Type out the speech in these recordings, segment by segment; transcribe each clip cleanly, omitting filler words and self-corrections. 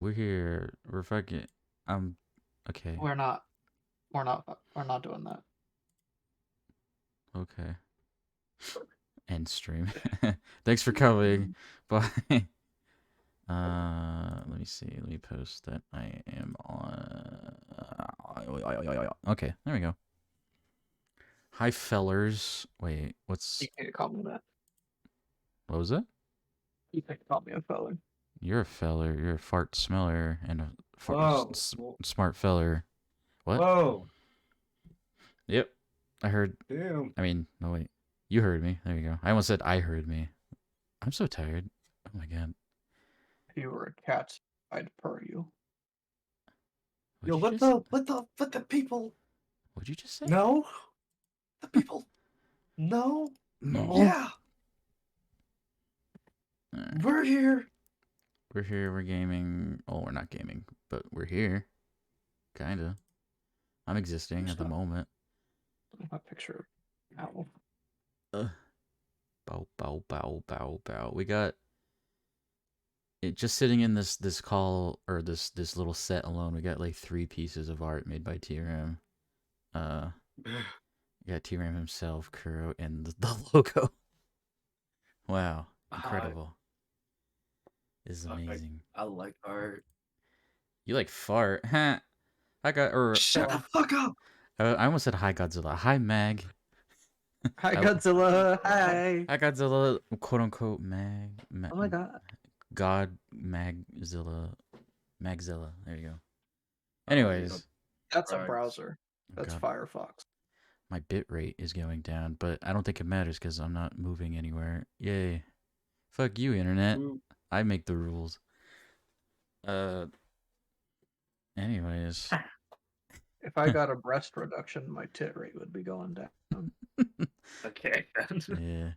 We're here. We're fucking. Okay. We're not. We're not. We're not doing that. Okay. End stream. Thanks for coming. Bye. Let me see. Let me post that I am on. Okay, there we go. Hi, fellers. Wait, You can't call me that. what was it? You can't call me a feller. You're a feller. You're a fart smeller and a Whoa. smart feller. What? Whoa. Yep. I heard. Damn. I mean, no wait. You heard me. There you go. I almost said I heard me. I'm so tired. Oh my god. If you were a cat, I'd purr you. Yo, What'd you let the people What'd you just say? know? The people know? No. Yeah. Right. We're here. We're here. We're gaming. Oh, we're not gaming, but we're here. Kinda. I'm existing at the moment. My picture. Owl. Bow, bow, bow, bow, bow. We got it just sitting in this call or this little set alone. We got like 3 pieces of art made by TRM. We got TRM himself, Kuro, and the logo. Wow, incredible. This is amazing. I like art. You like fart? Huh? I got Shut the fuck up. I almost said hi Godzilla. Hi Mag. Hi Godzilla. Hi. Hi Godzilla, quote unquote Mag. Oh my god. God Magzilla. Magzilla. There you go. Anyways. That's a browser. That's God. Firefox. My bit rate is going down, but I don't think it matters because I'm not moving anywhere. Yay. Fuck you, internet. I make the rules. Anyways. If I got a breast reduction, my tit rate would be going down. Okay. Yeah.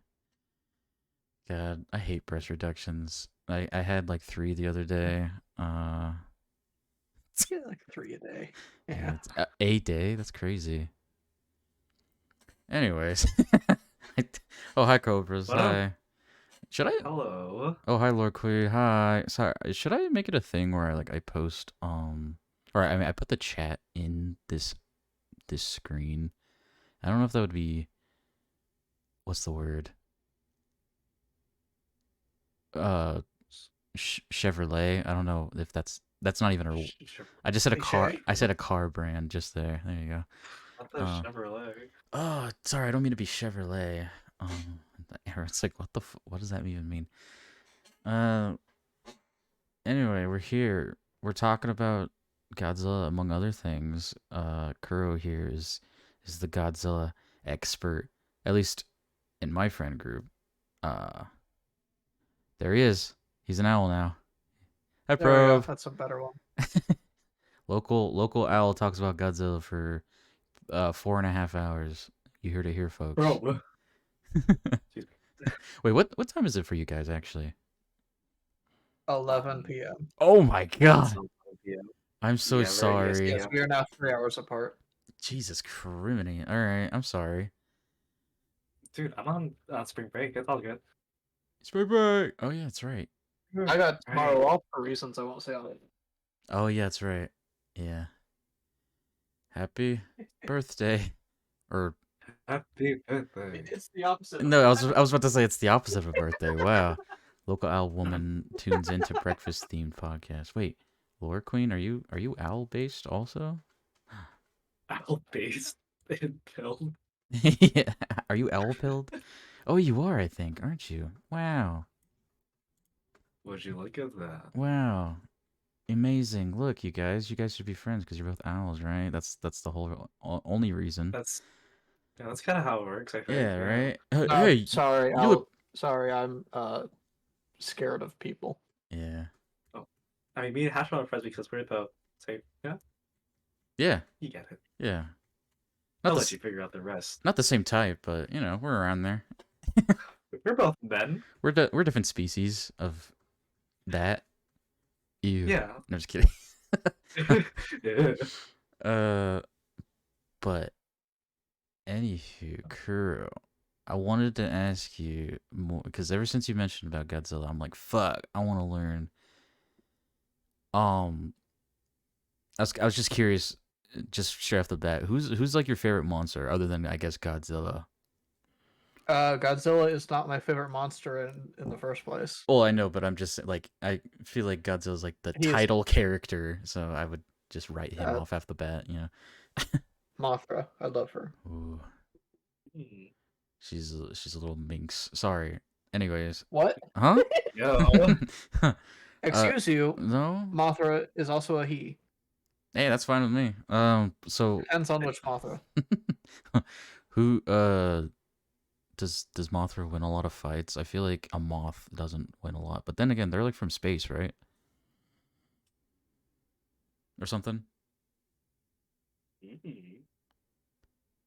God, I hate breast reductions. I had like 3 the other day. Get like 3 a day. Yeah. A day? That's crazy. Anyways. Oh, hi, Cobras. What hi. up? Should I? Hello. Oh, hi, Lord Quee. Hi. Sorry. Should I make it a thing where I post or I mean I put the chat in this screen. I don't know if that would be what's the word? Chevrolet. I don't know if that's not even a. I just said a car. I said a car brand just there. There you go. Not the Chevrolet. Oh, sorry. I don't mean to be Chevrolet. It's like what does that even mean? Anyway, we're here. We're talking about Godzilla among other things. Kuro here is the Godzilla expert, at least in my friend group. There he is. He's an owl now. Hi, Probe. That's a better one. Local owl talks about Godzilla for 4.5 hours. You heard it here, folks. Bro. Wait, what time is it for you guys actually? 11 p.m. Oh my god. I'm so sorry. Yes, we are now 3 hours apart. Jesus criminy. Alright, I'm sorry. Dude, I'm on spring break. It's all good. Spring break. Oh yeah, that's right. I got tomorrow off for reasons I won't say on it. Oh yeah, that's right. Yeah. Happy birthday. Or Happy birthday. It's the opposite. no, I was about to say it's the opposite of a birthday. Wow. Local owl woman tunes into breakfast themed podcast. Wait, Lore Queen, are you owl based also? Owl based and pilled. Yeah. Are you owl pilled? Oh, you are, I think, aren't you? Wow. Would you look at that? Wow. Amazing. Look, you guys should be friends because you're both owls, right? That's the whole only reason. That's kind of how it works, I think. Yeah, right? Hey, sorry, sorry, I'm scared of people. Yeah. Oh. I mean, me and Hash are friends because we're the same. Yeah? Yeah. You get it. Yeah. I'll let you figure out the rest. Not the same type, but, you know, we're around there. We're both men. We're different species of that. Ew. Yeah. No, just kidding. Yeah. But anywho, Kuro, I wanted to ask you more because ever since you mentioned about Godzilla, I'm like, fuck, I want to learn I was just curious, just straight off the bat, who's like your favorite monster other than I guess Godzilla? Godzilla is not my favorite monster in the first place. Well, I know, but I'm just like I feel like Godzilla's like the He's title character, so I would just write him uh, off the bat, you know. Mothra. I love her. Ooh, Hmm. she's a little minx. Sorry. Anyways, What? huh? Yo. Excuse you. No. Mothra is also a he. Hey, that's fine with me. So Depends on which Mothra. who does Mothra win a lot of fights? I feel like a moth doesn't win a lot, but then again, they're like from space, right? Or something.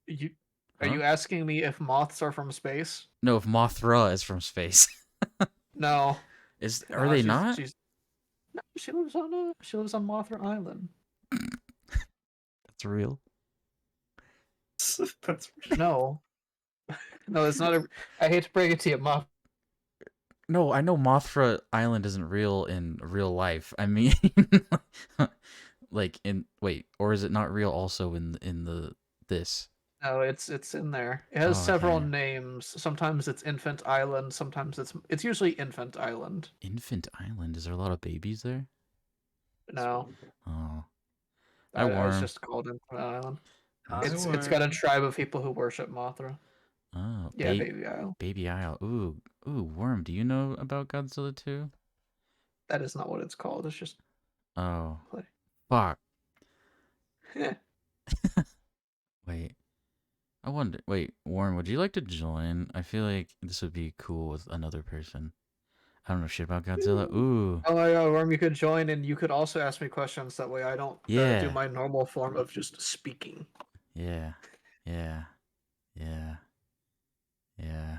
You are Huh? you asking me if moths are from space? No, if Mothra is from space, No. are No, they not? she's no, she lives on Mothra Island. That's real. That's No. No, it's not a I hate to break it to you, Moth. No, I know Mothra Island isn't real in real life. I mean, like in wait, or is it not real also in the this? No, it's in there. It has Oh, several okay. names. Sometimes it's Infant Island, sometimes it's usually Infant Island. Infant Island. Is there a lot of babies there? No. Oh, I I was worm. just called Infant Island. I It's got a worm. tribe of people who worship Mothra. Oh, Yeah, Baby Isle. Baby Isle. Ooh, worm. Do you know about Godzilla too? That is not what it's called. It's just Oh, play. fuck. Eh. Wait. I wonder. Wait, Warren, would you like to join? I feel like this would be cool with another person. I don't know shit about Godzilla. Ooh, Oh my god, Worm, you could join and you could also ask me questions. That way I don't do yeah, my normal form of just speaking. yeah, yeah, yeah, yeah.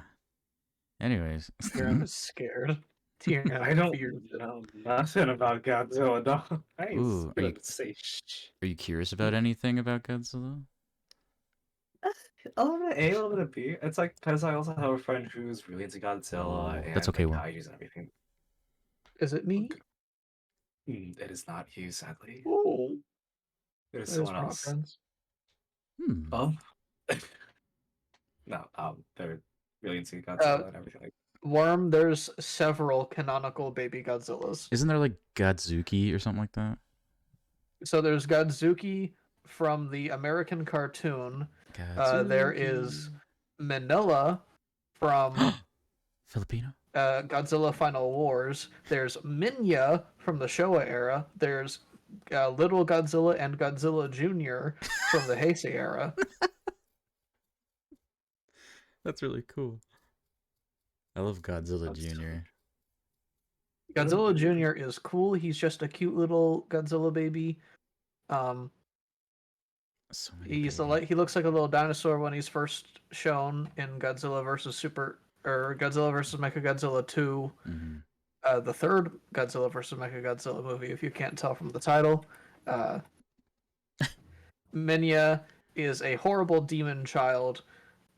Anyways, Tyrion is scared. Tyrion I don't fears it. know nothing about Godzilla, dog. I ain't ooh, gonna say shh. are you curious about anything about Godzilla? A little bit of A, a little bit of B. It's like because I also have a friend who's really into Oh, Godzilla that's and okay, like Worm. kaiju's and everything. Is it me? It is not you, sadly. Oh, It is that is someone we're not else. friends. Hmm. Um, no, they're really into Uh, Godzilla and everything. Like, Worm, there's several canonical baby Godzillas. Isn't there like Godzuki or something like that? So there's Godzuki from the American cartoon. There is Godzuki. Manila from Filipino? Godzilla Final Wars. There's Minya from the Showa era. There's Little Godzilla and Godzilla Jr. from the Heisei era. That's really cool. I love Godzilla that's Jr. Godzilla Jr. is cool. He's just a cute little Godzilla baby. Um, So many babies. he looks like a little dinosaur when he's first shown in Godzilla versus Mechagodzilla 2. Mm-hmm. The third Godzilla versus Mechagodzilla movie, if you can't tell from the title. Minya is a horrible demon child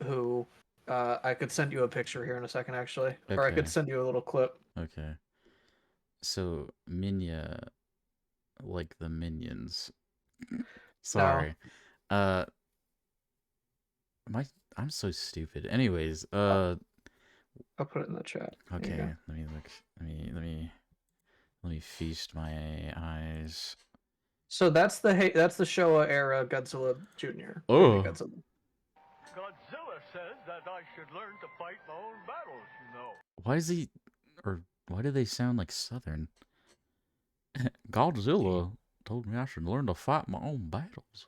who I could send you a picture here in a second, actually. Or I could Okay. send you a little clip. Okay. So Minya, like the minions. Sorry. My I'm so stupid. Anyways, I'll put it in the chat. okay. Let me look. Let me feast my eyes. So that's the Showa era Godzilla Jr. Oh. Baby Godzilla. Godzilla says that I should learn to fight my own battles, you know. Why is he or why do they sound like Southern? Godzilla told me I should learn to fight my own battles.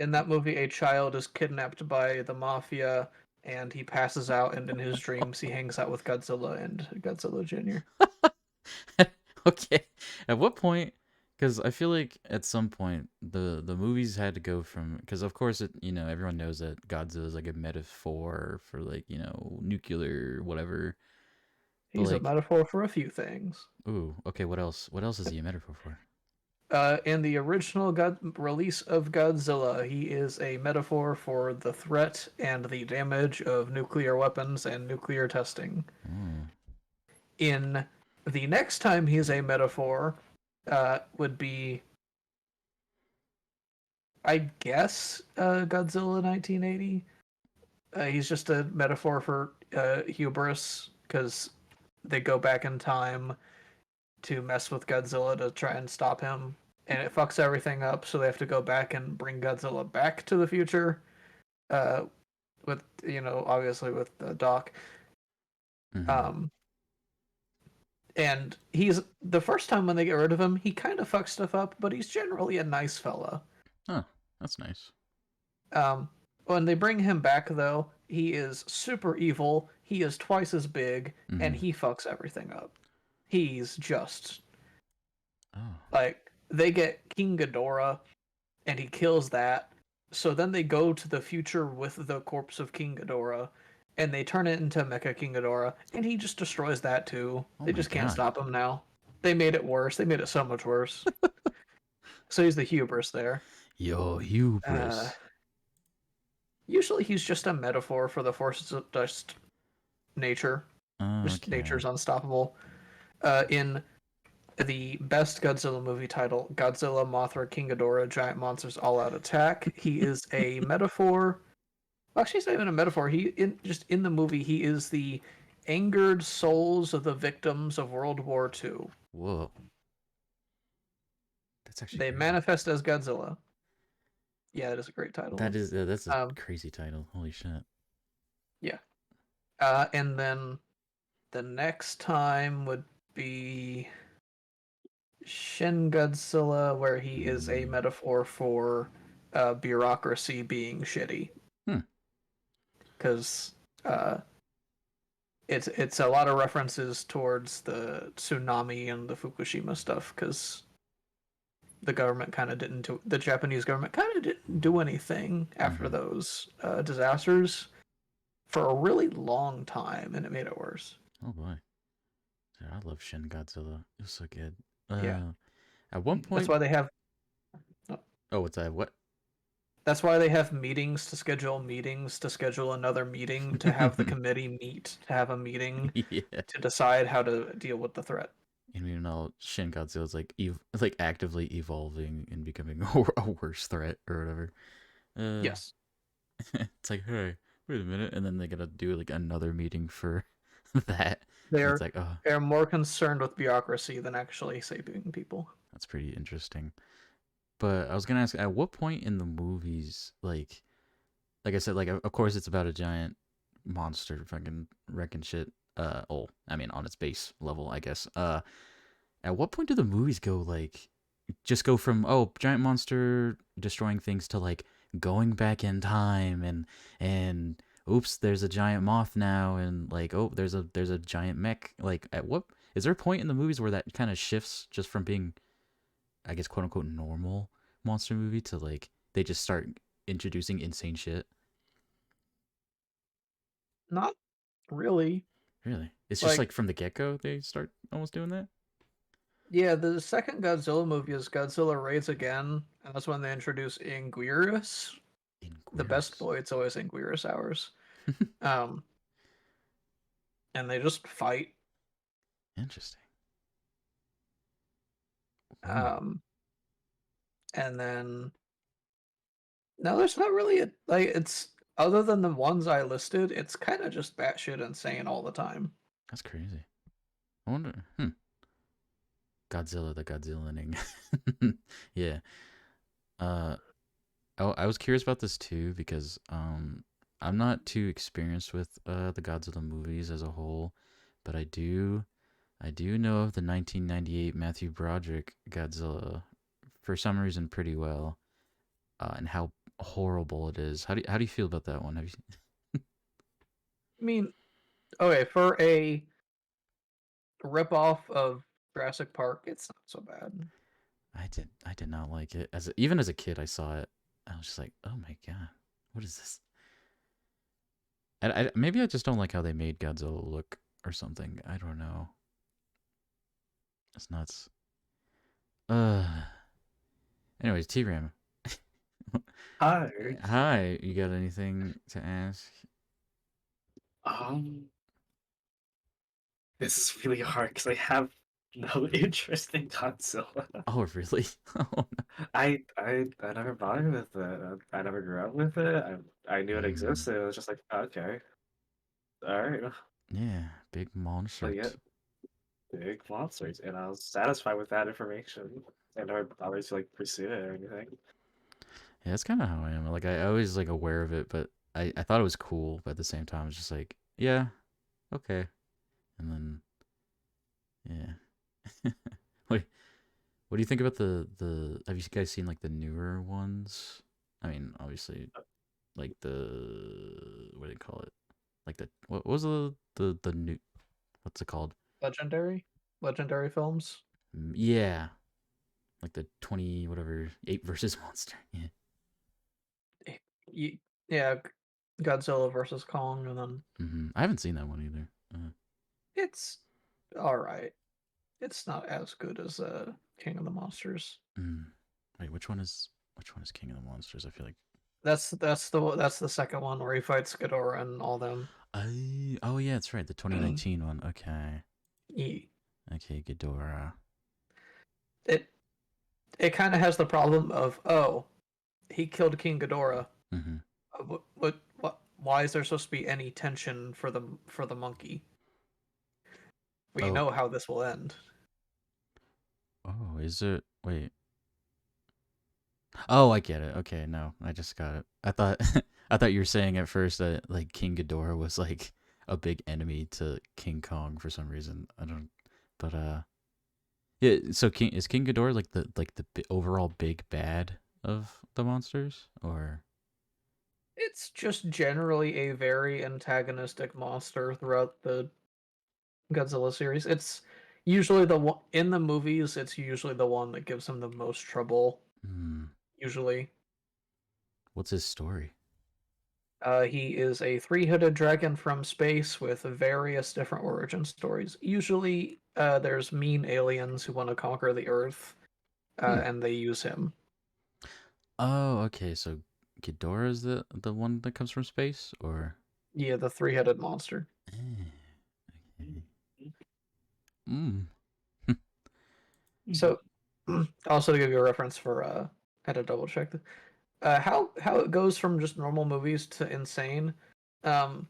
In that movie, a child is kidnapped by the mafia, and he passes out, and in his dreams, he hangs out with Godzilla and Godzilla Jr. Okay. At what point? Because I feel like at some point the movies had to go from because of course everyone knows that Godzilla is like a metaphor for like nuclear whatever. But He's a like, metaphor for a few things. ooh, okay, what else? What else is he a metaphor for? In the original release of Godzilla, he is a metaphor for the threat and the damage of nuclear weapons and nuclear testing. Oh. In the next time he's a metaphor, would be, I guess, Godzilla 1980. He's just a metaphor for hubris because they go back in time to mess with Godzilla to try and stop him, and it fucks everything up. So they have to go back and bring Godzilla back to the future, uh, with obviously with Doc. Mhm. And he's the first time when they get rid of him, he kind of fucks stuff up, but he's generally a nice fella. Oh, that's nice. When they bring him back, though, he is super evil. He is twice as big, and Mhm. he fucks everything up. He's just Oh. like they get King Ghidorah, and he kills that. So then they go to the future with the corpse of King Ghidorah, and they turn it into Mecha King Ghidorah, and he just destroys that too. Oh They my just can't god. stop him now. They made it worse. They made it so much worse. So he's the hubris there. Yo, Uh, hubris. Usually he's just a metaphor for the forces of just nature. Just Okay. nature's unstoppable. In the best Godzilla movie title, Godzilla, Mothra, King Ghidorah, Giant Monsters All Out Attack, he is a metaphor. Well, actually, he's not even a metaphor. Just in the movie, he is the angered souls of the victims of World War II. Whoa. That's actually They crazy. manifest as Godzilla. Yeah, it is a great title. That's a Um, crazy title. Holy shit. yeah. And then the next time would be Shin Godzilla, where he is a metaphor for bureaucracy being shitty. Hmm. Because it's a lot of references towards the tsunami and the Fukushima stuff. Because the government kind of didn't do the Japanese government kind of didn't do anything after Mhm. those disasters for a really long time, and it made it worse. Oh boy. Dude, I love Shin Godzilla. It was so good. Yeah, At one that's point. why they have. Oh, what's that? What? That's why they have meetings to schedule meetings to schedule another meeting to have the committee meet to have a meeting Yeah. to decide how to deal with the threat. And meanwhile, Shin Godzilla's like like actively evolving and becoming a worse threat or whatever. Uh, Yes, it's like, hey, wait a minute, and then they gotta do like another meeting for that. And it's they're like, oh, they're more concerned with bureaucracy than actually saving people. that's pretty interesting. But I was gonna ask, at what point in the movies, like I said, like of course it's about a giant monster fucking wrecking shit. Oh, I mean on its base level, I guess. At what point do the movies go like just go from oh giant monster destroying things to like going back in time and oops there's a giant moth now and like oh there's a giant mech like at what is there a point in the movies where that kind of shifts just from being I guess quote unquote normal monster movie to like they just start introducing insane shit? Not really. Really? It's just Like, like from the get go they start almost doing that? yeah, the second Godzilla movie is Godzilla Raids Again, and that's when they introduce Anguirus, the best Inquirus. boy. It's always Anguirus hours. Um, and they just fight. Interesting. Ooh, Um, and then no, there's not really a like it's other than the ones I listed, it's kind of just batshit insane all the time. that's crazy. I wonder. Godzilla the Godzillaing. Yeah. Uh, I was curious about this too because I'm not too experienced with the Godzilla movies as a whole, but I do know of the 1998 Matthew Broderick Godzilla for some reason pretty well, and how horrible it is. How do you feel about that one? Have you? I mean, okay, for a ripoff of Jurassic Park, it's not so bad. I did not like it even as a kid. I saw it. I was just like, oh my god, what is this? Maybe I just don't like how they made Godzilla look or something. I don't know. It's nuts. Uh. Anyways, T Ram. Hi. Hi. You got anything to ask? Um, this is really hard because I have no interest in Godzilla. Oh, really? Oh, no. I never bothered with it. I never grew up with it. I knew it Mm, existed. It was just like, okay, all right, yeah, big like yeah, monsters. big monsters, and I was satisfied with that information. I never bothered to like pursue it or anything. Yeah, that's kind of how I am. Like, I always like aware of it, but I thought it was cool, but at the same time, it's just like, yeah, okay. And then, yeah. What What do you think about the? Have you guys seen like the newer ones? I mean, obviously, like the what do they call it? Like what was the new? What's it called? Legendary films. Yeah, like the 20 whatever ape versus monster. Yeah. Yeah, Godzilla versus Kong, and then I haven't seen that one either. it's all right. It's not as good as King of the Monsters. Mm. Wait, which one is King of the Monsters? I feel like. That's the second one where he fights Ghidorah and all them. Oh yeah, that's right. The 2019 one. Okay. He, Okay, Ghidorah. it it kind of has the problem of, oh, he killed King Ghidorah. Mm-hmm. What? Why is there supposed to be any tension for the monkey? We Oh, know how this will end. oh, is it? Wait. Oh, I get it. Okay, no, I just got it. I thought I thought you were saying at first that like King Ghidorah was like a big enemy to King Kong for some reason. I don't, but yeah. So King Ghidorah like the overall big bad of the monsters, or It's just generally a very antagonistic monster throughout the Godzilla series. It's usually the one in the movies. It's usually the one that gives him the most trouble. hmm, Usually, what's his story? he is a three-headed dragon from space with various different origin stories. Usually, there's mean aliens who want to conquer the Earth, Hmm. and they use him. Oh, okay. So Ghidorah is the one that comes from space, or Yeah, the three-headed monster. okay. Mm. So, also to give you a reference for, I had to double check. How it goes from just normal movies to insane. Um,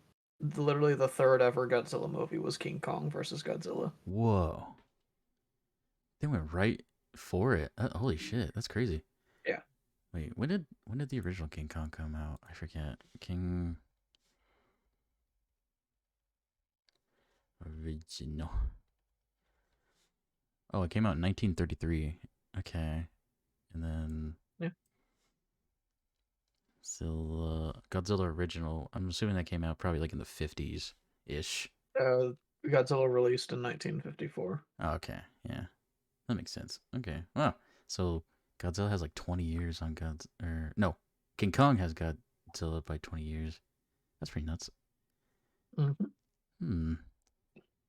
Literally the third ever Godzilla movie was King Kong versus Godzilla. Whoa. They went right for it. Holy shit, that's crazy. Yeah. Wait, when did the original King Kong come out? I forget. King original. Oh, it came out in 1933. Okay, and then Yeah. Godzilla original. I'm assuming that came out probably like in the 50s ish. Godzilla released in 1954. Oh, okay, yeah, that makes sense. Okay, wow. So Godzilla has like 20 years on or no, King Kong has Godzilla by 20 years. That's pretty nuts. Mm-hmm. Hmm.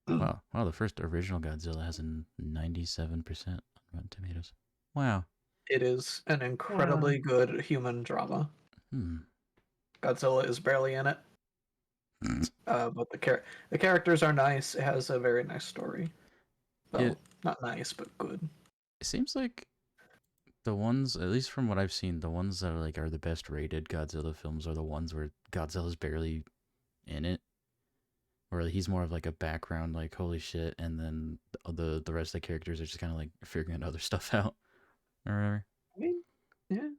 Wow. Wow, the first original Godzilla has a 97% on Rotten Tomatoes. Wow. It is an incredibly good human drama. Hmm. Godzilla is barely in it, but the characters are nice. It has a very nice story. Yeah, Well, not nice, but good. it seems like the ones, at least from what I've seen, the ones that are the best rated Godzilla films are the ones where Godzilla's barely in it, where he's more of like a background, like holy shit, and then the rest of the characters are just kind of like figuring other stuff out or whatever. I mean, yeah.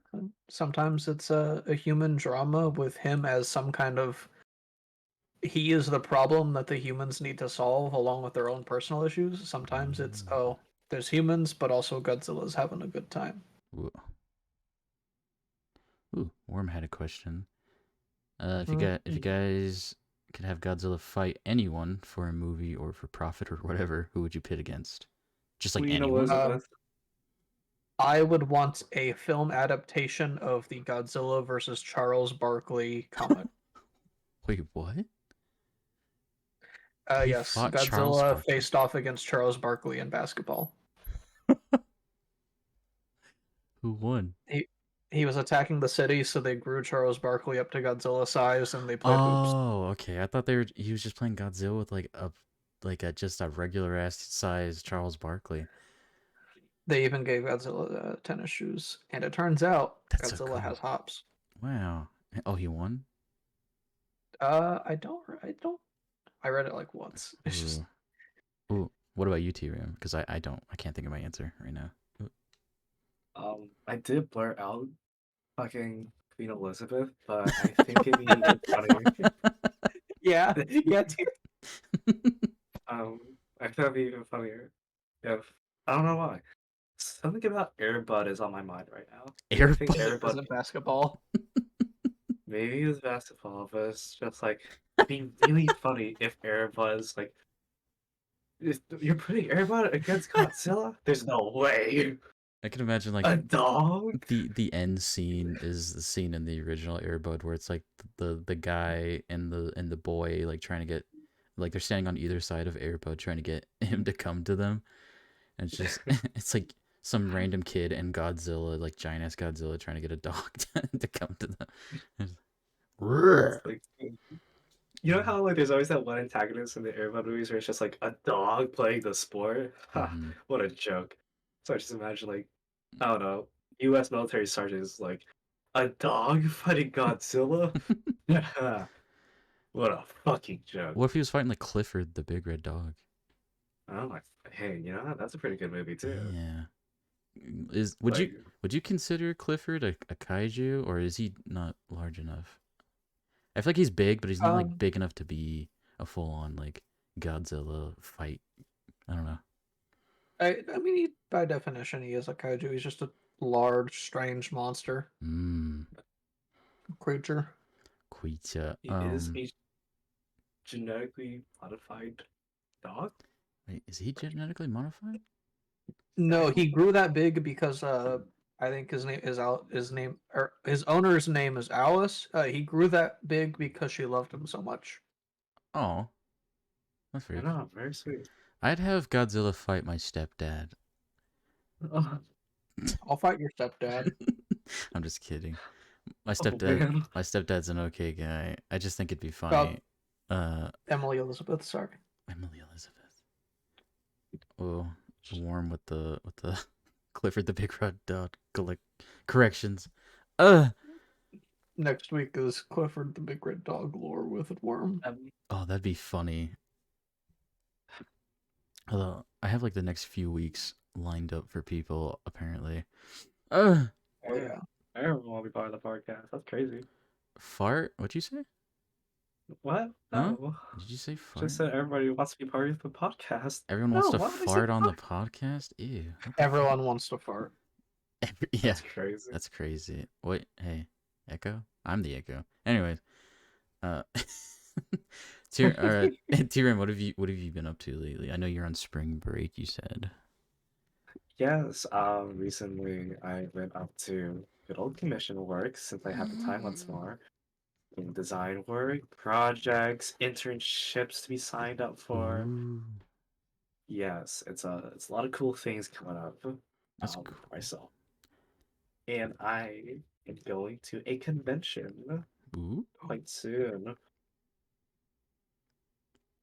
Sometimes it's a human drama with him as some kind of he is the problem that the humans need to solve along with their own personal issues. Sometimes it's, oh, there's humans, but also Godzilla's having a good time. Ooh, ooh, Worm had a question. If you Mm. guys could have Godzilla fight anyone for a movie or for profit or whatever, who would you pit against? Just like Queen anyone? Elizabeth. I would want a film adaptation of the Godzilla versus Charles Barkley comic. Wait, what? He Yes, fought Charles Godzilla Barkley. faced off against Charles Barkley in basketball. Who won? He was attacking the city, so they grew Charles Barkley up to Godzilla size, and they played hoops. Oh, okay. I thought he was just playing Godzilla with like a like just a regular ass size Charles Barkley. They even gave Godzilla tennis shoes, and it turns out That's so Godzilla cool. has hops. Wow. Oh, he won. I don't. I read it like once. It's just Ooh. What about you, T-Ram? Because I don't. I can't think of my answer right now. I did blurt out fucking Queen Elizabeth, but I think it'd be even funnier. yeah, yeah. I think it'd be even funnier if I don't know why. Something about Airbud is on my mind right now. I think Airbud. Is it basketball? maybe it's basketball, but it's just like it'd be really funny if Airbud's like you're putting Airbud against Godzilla? There's no way. I can imagine like A dog? the end scene is the scene in the original Airbud where it's like the guy and the boy like trying to get like they're standing on either side of Airbud trying to get him to come to them. And it's just it's like some random kid and Godzilla, like giant ass Godzilla trying to get a dog to come to them. It's like, you know how like there's always that one antagonist in the Airbud movies where it's just like a dog playing the sport? Ha, Mhm. what a joke. So I just imagine like I don't know, US military sergeants like a dog fighting Godzilla? What a fucking joke. What if he was fighting like Clifford the big red dog? Oh my hey, you know that's a pretty good movie too. Yeah. Like, Would you consider Clifford a kaiju or is he not large enough? I feel like he's big, but he's not like big enough to be a full on like Godzilla fight. I don't know. I mean, by definition, he is a kaiju. He's just a large, strange monster creature. Quita. he is a genetically modified dog? Wait, is he genetically modified? No, he grew that big because I think his name is his owner's name is Alice. He grew that big because she loved him so much. Oh, that's I very. know, very sweet. I'd have Godzilla fight my stepdad. I'll fight your stepdad. I'm just kidding. Oh man. My stepdad's an okay guy. I just think it'd be Well, funny. Emily Elizabeth, sorry. Emily Elizabeth. Oh, warm with the Clifford the Big Red Dog corrections. Next week is Clifford the Big Red Dog lore with a worm. Oh, that'd be funny. Although I have like the next few weeks lined up for people apparently. Oh yeah. Everyone want to be part of the podcast. That's crazy. Fart? What'd you say? What? Huh? No. Did you say fart? Just said everybody wants to be part of the podcast. Everyone wants No, to why would I say fart on the fuck? podcast? Ew. What the Everyone wants to fart. yeah, That's crazy. that's crazy. Wait, hey, Echo? I'm the Echo. Anyways, all right, Tyrion, what have you been up to lately? I know you're on spring break. You said. Yes, recently I went up to good old commission work since I have the time once more. In design work, projects, internships to be signed up for. Ooh, Yes, it's a lot of cool things coming up that's for cool. myself. And I am going to a convention Ooh, quite soon.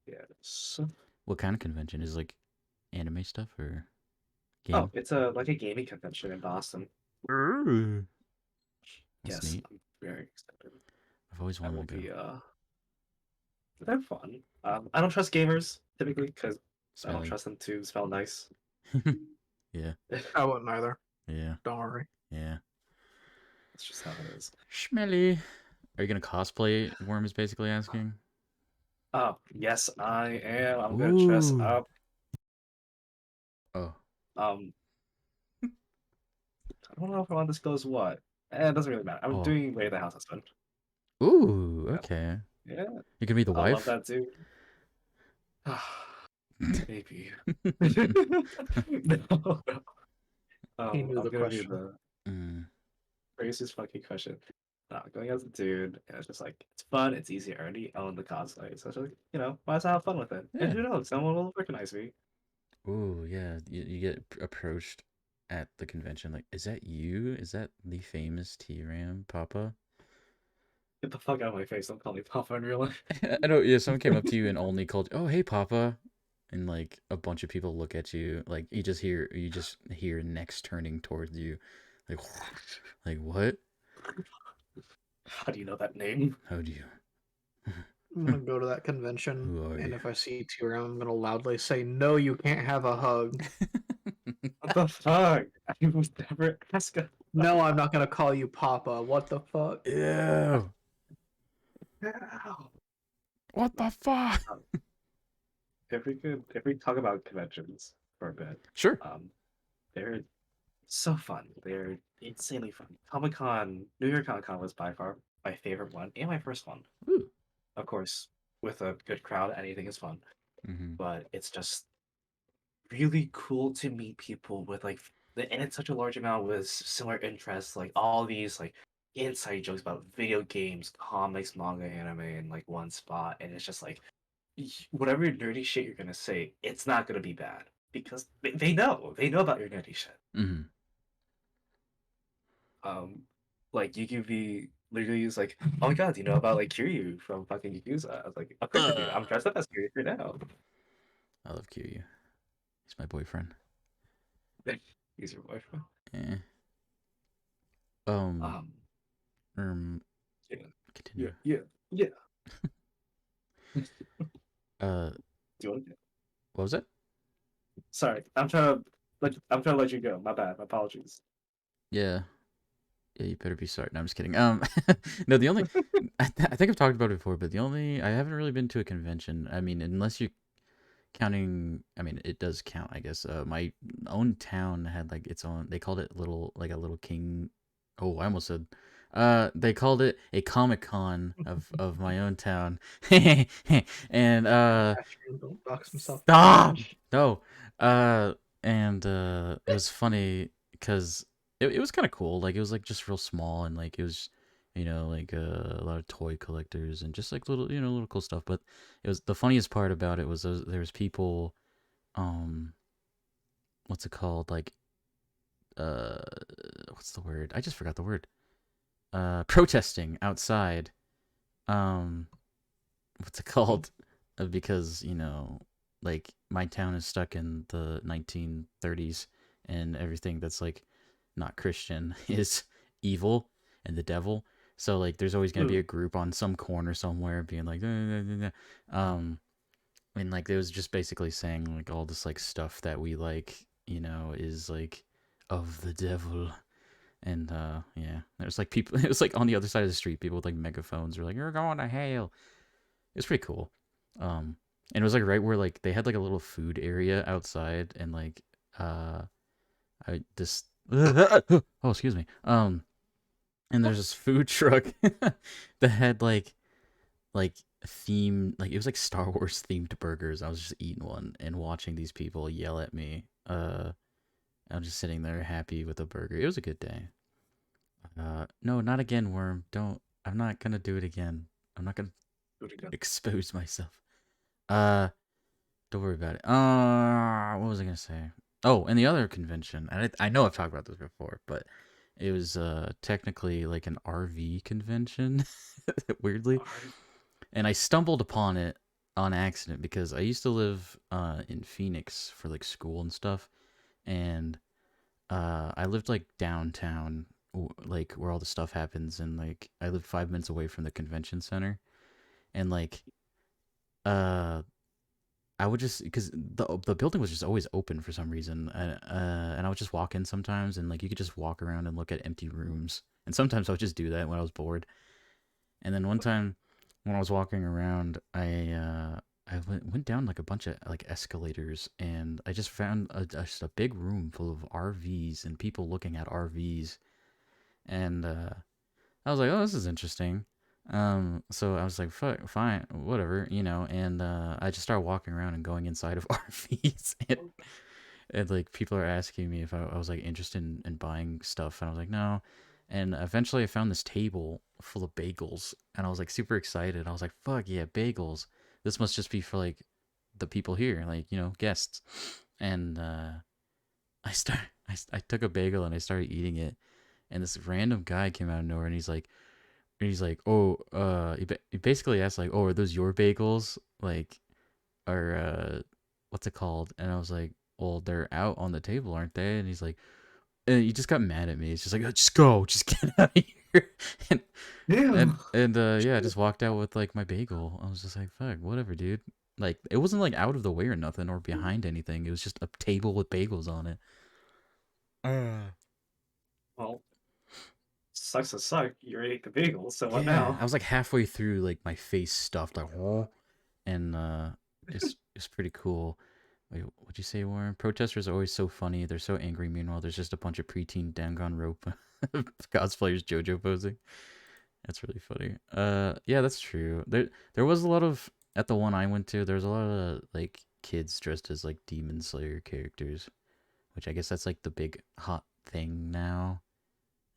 Yes. what kind of convention is it, like anime stuff or Oh, game? it's a like a gaming convention in Boston. Ooh, that's Yes, neat. I'm very excited. I've always I will wanted to be go. they're fun. I don't trust gamers typically because I don't Smelly. trust them to smell nice. Yeah, I wouldn't either. yeah, Don't worry. yeah. That's just how it is. Smelly. Are you gonna cosplay? Worm is basically asking. Oh, yes, I am. I'm gonna dress Ooh. up. Oh. I don't know if I want to disclose what. It doesn't really matter. I'm Oh. doing Way of the House Husband. Ooh. Yeah. Okay. Yeah, You can be the I love wife. that too. Maybe. No. He knew I'm the gonna be question. the Mm. racist fucking question. No, going as a dude, and it's just like it's fun, it's easy. I already own the cosplay, so it's like might as well have fun with it. And Yeah. who knows, someone will recognize me. Ooh. Yeah. You get approached at the convention. Like, is that you? Is that the famous T-Ram Papa? Get the fuck out of my face! Don't call me Papa in real life. I know. Yeah. Someone came up to you and only called. Oh, hey, Papa. and like a bunch of people look at you, like you just hear necks turning towards you, like like what? How do you know that name? How do you? I'm gonna go to that convention, Who are and you? if I see Tyrion, I'm gonna loudly say, "No, you can't have a hug." What the fuck? I was never asked. No, I'm not gonna call you Papa. What the fuck? Ew! Ow. What the fuck? If we talk about conventions for a bit, Sure. they're so fun. They're insanely fun. Comic Con, New York Comic Con was by far my favorite one and my first one. Ooh. Of course, with a good crowd, anything is fun. Mm-hmm. But it's just really cool to meet people with and it's such a large amount with similar interests, like all these like inside jokes about video games, comics, manga, anime in like one spot, and it's just like whatever nerdy shit you're gonna say, it's not gonna be bad because they know about your nerdy shit. Mm-hmm. Um, like you could be literally just like, oh my god, do you know about like Kiryu from fucking Yakuza? I was like, of course I do. I'm dressed up as Kiryu right now. I love Kiryu. He's my boyfriend. He's your boyfriend. Eh. Um, yeah, Continue. yeah. Uh, Do you want to? what was it? Sorry, I'm trying to let you go. My bad. My apologies. Yeah. Yeah, you better be sorry. No, I'm just kidding. No, the only I think I've talked about it before, but I haven't really been to a convention. I mean, unless you're counting, I mean, it does count, I guess. My own town had like its own. They called it like a little king. Oh, I almost said. They called it a Comic Con of my own town, and Ashton, don't box himself. stop. No. And it was funny because it was kind of cool. Like it was like just real small and like it was, like a lot of toy collectors and just like little, little cool stuff. But it was the funniest part about it was there was people, um, what's it called? Like, uh, what's the word? I just forgot the word. Protesting outside. Um, what's it called? Because like my town is stuck in the 1930s, and everything that's like not Christian is evil and the devil. So like, there's always gonna be a group on some corner somewhere being like, and like it was just basically saying like all this like stuff that we like, is like of the devil. And yeah, there's like people. It was like on the other side of the street, people with like megaphones were like, "You're going to hell." It was pretty cool. And it was like right where like they had like a little food area outside, and like I just oh, excuse me. And there's this food truck that had like theme, like it was like Star Wars themed burgers. I was just eating one and watching these people yell at me. I'm just sitting there happy with a burger. It was a good day. No, not again, Worm. Don't. I'm not gonna do it again. I'm not gonna expose myself. Don't worry about it. What was I gonna say? Oh, and the other convention. And I know I've talked about this before, but it was technically like an RV convention, weirdly. And I stumbled upon it on accident because I used to live in Phoenix for like school and stuff, and I lived like downtown, like where all the stuff happens, and like I lived 5 minutes away from the convention center, and like I would just because the building was just always open for some reason, and I would just walk in sometimes, and like you could just walk around and look at empty rooms, and sometimes I would just do that when I was bored. And then one time when I was walking around, I went down like a bunch of like escalators, and I just found just a big room full of RVs and people looking at RVs, and I was like, oh, this is interesting. So I was like, fuck, fine, whatever, and I just started walking around and going inside of RVs, and like people are asking me if I was like interested in buying stuff, and I was like, no. And eventually I found this table full of bagels, and I was like super excited. I was like, fuck yeah, bagels. This must just be for like the people here, like, guests. And I took a bagel and I started eating it, and this random guy came out of nowhere, and he's like, oh, he basically asked like, oh, are those your bagels? Like, or what's it called? And I was like, well, they're out on the table, aren't they? And he's like, he just got mad at me. He's just like, just go, just get out of here. and Damn. yeah, I just walked out with like my bagel. I was just like, fuck, whatever, dude. Like, it wasn't like out of the way or nothing or behind anything. It was just a table with bagels on it. Well, sucks to suck. You already ate the bagel, so what Yeah, now? I was like halfway through, like my face stuffed, like, "Huh?" And it's pretty cool. Wait, what'd you say, Warren? Protesters are always so funny. They're so angry. Meanwhile, there's just a bunch of preteen Dangon rope cosplayers JoJo posing. That's really funny. Yeah, that's true. There was a lot of at the one I went to. There was a lot of like kids dressed as like Demon Slayer characters, which I guess that's like the big hot thing now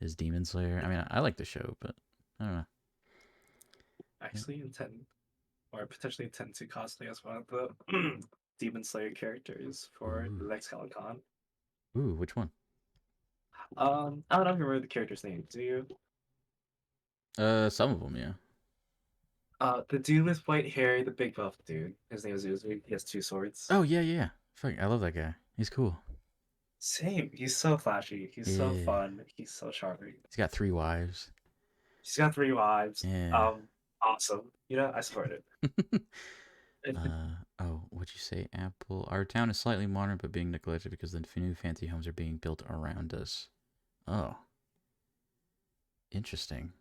is Demon Slayer. I mean, I like the show, but I don't know. Actually intend, or potentially intend to cosplay as one of the Demon Slayer characters for Ooh. the next Comic-Con. Ooh, which one? I don't know if you remember the character's name. Do you? Some of them, yeah. The dude with white hair, the big buff dude. His name is Uzi. He has two swords. Oh yeah, yeah. Fuck, I love that guy. He's cool. Same. He's so flashy. He's so Yeah. fun. He's so charming. He's got 3 wives. He's got 3 wives. Yeah. Awesome. You know, I support it. Oh, what'd you say, Apple? Our town is slightly modern, but being neglected because the new fancy homes are being built around us. Oh, interesting.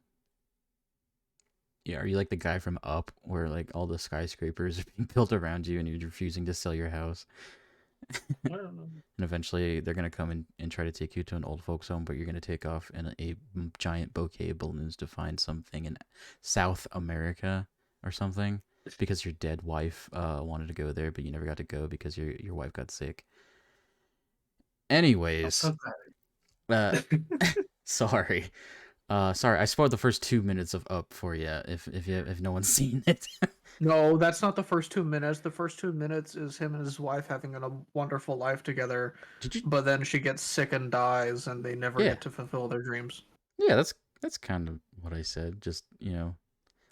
Yeah, are you like the guy from Up, where like all the skyscrapers are being built around you, and you're refusing to sell your house? I don't know. And eventually, they're gonna come and try to take you to an old folks' home, but you're gonna take off in a giant bouquet of balloons to find something in South America or something, because your dead wife wanted to go there, but you never got to go because your wife got sick. I'm Anyways, so uh, glad. sorry, sorry, I spoiled the first 2 minutes of Up for you. If no one's seen it. No, that's not the first 2 minutes. The first 2 minutes is him and his wife having a wonderful life together, Did you? but then she gets sick and dies, and they never Yeah, get to fulfill their dreams. yeah. That's kind of what I said. Just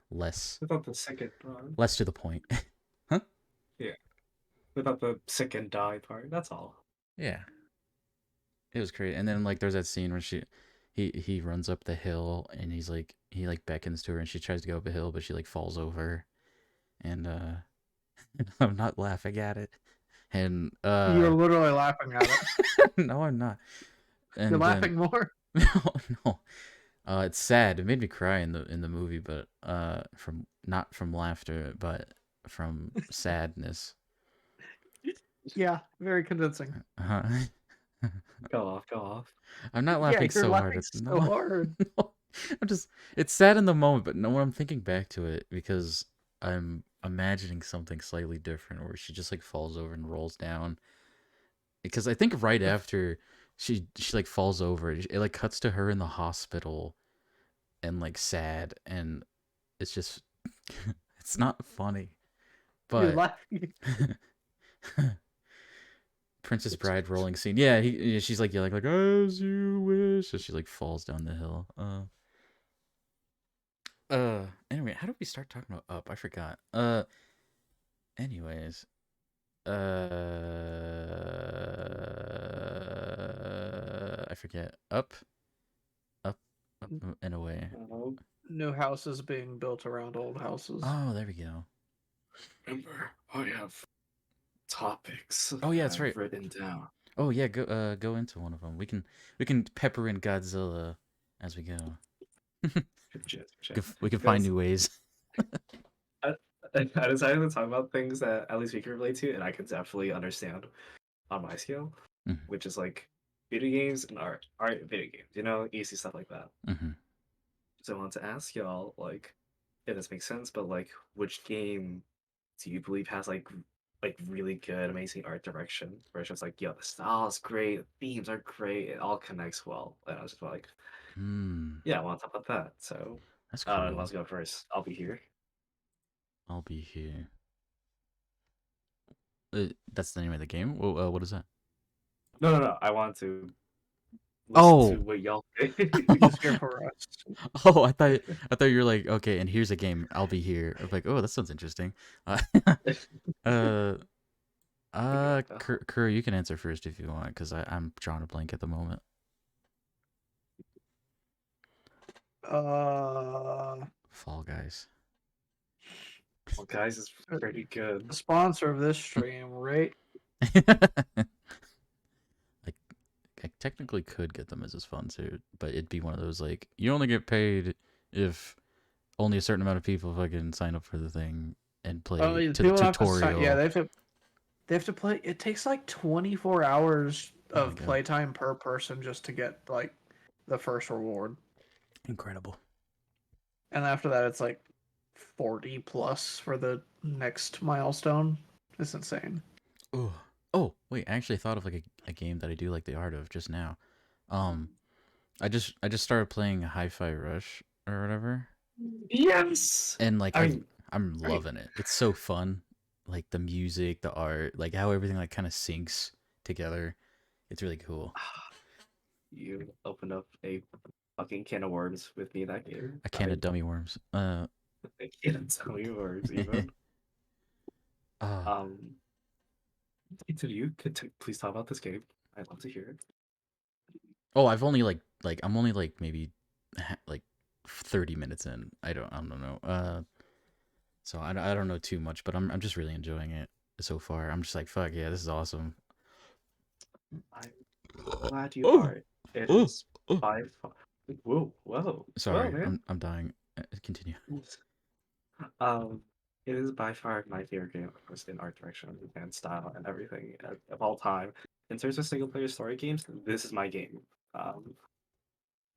less Without the second part. less to the point. Huh? Yeah. Without the sick and die part. That's all. Yeah. It was great. And then like there's that scene where he runs up the hill and he like beckons to her and she tries to go up a hill but she like falls over and I'm not laughing at it. And You're literally laughing at it. no I'm not. And You're then laughing more. no. It's sad. It made me cry in the movie, but from not from laughter, but from sadness. Yeah, very convincing. Uh, Go off, go off. I'm not Yeah, laughing you're so hard. laughing At, so no, hard. no, I'm just. It's sad in the moment, but no, when I'm thinking back to it, because I'm imagining something slightly different, where she just like falls over and rolls down. Because I think right after she like falls over, it like cuts to her in the hospital, and like sad, and it's just it's not funny, You're but laughing. Princess Bride rolling scene. Yeah, she's like yelling like as you wish, so she like falls down the hill. Anyway, how did we start talking about Up? I forgot. Anyways, I forget. Up and away. New houses being built around old houses. Oh, there we go. Remember, I have topics. Oh yeah, that's I've right. written down. Oh yeah, go into one of them. We can pepper in Godzilla as we go. We can find new ways. I decided to talk about things that at least we can relate to, and I can definitely understand on my scale, Mhm. which is like video games and art, video games, easy stuff like that. Mm-hmm. So I want to ask y'all, like, if this makes sense, but like, which game do you believe has like really good, amazing art direction? Where it's just like, yo, the style is great, the themes are great, it all connects well. And I was just like, yeah, I want to talk about that. So, That's cool. let's go first. I'll be here. I'll be here. That's the name of the game. What is that? No. I want to Oh. listen to what y'all think. He's here for us. Oh, I thought you were like, okay, and here's a game. I'll be here. I'm like, oh, that sounds interesting. Kuro, you can answer first if you want, because I'm drawing a blank at the moment. Fall Guys. Well, guys, it's pretty good. The sponsor of this stream, right? I technically could get them as a sponsor, but it'd be one of those like you only get paid if only a certain amount of people fucking sign up for the thing and play to the People have to tutorial. yeah, they have to play. It takes like 24 hours Oh of playtime per person just to get like the first reward. Incredible. And after that, it's like 40 plus for the next milestone. It's insane. Oh, wait, I actually thought of like a game that I do like the art of just now. I just started playing Hi-Fi Rush or whatever. Yes. And like I'm loving it. It's so fun. Like the music, the art, like how everything like kind of syncs together. It's really cool. You opened up a fucking can of worms with me that game. A can of dummy worms. A can of dummy worms, even. So you could please talk about this game. I'd love to hear it. Oh, I've only I'm only like maybe like 30 minutes in. I don't know. So I don't know too much, but I'm just really enjoying it so far. I'm just like, fuck yeah, this is awesome. I'm glad you are. It is by far. Whoa. Sorry, whoa, man. I'm dying. Continue. It is by far my favorite game, of course, in art direction and style and everything of all time. In terms of single player story games, this is my game.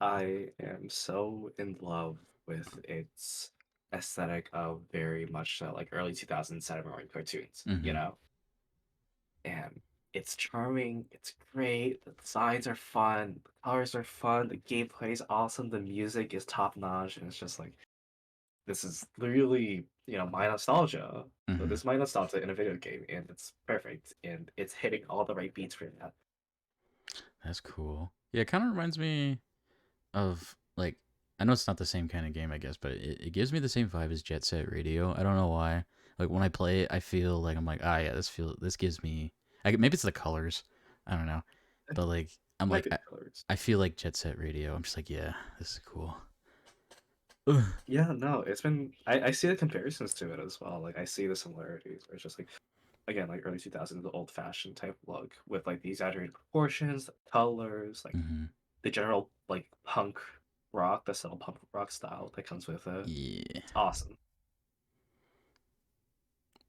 I am so in love with its aesthetic of very much like early 2000s Saturday morning cartoons, you know? And it's charming, it's great, the designs are fun, the colors are fun, the gameplay is awesome, the music is top notch, and it's just like, this is really, my nostalgia. So this is my nostalgia in a video game, and it's perfect, and it's hitting all the right beats for that. That's cool. Yeah, it kind of reminds me of like I know it's not the same kind of game, I guess, but it gives me the same vibe as Jet Set Radio. I don't know why. Like when I play it, I feel like I'm like, yeah, this gives me. Maybe it's the colors. I don't know, but like I'm like I feel like Jet Set Radio. I'm just like, yeah, this is cool. Yeah, no, it's been. I see the comparisons to it as well. Like I see the similarities. Where it's just like, again, like early 2000s, the old fashioned type look with like the exaggerated proportions, the colors, like the general like punk rock, the subtle punk rock style that comes with it. Yeah, it's awesome.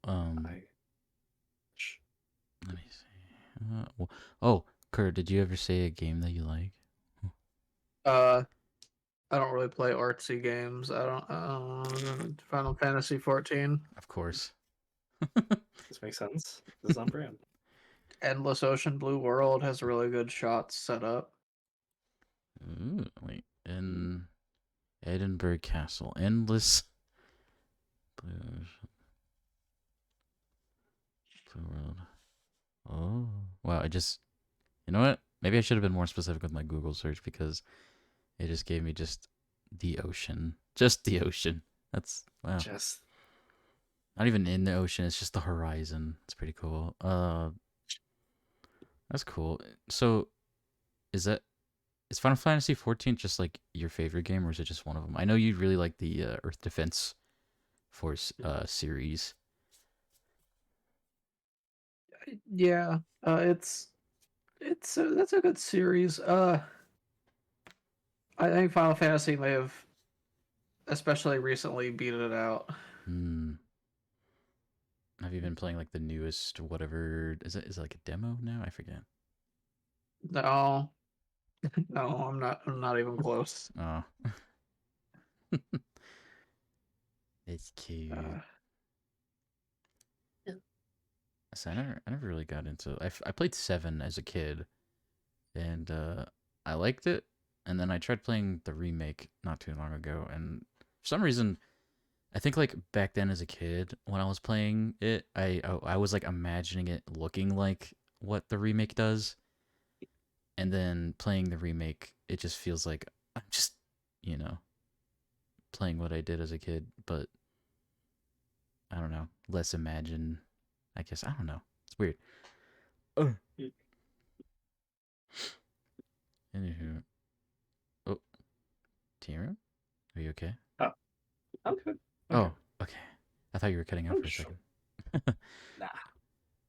Let me see. Kurt, did you ever say a game that you like? I don't really play artsy games. I don't Final Fantasy 14. Of course. This makes sense. This is on brand. Endless Ocean Blue World has really good shots set up. Ooh, wait, in Edinburgh Castle, Endless Blue World. Oh, wow! You know what? Maybe I should have been more specific with my Google search because it just gave me just the ocean. That's wow. Not even in the ocean. It's just the horizon. It's pretty cool. That's cool. So, is Final Fantasy 14 just like your favorite game, or is it just one of them? I know you really like the Earth Defense Force series. Yeah, that's a good series. I think Final Fantasy may have, especially recently, beaten it out. Have you been playing like the newest whatever? Is it like a demo now? I forget. No, no, I'm not. I'm not even close. Oh, it's cute. So I never really got into. I played 7 as a kid, and I liked it. And then I tried playing the remake not too long ago, and for some reason, I think like back then as a kid when I was playing it, I was like imagining it looking like what the remake does, and then playing the remake, it just feels like I'm just playing what I did as a kid, but I don't know, less imagine. I guess I don't know. It's weird. Ugh. Anywho, oh, Tira, are you okay? Oh, I'm good. Okay. Oh, okay. I thought you were cutting out for a Sure. second.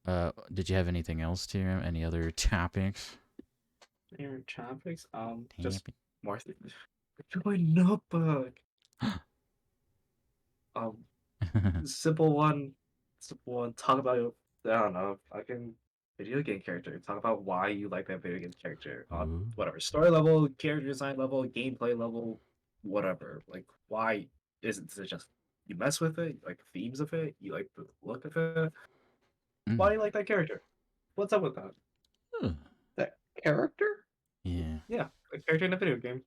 Nah. Did you have anything else, Tira? Any other topics? Your topics? Just Topic. more things. My notebook. Um, simple one. Simple one. Talk about, I don't know, fucking video game character. Talk about why you like that video game character on Ooh. whatever story level, character design level, gameplay level, whatever. Like, why is it just you mess with it? You like the themes of it? You like the look of it? Why do you like that character? What's up with that? Ugh. That character? Yeah. Yeah, a character in a video game.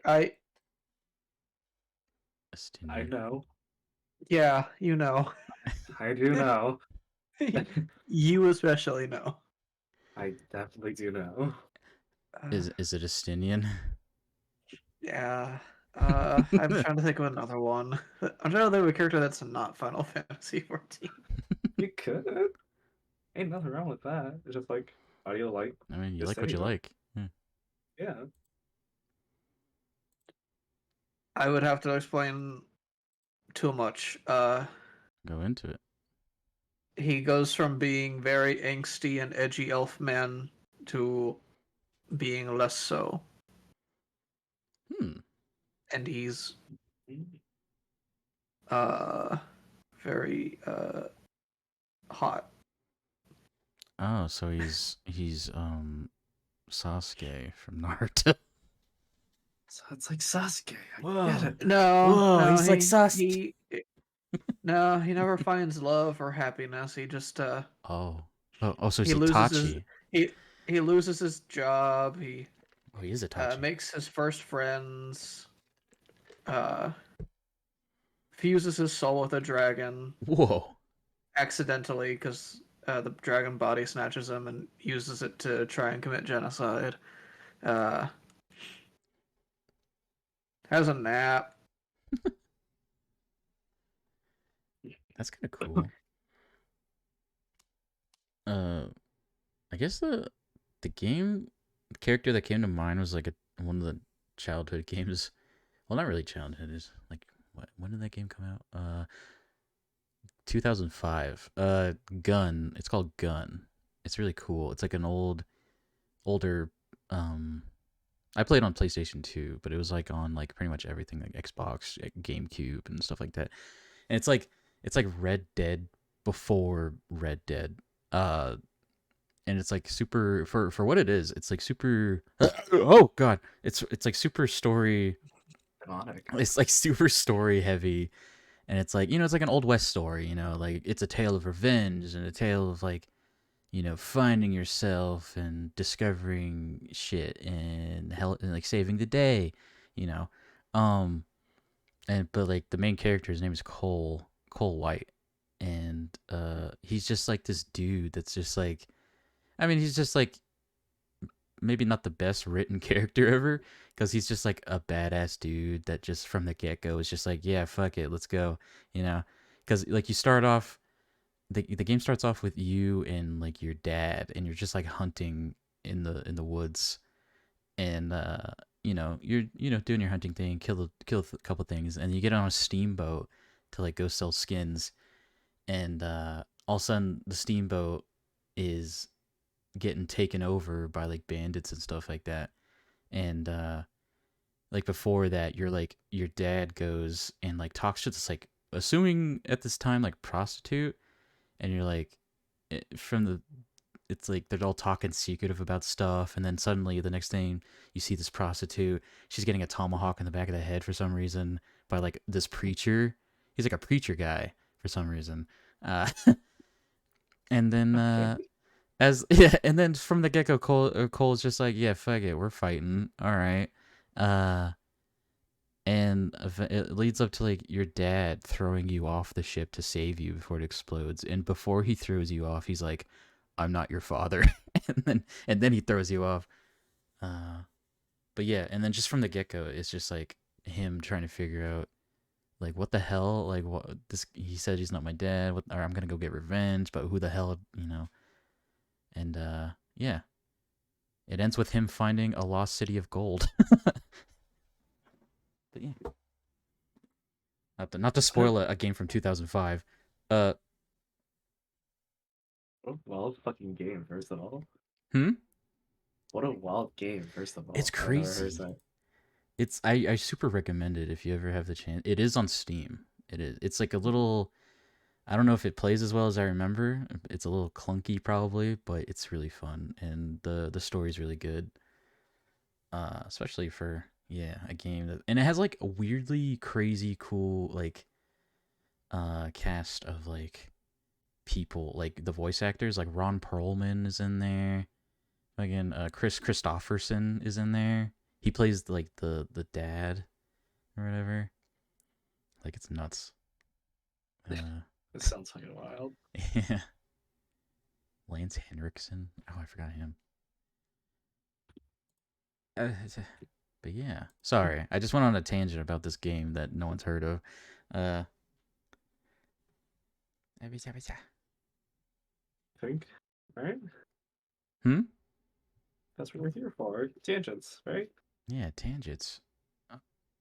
I I Astinia. know. yeah, you know. I do know. You especially know. I definitely do know. Is it Astinian? Yeah. I'm trying to think of another one. I'm trying to think of a character that's not Final Fantasy 14. You could. Ain't nothing wrong with that. It's just like, how do you like I mean, you this like what you anyway? like. Yeah. Yeah. I would have to explain too much. Go into it. He goes from being very angsty and edgy elf man to being less so, Hmm. and he's Mm. very hot. Oh, so he's Sasuke from Naruto. So it's like Sasuke. I Whoa. get it. No, Whoa, no, he's like Sasuke. No, he never finds love or happiness. He just Oh. Oh, so he he's loses his Itachi. he loses his job. He Oh, he is Itachi. makes his first friends. Fuses his soul with a dragon Whoa. accidentally because the dragon body snatches him and uses it to try and commit genocide. Uh, has a nap. That's kind of cool. I guess the game character that came to mind was like one of the childhood games. Well, not really childhood. Is like what? When did that game come out? 2005. Gun. It's called Gun. It's really cool. It's like an older. I played on PlayStation 2, but it was like on like pretty much everything, like Xbox, GameCube, and stuff like that. And it's like Red Dead before Red Dead. And it's like super for what it is. It's like super. Oh God! It's like super story. Demonic. It's like super story heavy, and it's like it's like an Old West story. Like it's a tale of revenge and a tale of like finding yourself and discovering shit and hell and like saving the day. You know, um, but like the main character, his name is Cole White, and he's just like this dude that's just like. I mean, he's just like maybe not the best written character ever because he's just like a badass dude that just from the get-go is just like, yeah, fuck it, let's go, because like you start off the game starts off with you and like your dad and you're just like hunting in the woods and you're doing your hunting thing, kill a couple things, and you get on a steamboat to like go sell skins, and all of a sudden the steamboat is getting taken over by like bandits and stuff like that. And like before that, your dad goes and like talks to this like assuming at this time like prostitute, and you're like it's like they're all talking secretive about stuff, and then suddenly the next thing you see this prostitute, she's getting a tomahawk in the back of the head for some reason by like this preacher. He's like a preacher guy for some reason. And then Okay. and then from the get go, Cole's just like, yeah, fuck it, we're fighting, all right, and it leads up to like your dad throwing you off the ship to save you before it explodes, and before he throws you off, he's like, I'm not your father, and then he throws you off, but yeah, and then just from the get go, it's just like him trying to figure out like what the hell, like what this, he said he's not my dad, or I'm gonna go get revenge, but who the hell, you know? And yeah, it ends with him finding a lost city of gold. But yeah, not to spoil a game from 2005. Uh, What a wild fucking game, first of all. hmm. What a wild game, first of all. It's I've never heard crazy. that. It's I super recommend it if you ever have the chance. It is on Steam. It is. It's like a little. I don't know if it plays as well as I remember. It's a little clunky probably, but it's really fun and the story's really good. Especially for yeah a game that, and it has like a weirdly crazy cool like cast of like people, like the voice actors, like Ron Perlman is in there. Again, Chris Christopherson is in there. He plays like the dad or whatever. Like it's nuts. It sounds fucking wild. Yeah. Lance Henriksen. Oh, I forgot him. But yeah, sorry. I just went on a tangent about this game that no one's heard of. Uh, Think, right? hmm? That's what we're here for. Tangents, right? Yeah, tangents.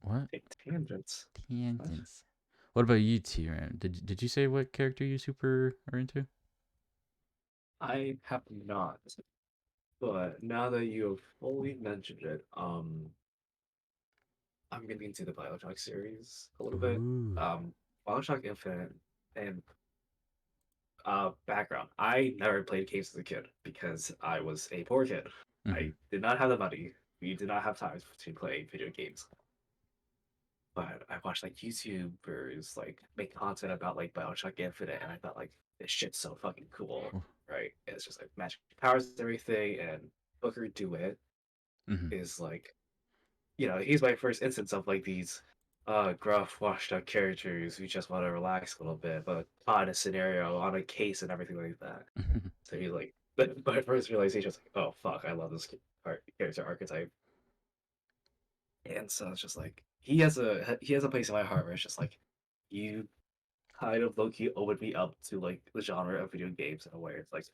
What? Take tangents. Tangents. What about you, T-Ram? Did you say what character you super are into? I have not, but now that you have fully mentioned it, I'm getting into the Bioshock series a little bit. Ooh. Bioshock Infinite and background. I never played games as a kid because I was a poor kid. Mhm. I did not have the money. We did not have time to play video games. But I watched like YouTubers like make content about like Bioshock Infinite, and I thought like this shit's so fucking cool, Oh. right? It's just like magic powers and everything, and Booker DeWitt Mhm. is like, he's my first instance of like these gruff, washed up characters who just want to relax a little bit, but on a scenario, on a case, and everything like that. So he's like, but my first realization was like, oh fuck, I love this character archetype. And so it's just like he has a place in my heart where it's just like you kind of low key opened me up to like the genre of video games in a way. It's like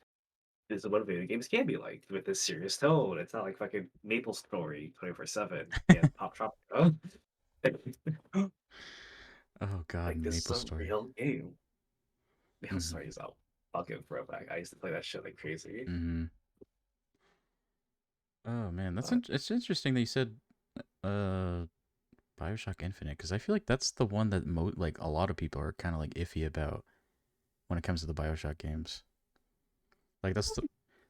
this is what video games can be like with this serious tone. It's not like fucking Maple Story 24/7 and Pop Tropico. Oh God, Like this Maple is a Story. real game. Maple Mhm. Story is a fucking throwback. I used to play that shit like crazy. Mhm. Oh man, But it's interesting that you said uh BioShock Infinite, because I feel like that's the one that like a lot of people are kind of like iffy about when it comes to the BioShock games. Like that's the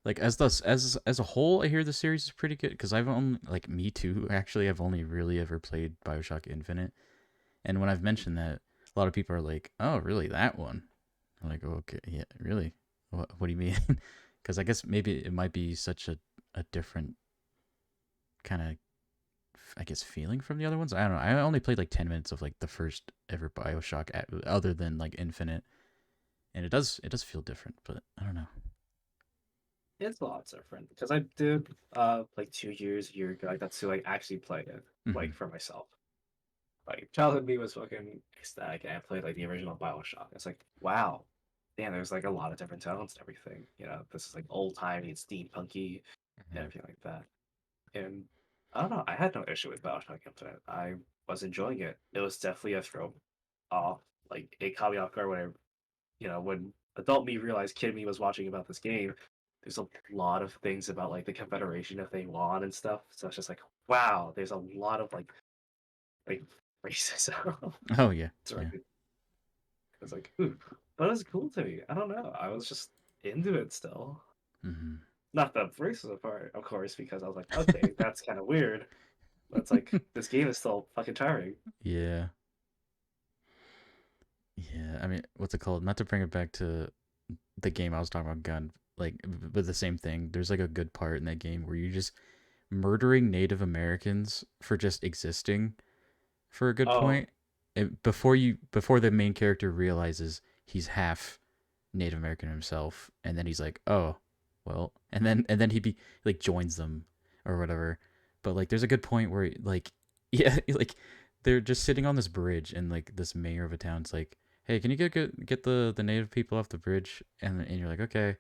like as a whole, I hear the series is pretty good because I've only like me too actually I've only really ever played BioShock Infinite, and when I've mentioned that, a lot of people are like, "Oh, really, that one?" I'm like, oh, "Okay, yeah, really? What do you mean?" Because I guess maybe it might be such a different kind of, I guess, feeling from the other ones. I don't know. I only played like 10 minutes of like the first ever BioShock, other than like Infinite, and it does feel different, but I don't know. it's a lot different because I did like 2 years, a year ago, I got to like actually play it Hmm. like for myself. Like childhood me was fucking ecstatic, and I played like the original Bioshock. It's like, wow, damn, there's like a lot of different tones and everything. This is like old timey, it's steampunky and everything like that. And I don't know, I had no issue with Bioshock Infinite. I was enjoying it. It was definitely a throw off. Like it caught me off guard when adult me realized kid me was watching about this game. There's a lot of things about like the Confederation if they won and stuff. So it's just like, wow, there's a lot of like racism. Oh yeah, yeah. Directed. It's like, ooh, but it was cool to me. I don't know. I was just into it still. Hmm. Not the racism part, of course, because I was like, okay, that's kind of weird. But it's like this game is still fucking tiring. Yeah, yeah. I mean, what's it called? Not to bring it back to the game I was talking about, gun. Like, but the same thing. There's like a good part in that game where you're just murdering Native Americans for just existing for a good Oh, point, before the main character realizes he's half Native American himself, and then he's like, oh, well, and then he like joins them or whatever. But like, there's a good point where like, yeah, like they're just sitting on this bridge, and like this mayor of a town's like, "Hey, can you get the native people off the bridge?" And you're like, "Okay,"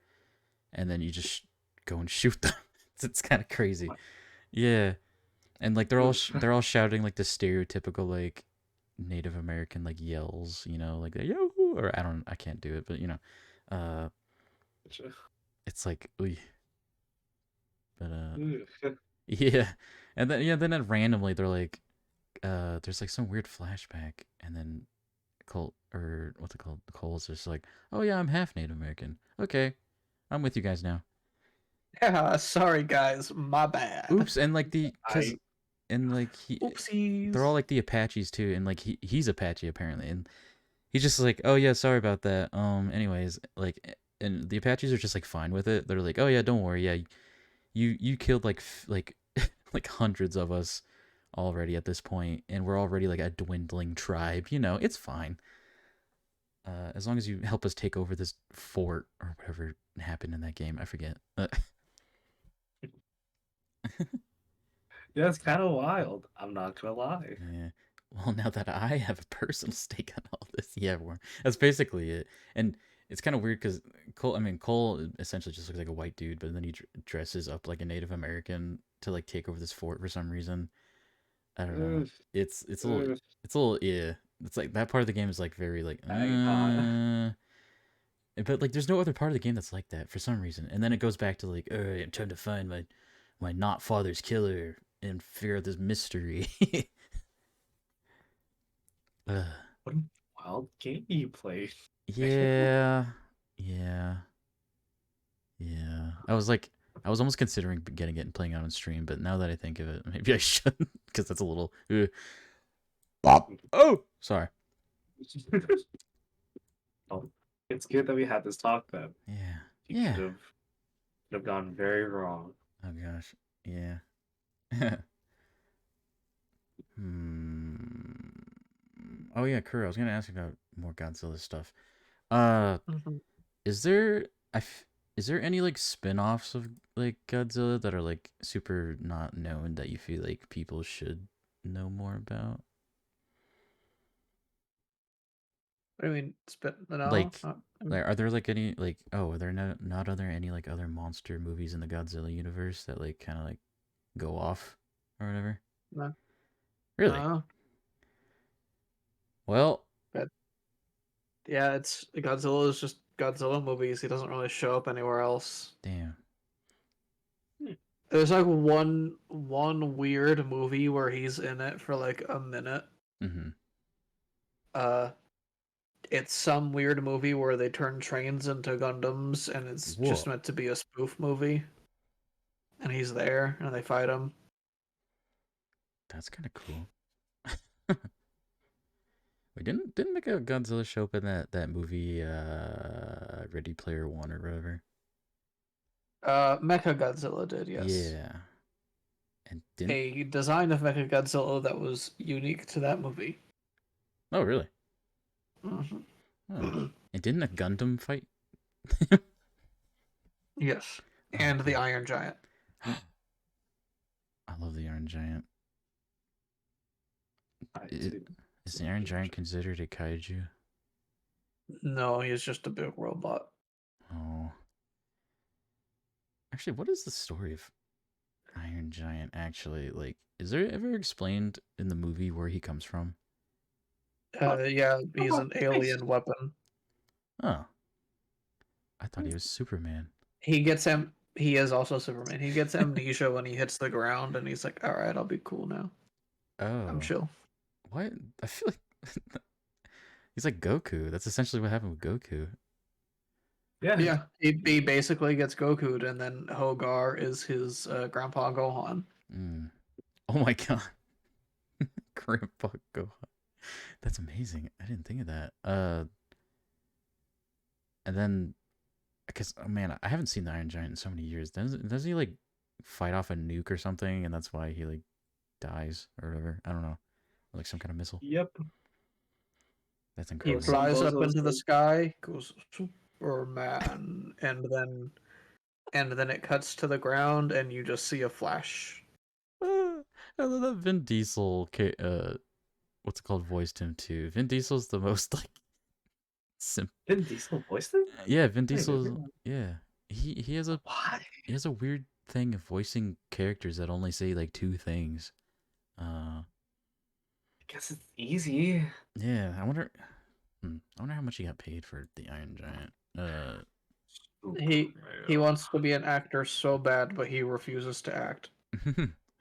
and then you just go and shoot them. It's kind of crazy. Yeah, and like they're all shouting like the stereotypical like Native American like yells, you know, like yo, or I can't do it, but you know, uh, it's like, oy. But yeah, and then randomly they're like, there's like some weird flashback, and then Colt, or what's it called? Cole's just like, oh yeah, I'm half Native American. Okay, I'm with you guys now. Yeah, sorry guys, my bad. Oops, and like I and like they're all Oopsies. like the Apaches too, and like he's Apache apparently, and he's just like, oh yeah, sorry about that. Anyways, like, and the Apaches are just like fine with it. They're like, oh yeah, don't worry, yeah, you killed like like hundreds of us already at this point, and we're already like a dwindling tribe. You know, it's fine. As long as you help us take over this fort or whatever happened in that game, I forget. Yeah, it's kind of wild. I'm not gonna lie. Yeah. Well, now that I have a personal stake on all this, yeah, that's basically it. And it's kind of weird because Cole essentially just looks like a white dude, but then he dresses up like a Native American to like take over this fort for some reason. I don't know. Oof, It's a little oof, yeah. It's like that part of the game is like very like hang on. but like there's no other part of the game that's like that for some reason. And then it goes back to like, all right, I'm trying to find my not father's killer and figure out this mystery. uh, What a wild game you played. yeah, yeah, yeah. I was almost considering getting it and playing it on stream, but now that I think of it, maybe I shouldn't because that's a little. Bop. Oh, sorry. Oh, it's good that we had this talk then. Yeah, You yeah. could have gone very wrong. Oh gosh, yeah. Hmm. Oh yeah, Kuro. I was gonna ask you about more Godzilla stuff. Uh, Mhm. is there is there any like spin-offs of like Godzilla that are like super not known that you feel like people should know more about? What do you mean spit? No, Like, are there like any like are there not are there any like other monster movies in the Godzilla universe that like kind of like go off or whatever? no, Really? no. Well, But yeah, it's Godzilla is just Godzilla movies. He doesn't really show up anywhere else. damn. There's like one weird movie where he's in it for like a minute. Mm-hmm. Uh, it's some weird movie where they turn trains into Gundams, and it's just Whoa, meant to be a spoof movie. And he's there, and they fight him. that's kind of cool. Wait, didn't make a Godzilla show up in that movie Ready Player One or whatever? Mecha Godzilla did, yes. Yeah. And didn't A design of Mecha Godzilla that was unique to that movie. Oh really? Mhm. Oh. And didn't a Gundam fight? Yes, Oh, and the cool. Iron Giant. I love the Iron Giant. I Is, too. is the Iron Giant considered a kaiju? No, he's just a big robot. Oh. Actually, what is the story of Iron Giant actually? Like, is there ever explained in the movie where he comes from? Yeah, he's Oh, an nice. alien weapon. Oh. I thought he was Superman. He gets him. He is also Superman. He gets amnesia when he hits the ground, and he's like, "All right, I'll be cool now. I'm Oh. chill." What? I feel like he's like Goku. That's essentially what happened with Goku. Yeah. Yeah, he basically gets Goku'd, and then Hogar is his grandpa Gohan. Mm. Oh my god. Grandpa Gohan. That's amazing. I didn't think of that. And then, because oh man, I haven't seen the Iron Giant in so many years. Does he like fight off a nuke or something, and that's why he like dies or whatever? I don't know, or, like some kind of missile. Yep. That's He incredible. Some flies up bozos into the like- sky, goes Superman, and then it cuts to the ground, and you just see a flash. I love that Vin Diesel what's it called voiced him too. Vin Diesel's the most like simple. Vin Diesel voiced him? Yeah, Vin Wait, Diesel. Yeah, he has a Why? he has a weird thing of voicing characters that only say like two things. I guess it's easy. Yeah, I wonder. I wonder how much he got paid for the Iron Giant. He wants to be an actor so bad, but he refuses to act.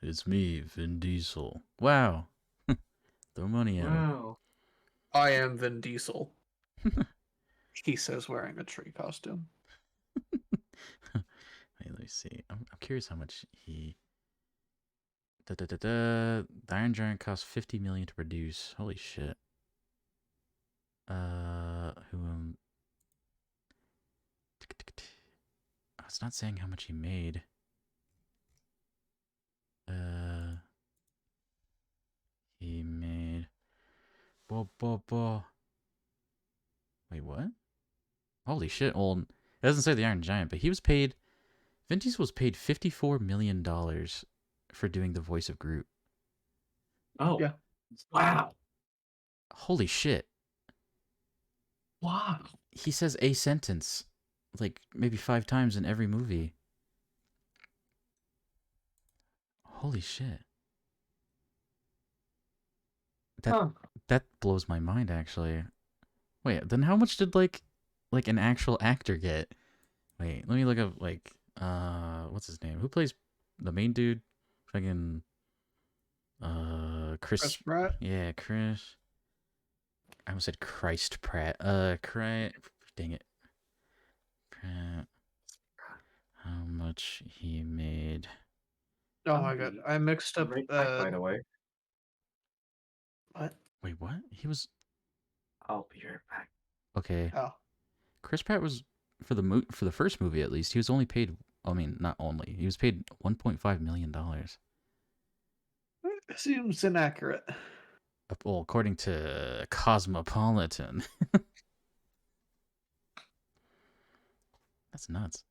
It's me, Vin Diesel. Wow. Throw money at him. Wow. I am Vin Diesel. He says wearing a tree costume. Wait, let me see. I'm curious how much he. The Iron Giant cost $50 million to produce. Holy shit. Who oh, it's not saying how much he made. He made. Wait, what? Holy shit! Well, it doesn't say the Iron Giant, but he was paid. Vin Diesel was paid $54 million for doing the voice of Groot. Oh. Yeah. Wow. Holy shit! Wow. He says a sentence, like maybe 5 times in every movie. Holy shit! That blows my mind, actually. Wait, then how much did like an actual actor get? Wait, let me look up like what's his name? Who plays the main dude? Fucking Chris Pratt? Yeah, Chris. I almost said Christ Pratt. Dang it. Pratt. How much he made? Oh my god, I mixed up. Right back, by the way. What? Wait, what? He was I'll be right back. okay. Oh, Chris Pratt was for the first movie at least. He was only paid. I mean, not only. He was paid $1.5 million. seems inaccurate. Well, according to Cosmopolitan. That's nuts.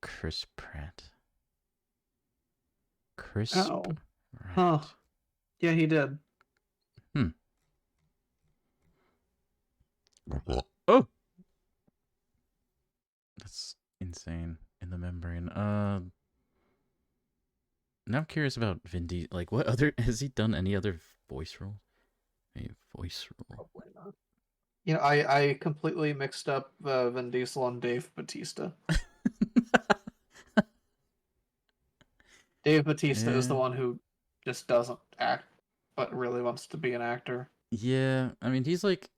Chris Pratt. Chris Oh. Pratt. Huh. Yeah, he did. Oh! That's insane. In the membrane. Now I'm curious about Vin Diesel. Like, what other... Has he done any other voice role? A voice role. Probably not. You know, I completely mixed up Vin Diesel and Dave Bautista. Dave Bautista is the Yeah. one who just doesn't act, but really wants to be an actor. Yeah, I mean, he's like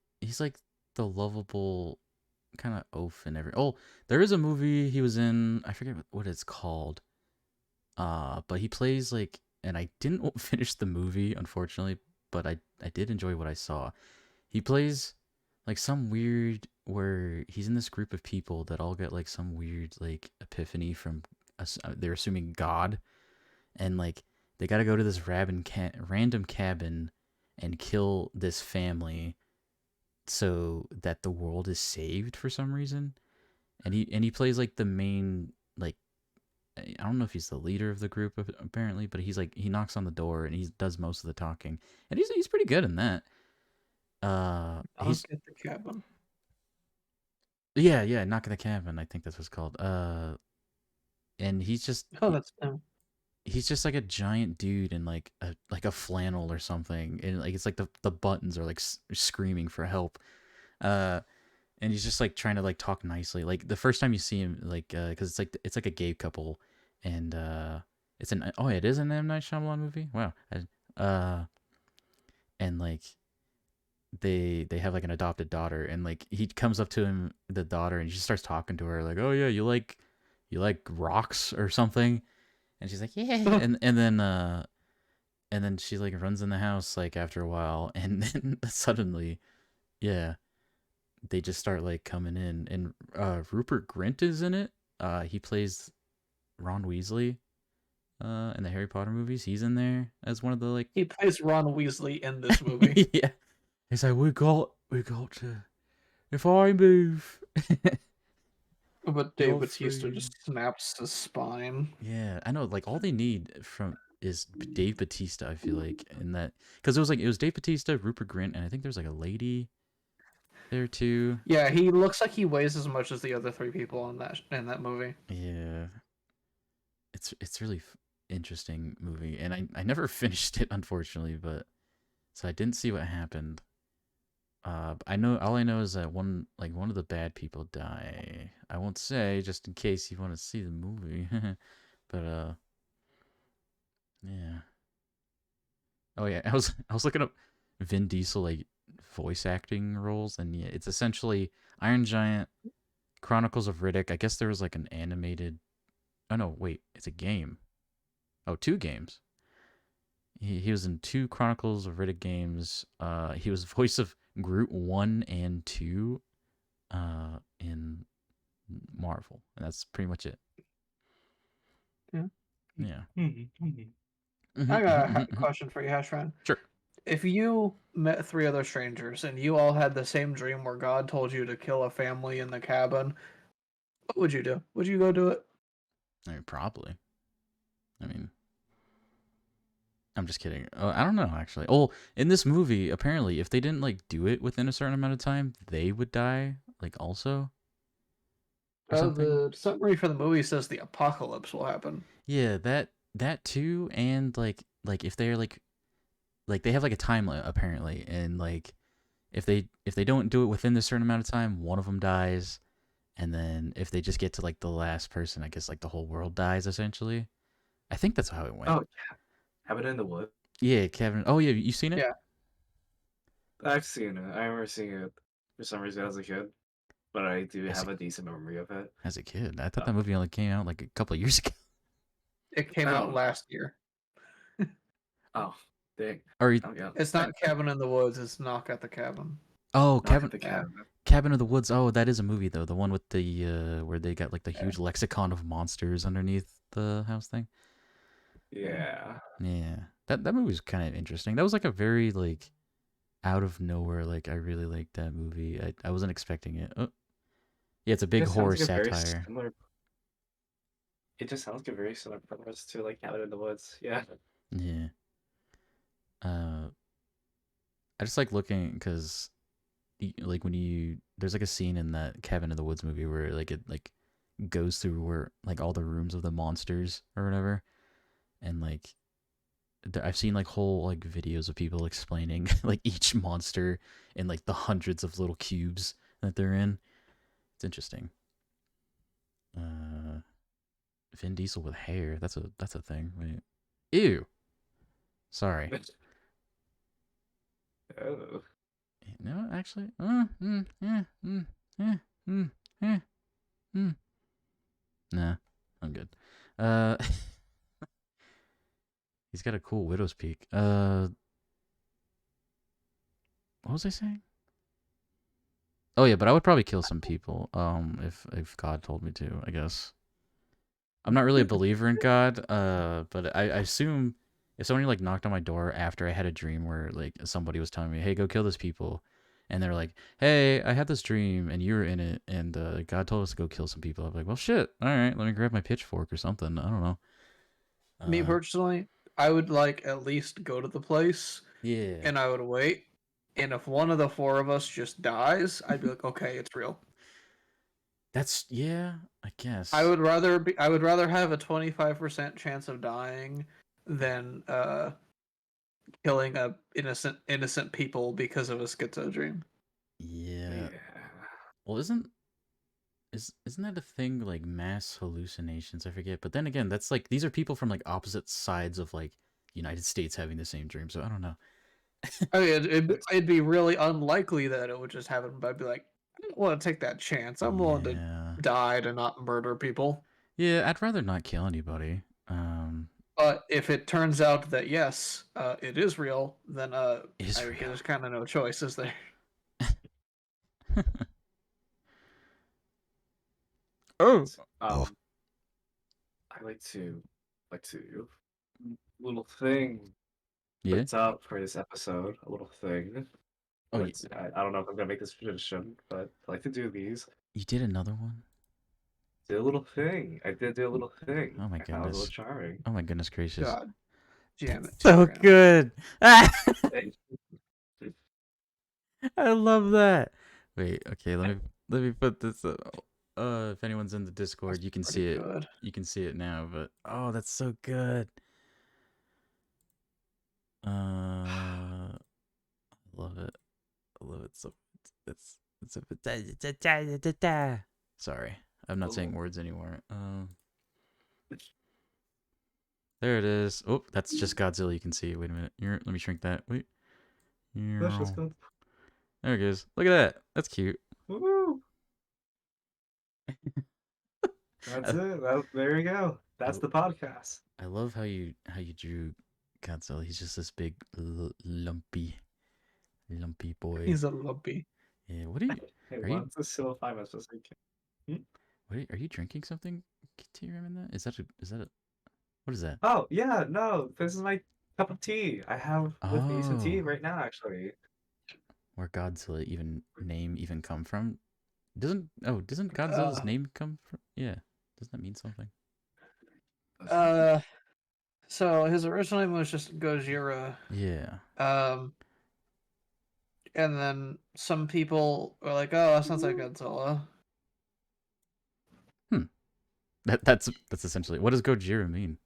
the lovable kind of oaf and every. Oh, there is a movie he was in. I forget what it's called. But he plays like, and I didn't finish the movie unfortunately, but I did enjoy what I saw. He plays like some weird where he's in this group of people that all get like some weird like epiphany from they're assuming God, and like they got to go to this random cabin and kill this family so that the world is saved for some reason. And he plays like the main, like, I don't know if he's the leader of the group apparently, but he's like, he knocks on the door and he does most of the talking, and he's pretty good in that. He's Knock at the cabin. yeah, Knock at the Cabin, I think that's what it's called. And he's just Oh, that's him. he's just like a giant dude in like a flannel or something, and like it's like the buttons are like screaming for help. And he's just like trying to like talk nicely. Like the first time you see him, like because it's like a gay couple, and it is an M. Night Shyamalan movie. Wow. And like they have like an adopted daughter, and like he comes up to him, the daughter, and he just starts talking to her like, oh yeah, you like rocks or something, and she's like, yeah, and then she like runs in the house like after a while, and then suddenly, yeah, they just start like coming in, and Rupert Grint is in it. He plays Ron Weasley in the Harry Potter movies. He's in there as one of the like He plays Ron Weasley in this movie. yeah. He's like, we got to, if I move. But Dave You're Bautista free. just snaps his spine. Yeah, I know. Like all they need from is Dave Bautista. I feel like in that because it was Dave Bautista, Rupert Grint, and I think there's like a lady there too. Yeah, he looks like he weighs as much as the other three people in that movie. Yeah, it's really interesting movie, and I never finished it unfortunately, but so I didn't see what happened. I know all I know is that one of the bad people die. I won't say just in case you want to see the movie, but yeah. Oh yeah, I was looking up Vin Diesel like voice acting roles, and yeah, it's essentially Iron Giant, Chronicles of Riddick. I guess there was like an animated. Oh no, wait, it's a game. Oh, two games. He was in two Chronicles of Riddick games. He was voice of Groot 1 and 2 in Marvel, and that's pretty much it. Yeah. Yeah. I got a question for you, Hashran. Sure. If you met three other strangers and you all had the same dream where God told you to kill a family in the cabin, what would you do? Would you go do it? I mean, probably. I mean, I'm just kidding. I don't know, actually. Oh, in this movie, apparently, if they didn't like do it within a certain amount of time, they would die. Like also, or something. The summary for the movie says the apocalypse will happen. Yeah, that too, and if they're like they have like a time limit apparently, and like if they don't do it within a certain amount of time, one of them dies, and then if they just get to like the last person, I guess like the whole world dies essentially. I think that's how it went. Oh, Cabin in the Woods. Yeah, Kevin. Oh yeah, you seen it? Yeah. I've seen it. I remember seeing it for some reason as a kid, but I do As have a- a decent memory of it. As a kid, I thought that movie only came out like a couple of years ago. It came out last year. Oh, dang. Or Oh, yeah. It's not Cabin in the Woods, it's Knock at the Cabin. oh, Knock Cabin at the Cabin. Cabin of the Woods. Oh, that is a movie though. The one with the where they got like the huge lexicon of monsters underneath the house thing. Yeah. Yeah, that movie was kind of interesting. That was like a very like out of nowhere. Like I really liked that movie. I wasn't expecting it. Oh. Yeah, it's a big It sounds horror like a very satire. similar. It just sounds like a very similar premise to like Cabin in the Woods. Yeah. Yeah. I just like looking because like when there's like a scene in that Cabin in the Woods movie where like it like goes through where like all the rooms of the monsters or whatever, and like I've seen like whole like videos of people explaining like each monster and like the hundreds of little cubes that they're in. It's interesting. Vin Diesel with hair. That's a thing. Wait. Ew. Sorry. Oh. No, actually. Nah, I'm good. He's got a cool widow's peak. What was I saying? Oh yeah, but I would probably kill some people. If God told me to, I guess. I'm not really a believer in God. But I assume if somebody like knocked on my door after I had a dream where like somebody was telling me, "Hey, go kill those people," and they're like, "Hey, I had this dream and you were in it, and God told us to go kill some people," I'm like, "Well, shit. All right, let me grab my pitchfork or something. I don't know." Me personally, I would like at least go to the place Yeah. and I would wait. And if one of the four of us just dies, I'd be like, okay, it's real. That's yeah, I guess. I would rather have a 25% chance of dying than killing a innocent people because of a schizo dream. Yeah. Well, isn't that a thing like mass hallucinations? I forget. But then again, that's like these are people from like opposite sides of like United States having the same dream. So I don't know. I mean, it'd be really unlikely that it would just happen, but I'd be like, I don't want to take that chance. I'm willing to die to not murder people. Yeah, I'd rather not kill anybody. But if it turns out that yes, it is real, then there's kind of no choice, is there? Oh. I like to little thing. Yeah. What's up for this episode? A little thing. Oh, I don't know if I'm gonna make this tradition, but I like to do these. You did another one? Did a little thing. I did do a little thing. Oh my I thought it was a goodness. little charming. Oh my goodness gracious. God. Jam it. So good. I Thank love that. Wait, okay, let me put this up. If anyone's in the Discord, you can see it. Good. You can see it now, but oh, that's so good. I love it. I love it so. It's a. Sorry, I'm not saying words anymore. There it is. Oh, that's just Godzilla. You can see. Wait a minute. Here, let me shrink that. Wait. Let's just go. There it goes. Look at that. That's cute. Woo! That's it. There you go. That's the podcast. I love how you drew Godzilla. He's just this big lumpy boy. He's a lumpy. Yeah. What are you? Hey, Are you? what's a silify supposed to be? What are you drinking? Something? T-Ram in that? Is that a? What is that? Oh, yeah, no, this is my cup of tea. I have with me some tea Oh. right now, actually. Where Godzilla name come from? Doesn't Godzilla's name come from? Yeah. Doesn't that mean something? So his original name was just Gojira. Yeah. And then some people were like, "Oh, that sounds like Godzilla." That's essentially, what does Gojira mean?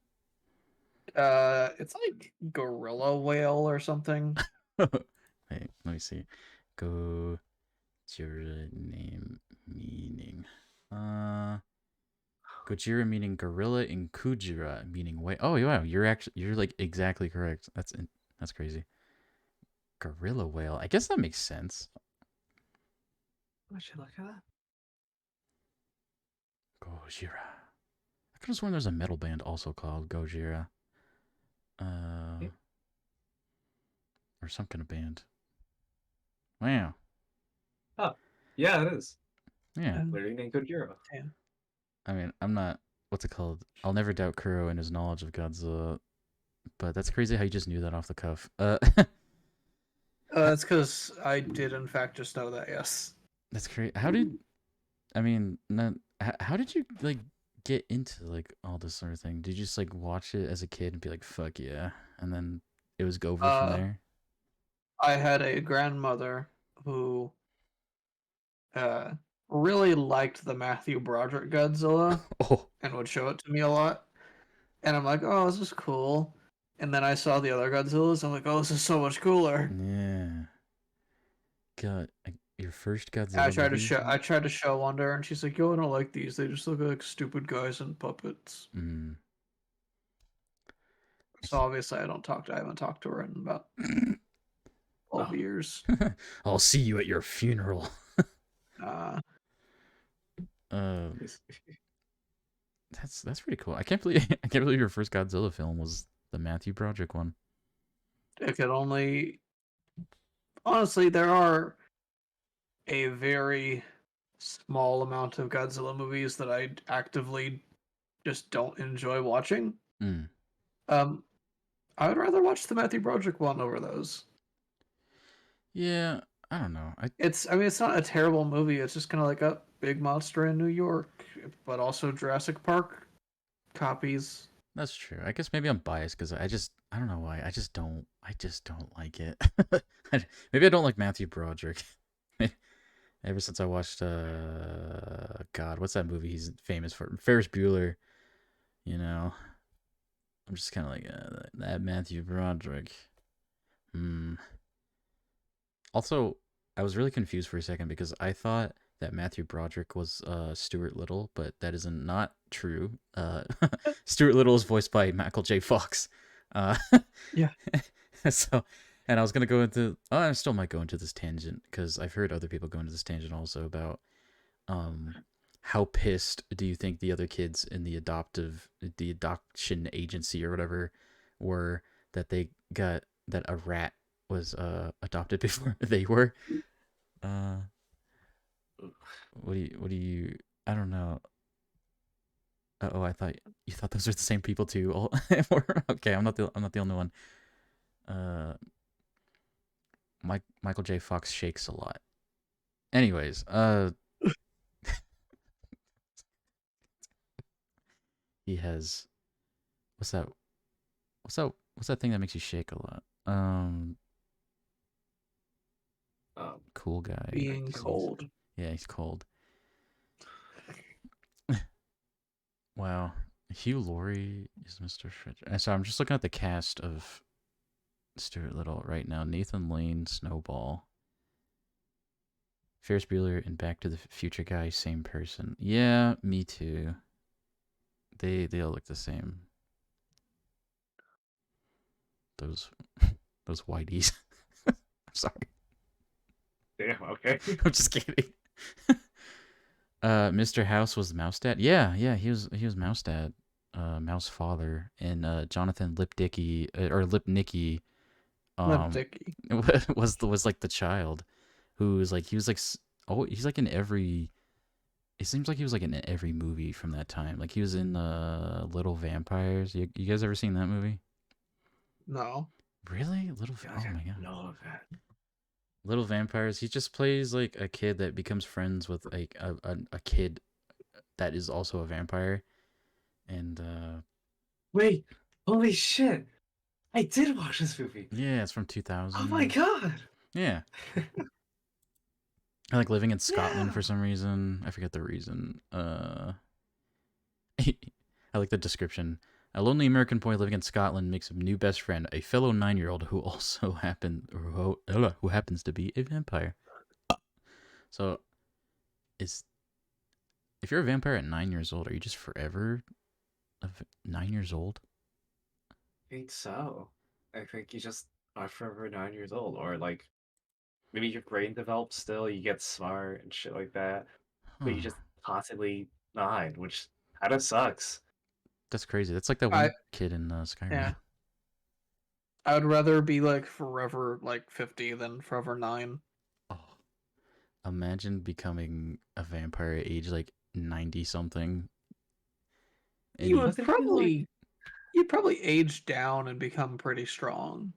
It's like gorilla whale or something. Wait, let me see. Gojira name meaning. Gojira meaning gorilla and Kujira meaning whale. Oh wow, you're like exactly correct. That's crazy. Gorilla whale. I guess that makes sense. What should I look at that? Gojira. I could have sworn there's a metal band also called Gojira. Or some kind of band. Wow. Oh, yeah, it is. Yeah. Literally named Gojira. Yeah. I mean, I'm not. What's it called? I'll never doubt Kuro and his knowledge of Godzilla, but that's crazy how you just knew that off the cuff. That's because I did in fact just know that. Yes. That's crazy. How did? I mean, how did you like get into like all this sort of thing? Did you just like watch it as a kid and be like, "Fuck yeah," and then it was go over from there? I had a grandmother who really liked the Matthew Broderick Godzilla Oh, and would show it to me a lot. And I'm like, "Oh, this is cool." And then I saw the other Godzillas. I'm like, "Oh, this is so much cooler." yeah. God, your first Godzilla I tried movie? to show one to her, and she's like, "Yo, I don't like these. They just look like stupid guys and puppets." Mm. So obviously, I haven't talked to her in about 12 years. I'll see you at your funeral. That's pretty cool. I can't believe your first Godzilla film was the Matthew Broderick one. It could only honestly, there are a very small amount of Godzilla movies that I actively just don't enjoy watching. Mm. I would rather watch the Matthew Broderick one over those. Yeah, I don't know. It's not a terrible movie. It's just kind of like a big monster in New York, but also Jurassic Park copies. That's true. I guess maybe I'm biased because I don't know why. I just don't like it. Maybe I don't like Matthew Broderick. Ever since I watched God, what's that movie he's famous for? Ferris Bueller. You know, I'm just kind of like that Matthew Broderick. Also, I was really confused for a second because I thought that Matthew Broderick was Stuart Little, but that is not true. Stuart Little is voiced by Michael J. Fox. Yeah. So, and I was gonna go into. Oh, I still might go into this tangent because I've heard other people go into this tangent also about how pissed do you think the other kids in the adoption agency or whatever were that they got that a rat was adopted before they were. What do you I don't know. Oh, I thought you thought those were the same people too. Okay, I'm not the only one. Michael J. Fox shakes a lot. Anyways, he has what's that what's that thing that makes you shake a lot? Cool guy. Being Disease. cold. Yeah, he's cold. Wow. Hugh Laurie is Mr. Fridge. And so I'm just looking at the cast of Stuart Little right now. Nathan Lane, Snowball. Ferris Bueller and Back to the Future guy, same person. Yeah, me too. They all look the same. Those whiteys. I'm sorry. Damn. Okay. I'm just kidding. Mr. House was Mouse Dad. Yeah, he was Mouse Dad, Mouse Father, and Jonathan Lipnicki or Lipnicki, Lipdicky. was like the child, who was like he's like in every. It seems like he was like in every movie from that time. Like he was in Little Vampires. You guys ever seen that movie? No. Really? Yeah, Oh my god. No, that. Little Vampires. He just plays like a kid that becomes friends with like a kid that is also a vampire, and Wait. Holy shit! I did watch this movie. yeah, it's from 2000. Oh my god. Yeah, I like living in Scotland Yeah. for some reason. I forget the reason. I like the description. A lonely American boy living in Scotland makes a new best friend, a fellow 9-year-old who also who happens to be a vampire. So, if you're a vampire at 9 years old, are you just forever 9 years old? I think so. I think you just are forever 9 years old, or like maybe your brain develops still, you get smart and shit like that, but you Huh. just constantly 9, which kind of sucks. That's crazy. That's like that I one kid in Skyrim. yeah. I would rather be like forever like 50 than forever 9. Oh, imagine becoming a vampire at age like 90 something. And You What would does it feel like? you'd probably age down and become pretty strong.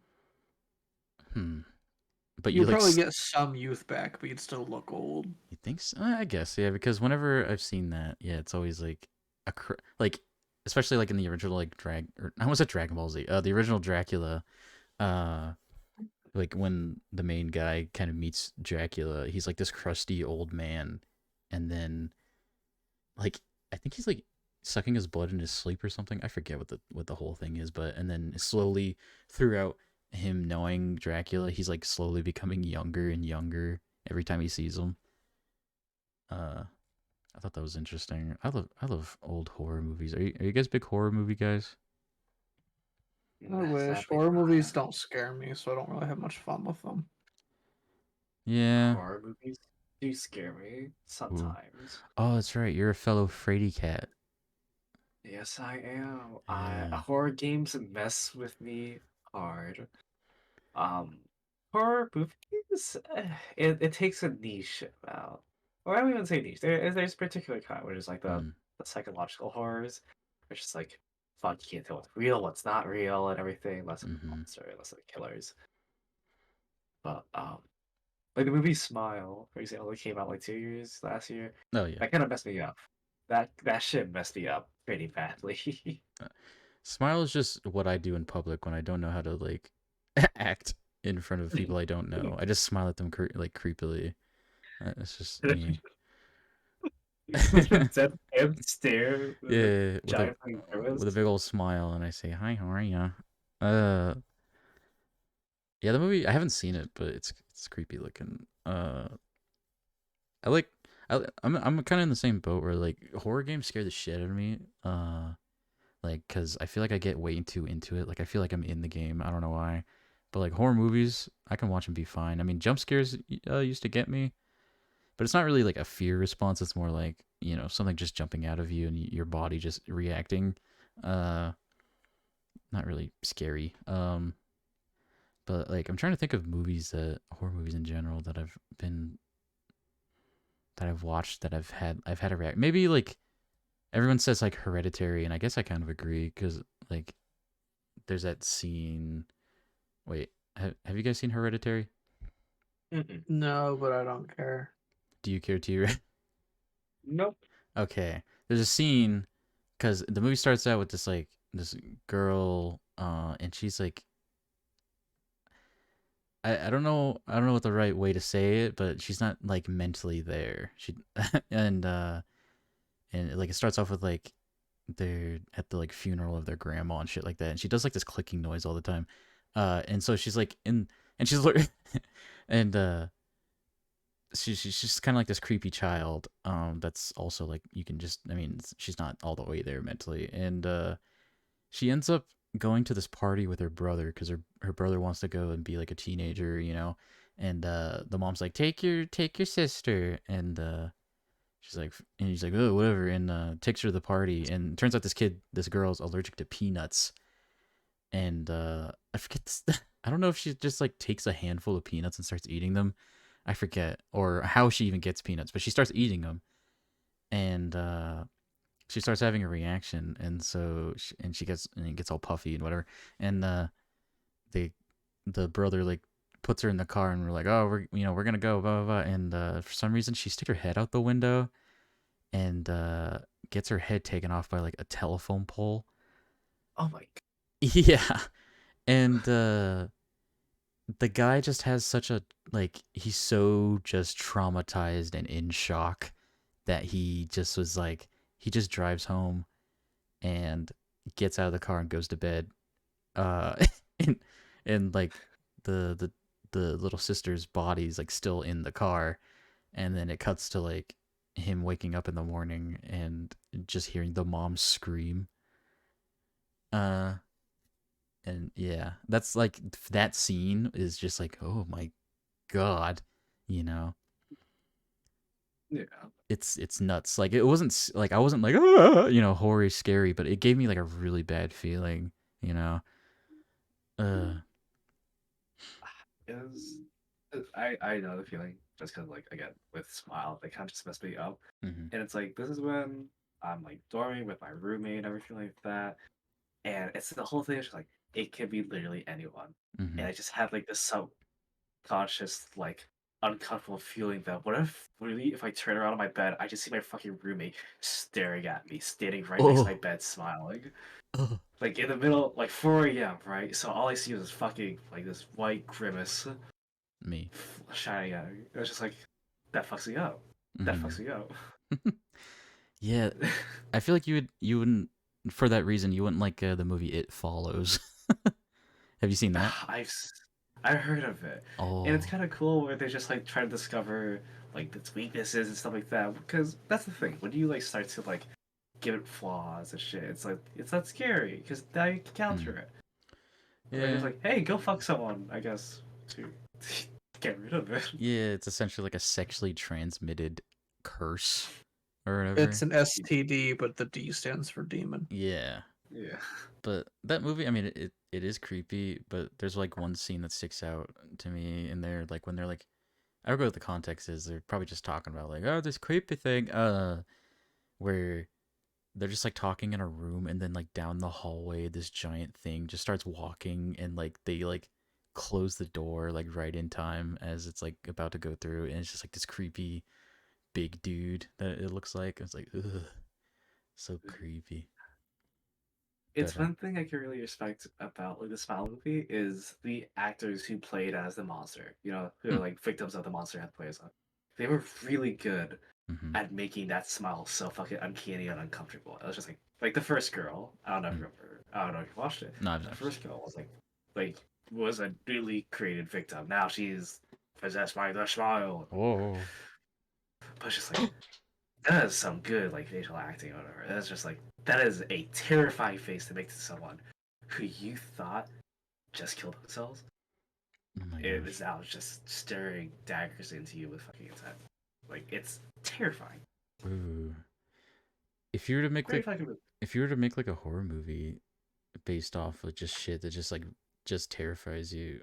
But you You'd like probably get some youth back, but you'd still look old. you think so? I guess yeah, because whenever I've seen that, yeah, it's always like like especially like in the original like I was at Dragon Ball Z, the original Dracula, uh like when the main guy kind of meets Dracula, he's like this crusty old man, and then like I think he's like sucking his blood in his sleep or something. I forget what the whole thing is, but and then slowly throughout him knowing Dracula, he's like slowly becoming younger and younger every time he sees him. I thought that was interesting. I love old horror movies. Are you guys big horror movie guys? I wish. Sadly Horror movies not. don't scare me, so I don't really have much fun with them. Yeah. Horror movies do scare me Ooh. sometimes. Oh, that's right. You're a fellow Frady cat. Yes, I am. Yeah. Horror games mess with me hard. Um, Horror movies, it takes a niche out, or I don't even say niche. There's a particular kind, which is like Mm. the psychological horrors, which is like, fuck, you can't tell what's real, what's not real, and everything. Less of the Mm-hmm. monster, less of the killers. But like the movie Smile, for example, that came out like 2 years last year. Oh yeah. That kind of messed me up. That shit messed me up pretty badly. Smile is just what I do in public when I don't know how to like act in front of people I don't know. I just smile at them like creepily. It's just me. Deadpan stare with a Yeah, giant fucking with a grimace. big old smile, and I say, "Hi, how are ya?" Uh, yeah, the movie I haven't seen it, but it's creepy looking. I like I'm kind of in the same boat where like horror games scare the shit out of me. Like because I feel like I get way too into it. Like I feel like I'm in the game. I don't know why, but like horror movies, I can watch and be fine. I mean, jump scares used to get me, but it's not really like a fear response. It's more like something just jumping out of you and your body just reacting. Uh, Not really scary. But like I'm trying to think of horror movies in general that I've watched that I've had a react. Maybe like everyone says like Hereditary, and I guess I kind of agree because like there's that scene. Wait, have you guys seen Hereditary? Mm-mm. No, but I don't care. Do you care to? Nope. Okay, there's a scene because the movie starts out with this like this girl, and she's like, I don't know what the right way to say it, but she's not like mentally there. She and like it starts off with like they're at the like funeral of their grandma and shit like that, and she does like this clicking noise all the time, and so she's like in and she's and she's just kind of like this creepy child, that's also like you can just I mean she's not all the way there mentally, and she ends up going to this party with her brother because her brother wants to go and be like a teenager, you know, and the mom's like take your sister, and she's like, and he's like, oh, whatever, and takes her to the party, and it turns out this girl's allergic to peanuts, and I forget this, I don't know if she just like takes a handful of peanuts and starts eating them, I forget, or how she even gets peanuts, but she starts eating them, and she starts having a reaction, and so she gets and it gets all puffy and whatever, and they the brother like puts her in the car, and we're like, oh, we're gonna go, blah blah blah, and for some reason she sticks her head out the window and gets her head taken off by like a telephone pole. Oh my god. Yeah, and the guy just has such a like he's so just traumatized and in shock that he just was like he just drives home and gets out of the car and goes to bed. Uh, and like the the little sister's body's like still in the car, and then it cuts to like him waking up in the morning and just hearing the mom scream. Uh, and yeah, that's like that scene is just like, oh my god, you know. Yeah. It's nuts. Like it wasn't like I wasn't like ah, you know, horror scary, but it gave me like a really bad feeling, you know. Uh, Is I know the feeling just because like again with Smile they kind of just messed me up, mhm, and it's like this is when I'm like dorming with my roommate and everything like that, and it's the whole thing is just like it can be literally anyone, and mhm. I just had like this subconscious like uncomfortable feeling that what if really if I turn around on my bed I just see my fucking roommate staring at me standing right next to my Oh, bed smiling oh, like in the middle like 4 a.m. right, so all I see is this fucking like this white grimace me. shining at me. It was just like that fucks me up. That fucks Mhm. me up. Yeah, I feel like you wouldn't for that reason you wouldn't like the movie It Follows. Have you seen that? I've I heard of it, and it's Oh. kind of cool where they just like try to discover like its weaknesses and stuff like that. Because that's the thing when you like start to like give it flaws and shit, it's like it's not scary because now you can counter Mm. it. They're just Yeah. like, hey, go fuck someone, I guess, to get rid of it. Yeah, it's essentially like a sexually transmitted curse or It's whatever. an STD, but the D stands for demon. Yeah. Yeah. But that movie, I mean, it is creepy, but there's like one scene that sticks out to me in there, like when they're like, I don't know what the context is. They're probably just talking about like, oh, this creepy thing, where they're just like talking in a room, and then like down the hallway, this giant thing just starts walking, and like they like close the door like right in time as it's like about to go through, and it's just like this creepy big dude that it looks like. It's like, ugh, so creepy. It's But one thing I can really respect about like the Smile movie is the actors who played as the monster. You know, who are like victims of the monster had to play as. They were really good mm-hmm, at making that smile so fucking uncanny and uncomfortable. It was just like the first girl. I don't know if you remember. I don't know if you watched it. no, I've The never seen first girl was like was a newly created victim. Now she's possessed by the smile. it. Whoa. But it's just like that is some good like facial acting or whatever. That's just like that is a terrifying face to make to someone who you thought just killed themselves. Oh my It is gosh. now just staring daggers into you with fucking intent. Like it's terrifying. Ooh. If you were to make Very like fucking. if you were to make like a horror movie based off of just shit that just like just terrifies you,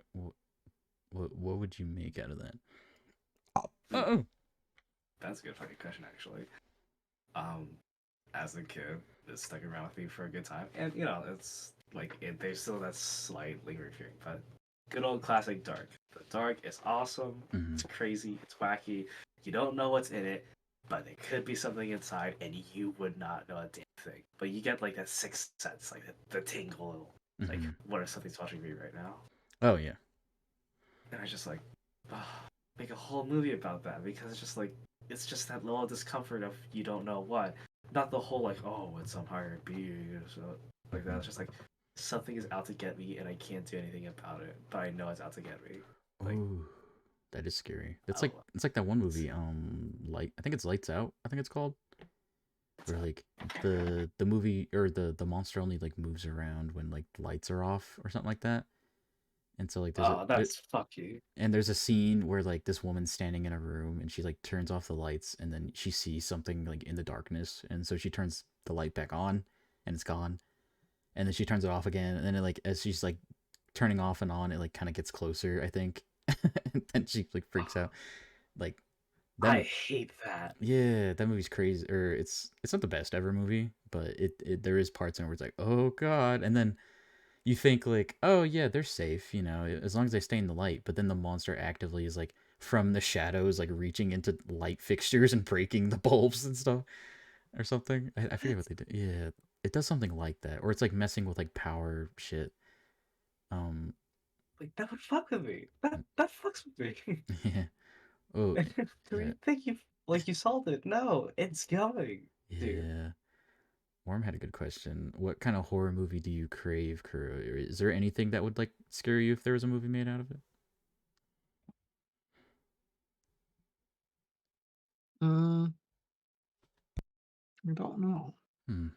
what would you make out of that? Oh. That's a good fucking question, actually. Um, as a kid, it stuck around with me for a good time, and you know, it's like there's still that slight lingering feeling, but good old classic Dark. The Dark is awesome. Mm-hmm. It's crazy. It's wacky. You don't know what's in it. but it could be something inside, and you would not know a damn thing. But you get like that sixth sense, like the tingle. Like, Mm-hmm. what if something's watching me right now? Oh yeah. And I just like, make a whole movie about that because it's just that little discomfort of you don't know what, not the whole like, oh, it's some higher being or so like that. It's just like something is out to get me and I can't do anything about it, but I know it's out to get me. Like, Ooh, that is scary. It's oh, like that one movie, Light. I think it's Lights Out. I think it's called. Where like the movie or the monster only like moves around when like the lights are off or something like that. And so like oh, that's fucky. and there's a scene where like this woman's standing in a room and she like turns off the lights and then she sees something like in the darkness and so she turns the light back on and it's gone and then she turns it off again and then it, like as she's like turning off and on it like kind of gets closer I think and then she like freaks out like that I hate that. yeah that movie's crazy or it's not the best ever movie but it there is parts in it where it's like oh god and then you think like, oh yeah, they're safe, you know, as long as they stay in the light. But then the monster actively is like from the shadows, like reaching into light fixtures and breaking the bulbs and stuff, or something. I forget what they do. Yeah, it does something like that, or it's like messing with like power shit. Um, Like that would fuck with me. That fucks with me. yeah. Oh, Do yeah, you think you solved it? No, it's going, dude. yeah. Worm had a good question. What kind of horror movie do you crave, Kuro? Or is there anything that would like scare you if there was a movie made out of it? Mm, I don't know. Hmm.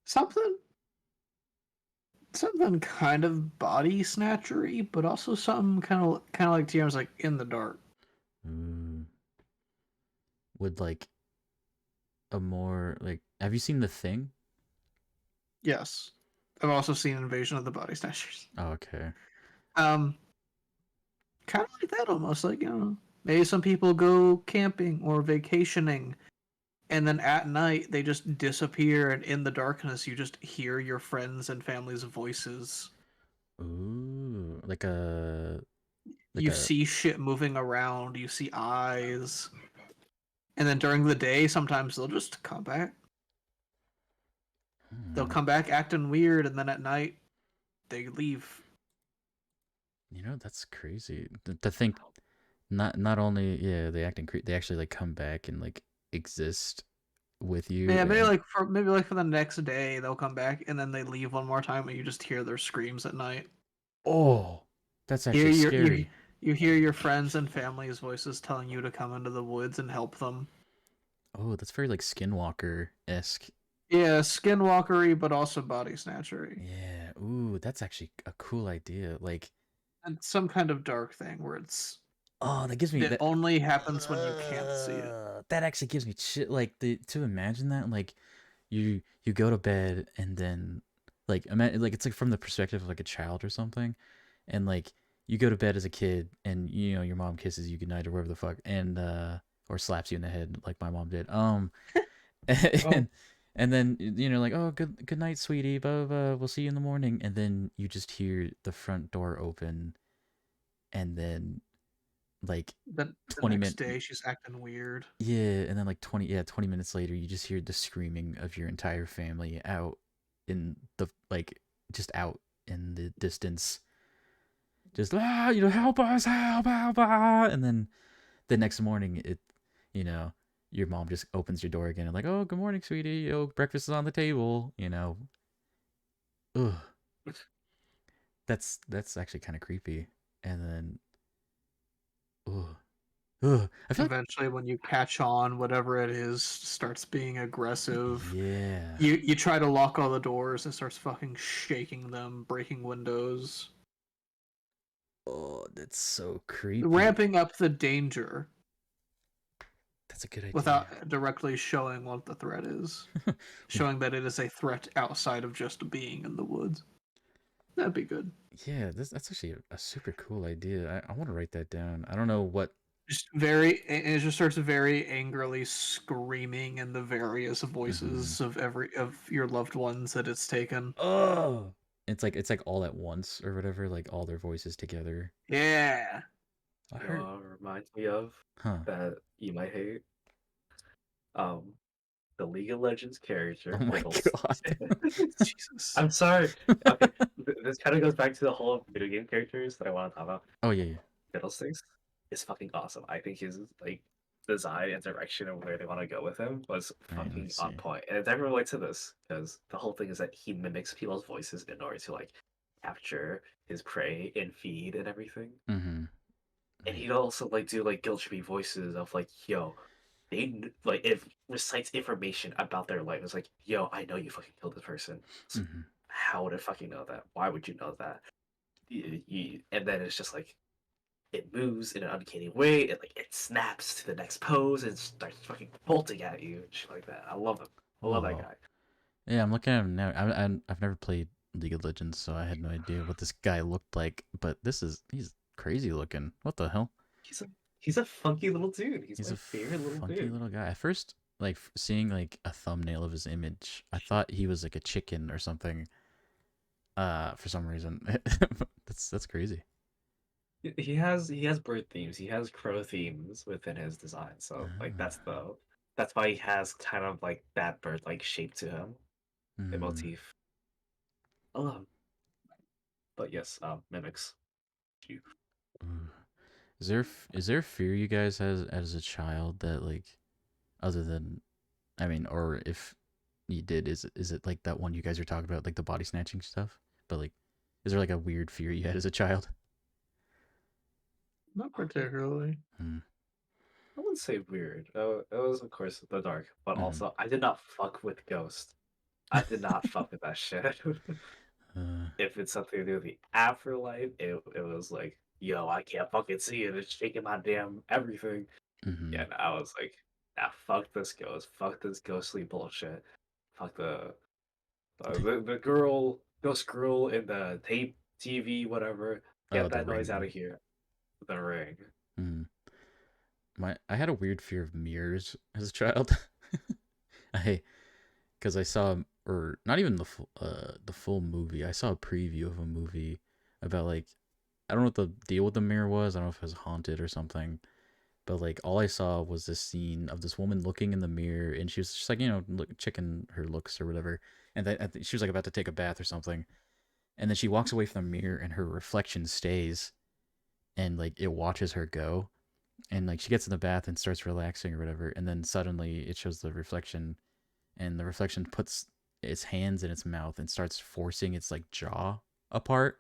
Something something kind of body snatchery, but also something kind of like TM's like in the dark. Ooh. Would like a more like have you seen The Thing? Yes. I've also seen Invasion of the Body Snatchers. Oh, okay. Um, kind of like that almost. Like, maybe some people go camping or vacationing, and then at night they just disappear, and in the darkness you just hear your friends and family's voices. Ooh, like You a see shit moving around, you see eyes. And then during the day, sometimes they'll just come back. They'll hmm, come back acting weird, and then at night, they leave. you know that's crazy. To think not only yeah they acting they actually like come back and like exist with you Yeah, and maybe like for the next day, they'll come back, and then they leave one more time, and you just hear their screams at night. oh that's Hear actually your you scary. you hear your friends and family's voices telling you to come into the woods and help them. Oh, that's very like Skinwalker esque. Yeah, skinwalkery, but also body snatchery, Yeah. Ooh, that's actually a cool idea. Like and some kind of dark thing where oh that gives me it that only happens when you can't see it. that actually gives me shit like the to imagine that like you go to bed and then like imagine like it's like from the perspective of like a child or something and like you go to bed as a kid and you know your mom kisses you goodnight or whatever the fuck and or slaps you in the head like my mom did Oh, and and then you know like oh good night sweetie blah, blah, blah, we'll see you in the morning and then you just hear the front door open and then like Then the 20 next minutes day, she's acting weird. yeah, and then like 20 minutes later you just hear the screaming of your entire family out in the like just out in the distance. Just you know, help us, and then the next morning it you know, your mom just opens your door again and like, "Oh, good morning, sweetie. Oh, breakfast is on the table," you know. Ugh. That's actually kind of creepy. And then ugh. Ugh. I feel like Eventually, when you catch on, whatever it is starts being aggressive. yeah. You try to lock all the doors, and starts fucking shaking them, breaking windows, Oh, that's so creepy. ramping up the danger That's a good idea. without directly showing what the threat is, showing that it is a threat outside of just being in the woods. That'd be good. Yeah, that's actually a super cool idea. I want to write that down. I don't know what. It just starts very angrily screaming in the various Mhm. voices of your loved ones that it's taken. Oh, it's like all at once or whatever, like all their voices together. Yeah. I you heard, know, reminds me of huh? that you might hate. Um, the League of Legends character, Oh my Fiddlesticks. Jesus. I'm sorry. Okay, this kind of goes back to the whole video game characters that I want to talk about. Oh yeah, yeah. Fiddlesticks is fucking awesome. I think his like design and direction and where they want to go with him was All right, let me fucking see. on point. And it definitely relates to this because the whole thing is that he mimics people's voices in order to like capture his prey and feed and everything. Mm-hmm. And he'd also like do like guilt trippy voices of like, yo, like if recites information about their life. It's like, yo, I know you fucking killed this person. Mm-hmm. How would I fucking know that? Why would you know that? And then it's just like it moves in an uncanny way, and like it snaps to the next pose and starts fucking bolting at you and shit like that. I love him. I love that Whoa. guy. Yeah, I'm looking at him now. I've never played League of Legends, so I had no idea what this guy looked like. But he's crazy looking. What the hell? He's a he's a funky little dude. He's He's my a favorite little funky dude. little guy. At first, like seeing like a thumbnail of his image, I thought he was like a chicken or something. For some reason, that's crazy. He has bird themes. He has crow themes within his design. So like Ah. that's why he has kind of like that bird like shape to him. The Hmm. motif. I love him. But yes, mimics. You- Ooh. Is there a fear you guys has as a child that like other than I mean, or if you did, is it like that one you guys are talking about, like the body snatching stuff? But like, is there like a weird fear you had as a child? Not particularly. Hmm. I wouldn't say weird. It was of course the dark, but Hmm. also I did not fuck with Ghost. I did not fuck with that shit. Uh, If it's something to do with the afterlife, it was like, yo, I can't fucking see it. It's shaking my damn everything. hmm. Yeah, and I was like, ah, fuck this ghost. Fuck this ghostly bullshit. Fuck the girl, ghost girl in the tape, TV, whatever. Oh, Get the that noise out ring. of here. The ring. Hmm. I had a weird fear of mirrors as a child. I because I saw or not even the full movie. I saw a preview of a movie about like I don't know what the deal with the mirror was. I don't know if it was haunted or something. But like all I saw was this scene of this woman looking in the mirror, and she was just like checking her looks or whatever, and then she was like about to take a bath or something, and then she walks away from the mirror, and her reflection stays, and like it watches her go, and like she gets in the bath and starts relaxing or whatever, and then suddenly it shows the reflection, and the reflection puts its hands in its mouth and starts forcing its like jaw apart,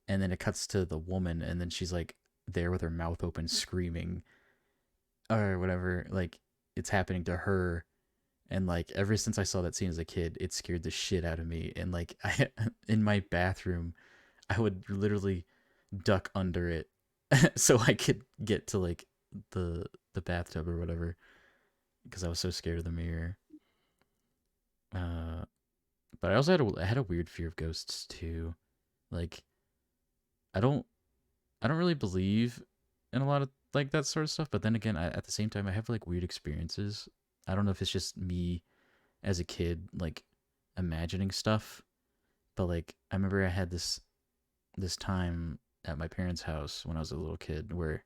and then it cuts to the woman, and then she's like there with her mouth open screaming or whatever, like it's happening to her. And like ever since I saw that scene as a kid, it scared the shit out of me. And like I in my bathroom, I would literally duck under it so I could get to like the bathtub or whatever because I was so scared of the mirror. Uh, but I also I had a weird fear of ghosts too. Like I don't I don't really believe in a lot of like that sort of stuff. But then again, at the same time, I have like weird experiences. I don't know if it's just me as a kid, like imagining stuff. But like I remember I had this time at my parents' house when I was a little kid where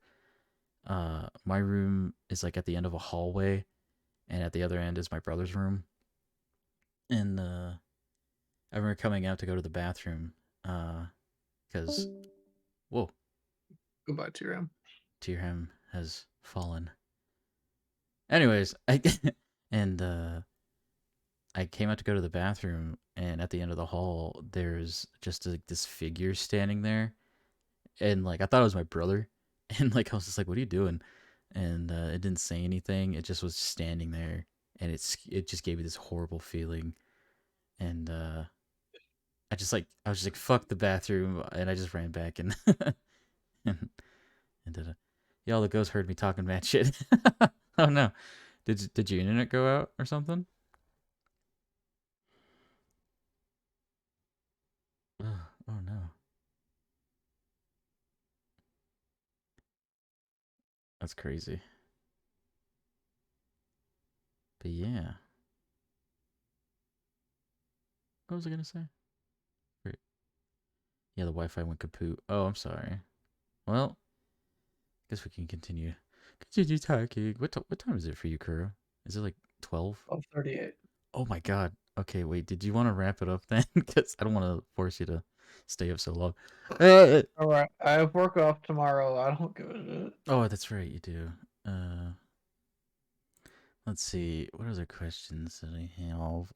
my room is like at the end of a hallway and at the other end is my brother's room. And I remember coming out to go to the bathroom because whoa, Goodbye, T-Ram. Tirham has fallen. Anyways, I and I came out to go to the bathroom, and at the end of the hall, there's just like this figure standing there, and like I thought it was my brother, and like I was just like, "What are you doing?" And it didn't say anything. It just was standing there, and it just gave me this horrible feeling, and I was just like, "Fuck the bathroom," and I just ran back and and, and yeah, the ghost heard me talking mad shit. Oh no, did your internet go out or something? Oh no, that's crazy. But yeah, what was I gonna say? Wait. Yeah, the Wi-Fi went kaput. Oh, I'm sorry. Well, guess we can continue talking. What time is it for you, Kuro? Is it like 12? 12:38. Oh my god. Okay, wait. Did you want to wrap it up then? Because I don't want to force you to stay up so long. All right, I have work off tomorrow. I don't give a shit. Oh, that's right. You do. Let's see. What other questions that I have?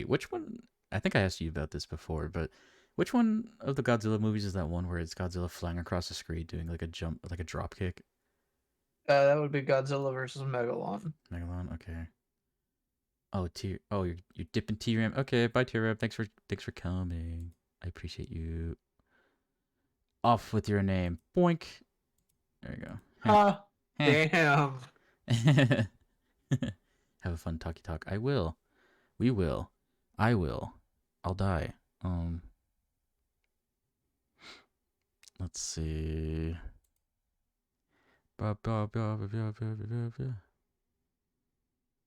Which one? I think I asked you about this before, but which one of the Godzilla movies is that one where it's Godzilla flying across the screen doing like a jump, like a drop kick? That would be Godzilla versus Megalon. Megalon. Okay. Oh, you're dipping T-Ram. Okay, bye T-Ram. Thanks for coming. I appreciate you. Off with your name. Boink. There you go. Ha! Heh. Damn. Have a fun talkie talk. I will. We will. I will. I'll die. Let's see.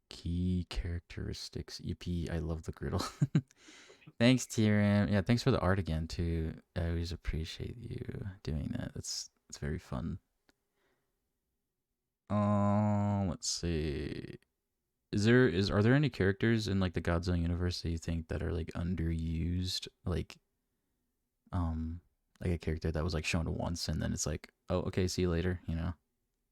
Key characteristics. EP. I love the griddle. Thanks, Tyrion. Yeah, thanks for the art again too. I always appreciate you doing that. It's very fun. Let's see. Are there any characters in like the Godzilla universe that you think that are like underused? Like a character that was like shown once and then it's like, oh, okay, see you later, you know?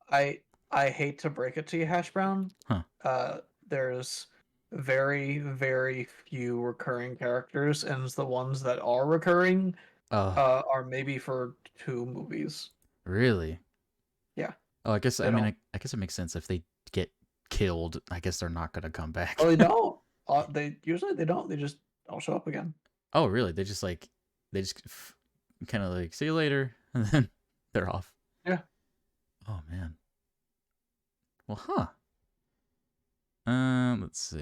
I hate to break it to you, Hash Brown. Huh. There's very, very few recurring characters, and the ones that are recurring Oh, are maybe for 2 movies. really? Yeah. Oh, I guess They don't. I guess it makes sense if they get killed. I guess they're not gonna come back. Oh, they don't. They usually they don't. They just all show up again. Oh, really? They just kind of like see you later, and then they're off. Yeah. Oh man. Well, huh. Let's see.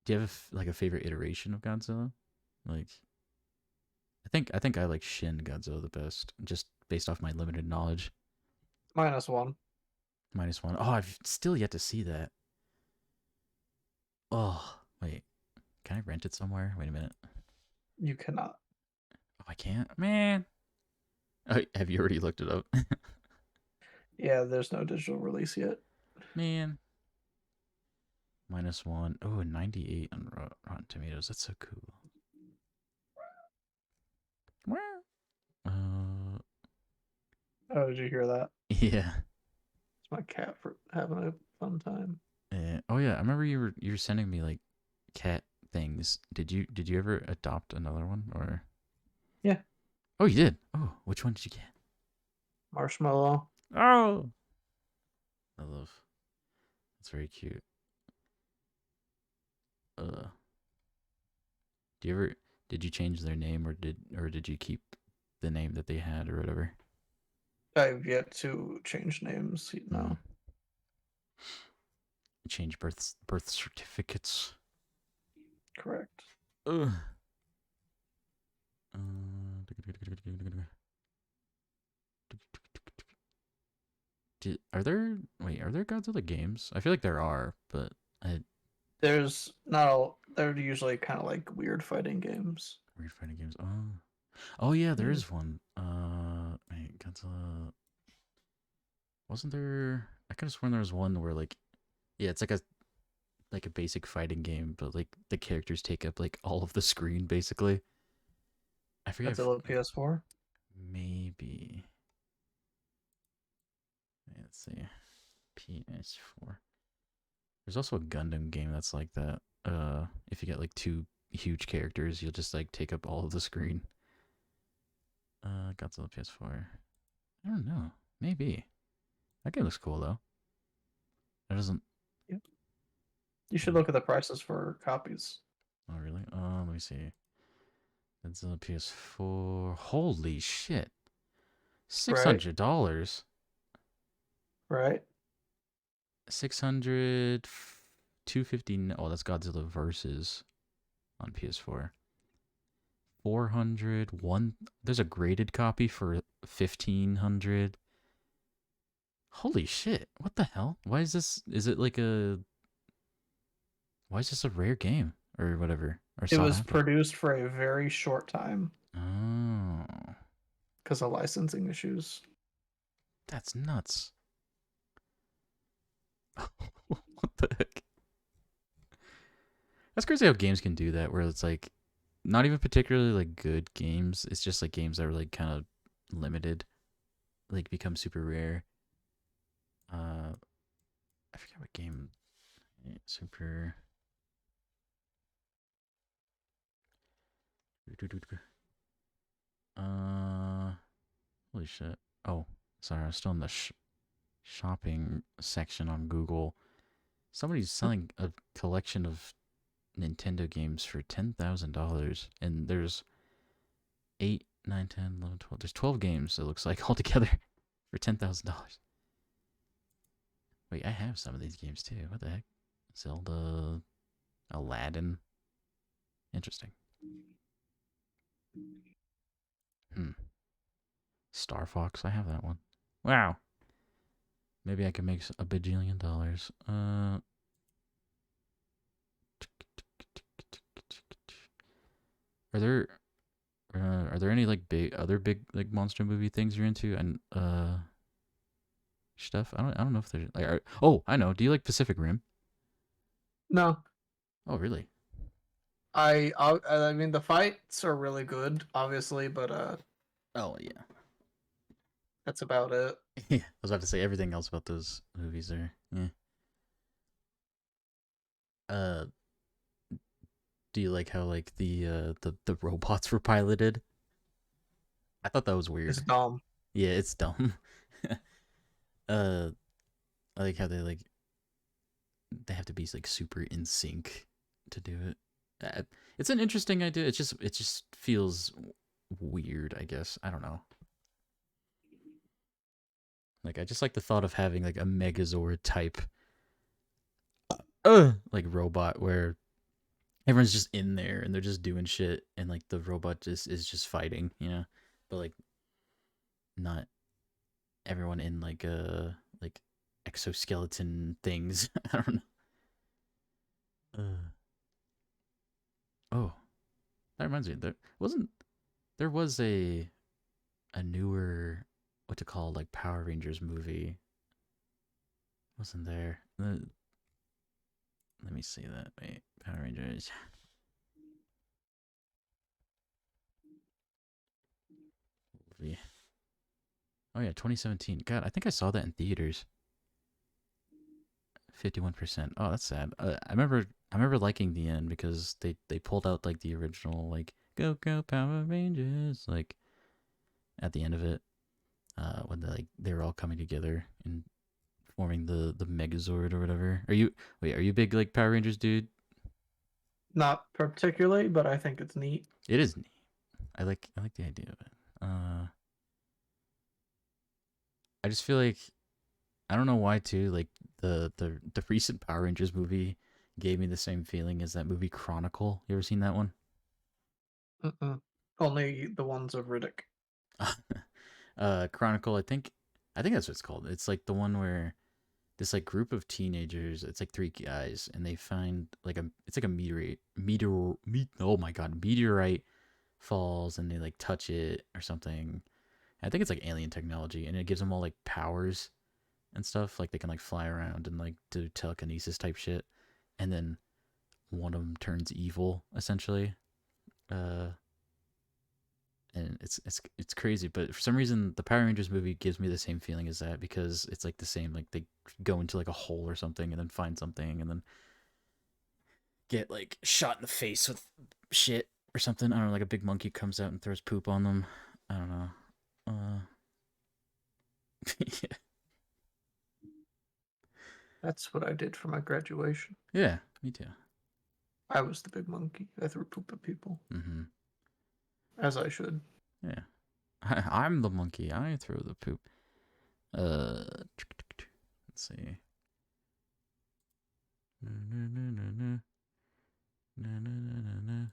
Do you have like a favorite iteration of Godzilla? Like, I think I like Shin Godzilla the best, just based off my limited knowledge. -1. -1. Oh, I've still yet to see that. Oh, wait. Can I rent it somewhere? Wait a minute. You cannot. Oh, I can't? Man. Oh, have you already looked it up? Yeah, there's no digital release yet. Man. -1. Oh, 98 on Rotten Tomatoes. That's so cool. Oh, did you hear that? Yeah. It's my cat for having a fun time. Oh yeah, I remember you were sending me like cat things. Did you ever adopt another one or? Yeah. Oh, you did. Oh, which one did you get? Marshmallow. Oh, I love. That's very cute. Did you change their name or did you keep the name that they had or whatever? I've yet to change names. No. Change birth certificates. Correct. Ugh. Are there Godzilla games? I feel like there are, but There's not all. They're usually kind of like weird fighting games. weird fighting games. Oh yeah, there Yeah. is one. Wait, Godzilla. Wasn't there? I could have sworn there was one where like, yeah, it's like a basic fighting game, but like the characters take up like all of the screen basically. I forget. Godzilla PS4. Maybe. Let's see. PS4. There's also a Gundam game that's like that. If you get like 2 huge characters, you'll just like take up all of the screen. Godzilla PS4. I don't know. Maybe. That game looks cool though. It doesn't. Yep. You should look at the prices for copies. Oh really? Let me see. Godzilla PS4. Holy shit! $600. Right. 600. 250. Oh, that's Godzilla Versus on PS4. 400. There's a graded copy for 1500. Holy shit! What the hell? Why is this? Is it like a? Why is this a rare game or whatever or It sought was after? produced for a very short time Oh, because of licensing issues. that's nuts. What the heck? That's crazy how games can do that, where it's like not even particularly like good games. It's just like games that are like kind of limited, like become super rare. I forget what game. Super. Uh, holy shit. Oh, sorry, I was still in the shopping section on Google. Somebody's selling a collection of Nintendo games for $10,000, and there's 8, 9, 10, 11, 12. There's 12 games, it looks like, altogether for $10,000. Wait, I have some of these games too. What the heck? Zelda, Aladdin. Interesting. Hmm. Star Fox, I have that one. Wow. Maybe I can make a bajillion dollars. Are there are there any like big like monster movie things you're into and stuff? I don't know if there's like oh, I know. Do you like Pacific Rim? No, Oh, really? I mean the fights are really good, obviously, but Oh, yeah. that's about it. Yeah, I was about to say everything else about those movies are yeah. Uh do you like how like the robots were piloted? I thought that was It's weird. dumb. Yeah, it's dumb. uh I like how they have to be like super in sync to do it. It's an interesting idea. It just feels weird, I guess. I don't know. Like I just like the thought of having like a Megazord type like robot where everyone's just in there and they're just doing shit and like the robot just is just fighting, you know? But like not everyone in like exoskeleton things. I don't know. Oh, that reminds me. There was a newer what to call like Power Rangers movie. Wasn't there? Let me see that. Wait, Power Rangers movie. Oh yeah, 2017. God, I think I saw that in theaters. 51%. Oh, that's sad. I remember liking the end because they pulled out like the original like go Power Rangers like at the end of it when they were all coming together and forming the Megazord or whatever. Are you a big like Power Rangers dude? Not particularly, but I think it's neat. It is neat. I like the idea of it. Uh I just feel like I don't know why too, like the recent Power Rangers movie gave me the same feeling as that movie Chronicle. You ever seen that one? Mm-mm. Only the ones of Riddick. Chronicle, I think that's what it's called. It's like the one where this like group of teenagers, it's like three guys, and they find like it's like a oh my god, meteorite falls and they like touch it or something. I think it's like alien technology and it gives them all like powers and stuff. Like they can like fly around and like do telekinesis type shit. And then one of them turns evil essentially. Uh and it's crazy, but for some reason the Power Rangers movie gives me the same feeling as that because it's like the same like they go into like a hole or something and then find something and then get like shot in the face with shit or something. I don't know, like a big monkey comes out and throws poop on them. I don't know. Yeah. That's what I did for my graduation. Yeah, me too. I was the big monkey. I threw poop at people, Mm-hmm. as I should. Yeah. I'm the monkey. I throw the poop. Uh, let's see. I'm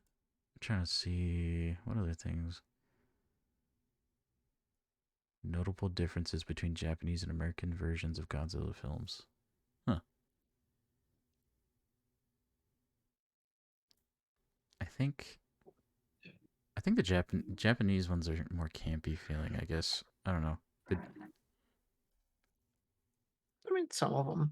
trying to see what other things. Notable differences between Japanese and American versions of Godzilla films. Huh. I think the Japanese ones are more campy feeling, I guess. I don't know. I mean, some of them.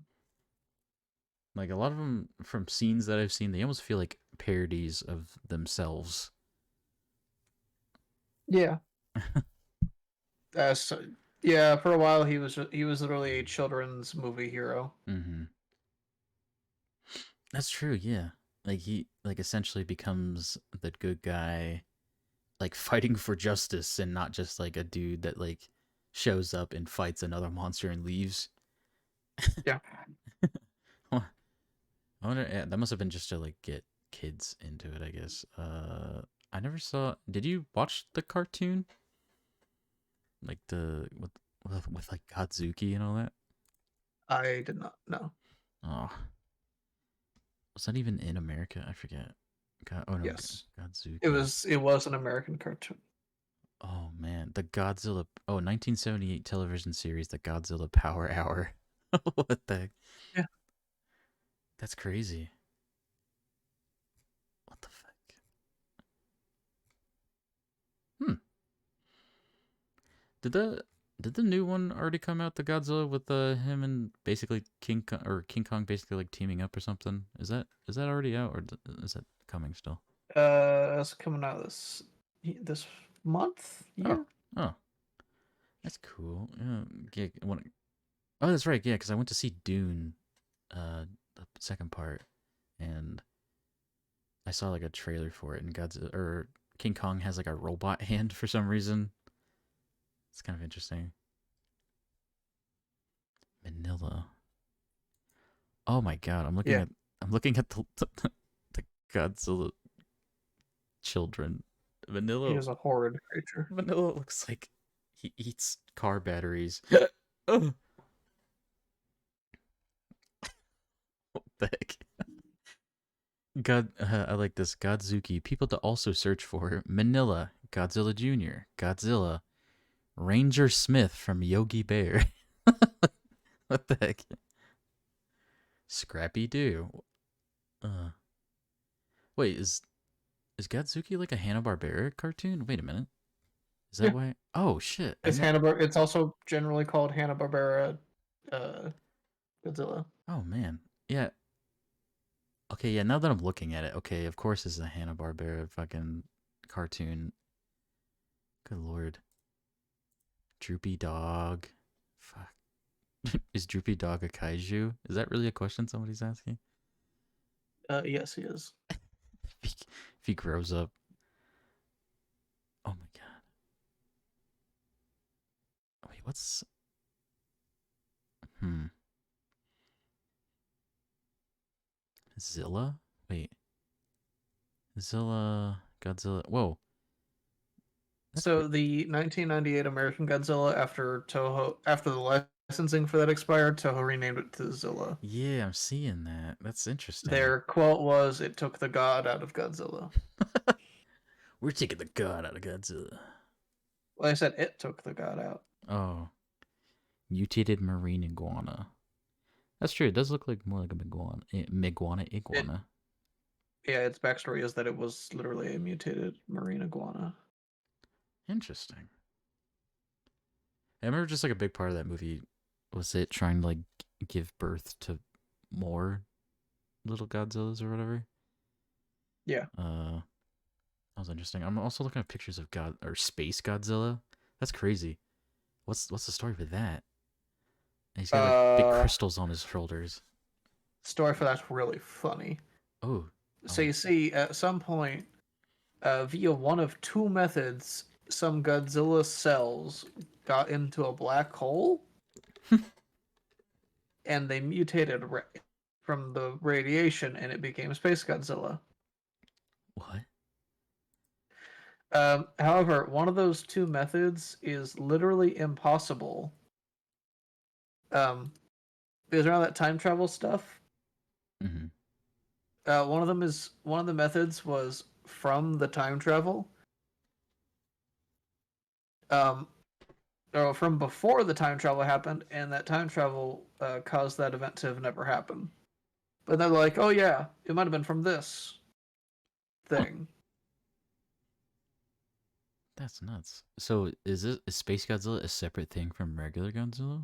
Like a lot of them from scenes that I've seen, they almost feel like parodies of themselves. Yeah. So, yeah, for a while he was literally a children's movie hero. Mm-hmm. That's true, yeah. Like he essentially becomes the good guy, like fighting for justice and not just like a dude that like shows up and fights another monster and leaves. Yeah. I wonder, yeah, that must have been just to like get kids into it, I guess. I never saw. Did you watch the cartoon? Like the with like Godzuki and all that? I did not know. Oh, was that even in America? I forget. Oh no, Yes. Godzuki. It was an American cartoon. Oh man, the Godzilla. Oh, 1978 television series, The Godzilla Power Hour. What the heck? Yeah. That's crazy. What the fuck? Hmm. Did the new one already come out? The Godzilla with him and basically King Kong basically like teaming up or something? Is that already out or is that coming still? It's coming out this month. Oh, Year. oh, that's cool. Yeah, oh, that's right. Yeah, because I went to see Dune, the second part, and I saw like a trailer for it, and Godzilla or King Kong has like a robot hand for some reason. It's kind of interesting. Manila. Oh my god, I'm looking Yeah. at the Godzilla children. He is a horrid creature. Manila looks like he eats car batteries. Oh, what the heck? I like this. Godzuki. People to also search for: Manila, Godzilla Jr., Godzilla, Ranger Smith from Yogi Bear. What the heck? Scrappy Doo. Wait, is Godzuki like a Hanna-Barbera cartoon? Wait a minute. Is that Yeah. why? Oh shit! It's also generally called Hanna-Barbera Godzilla. Oh man, yeah. Okay, yeah. Now that I'm looking at it, okay, of course it's a Hanna-Barbera fucking cartoon. Good lord. Droopy Dog. Fuck. Is Droopy Dog a kaiju? Is that really a question somebody's asking? Yes, he is. If he grows up. Oh my god. Wait, what's... Zilla? Wait. Zilla... Godzilla... Whoa. So the 1998 American Godzilla, after the licensing for that expired, Toho renamed it to Zilla. Yeah, I'm seeing that. That's interesting. Their quote was, "It took the god out of Godzilla." We're taking the god out of Godzilla. Well, I said it took the god out. Oh. Mutated marine iguana. That's true. It does look like more like a iguana. Yeah, its backstory is that it was literally a mutated marine iguana. Interesting. I remember just like a big part of that movie was it trying to like give birth to more little Godzillas or whatever. Yeah. That was interesting. I'm also looking at pictures of Space Godzilla. That's crazy. What's the story with that? And he's got like big crystals on his shoulders. Story for that's really funny. Oh. So you see, at some point, via one of two methods, some Godzilla cells got into a black hole, and they mutated from the radiation, and it became Space Godzilla. What? However, one of those two methods is literally impossible. Because around that time travel stuff, Mm-hmm. one of the methods was from the time travel. from before the time travel happened, and that time travel caused that event to have never happened. But they're like, oh yeah, it might have been from this thing. That's nuts. So is Space Godzilla a separate thing from regular Godzilla?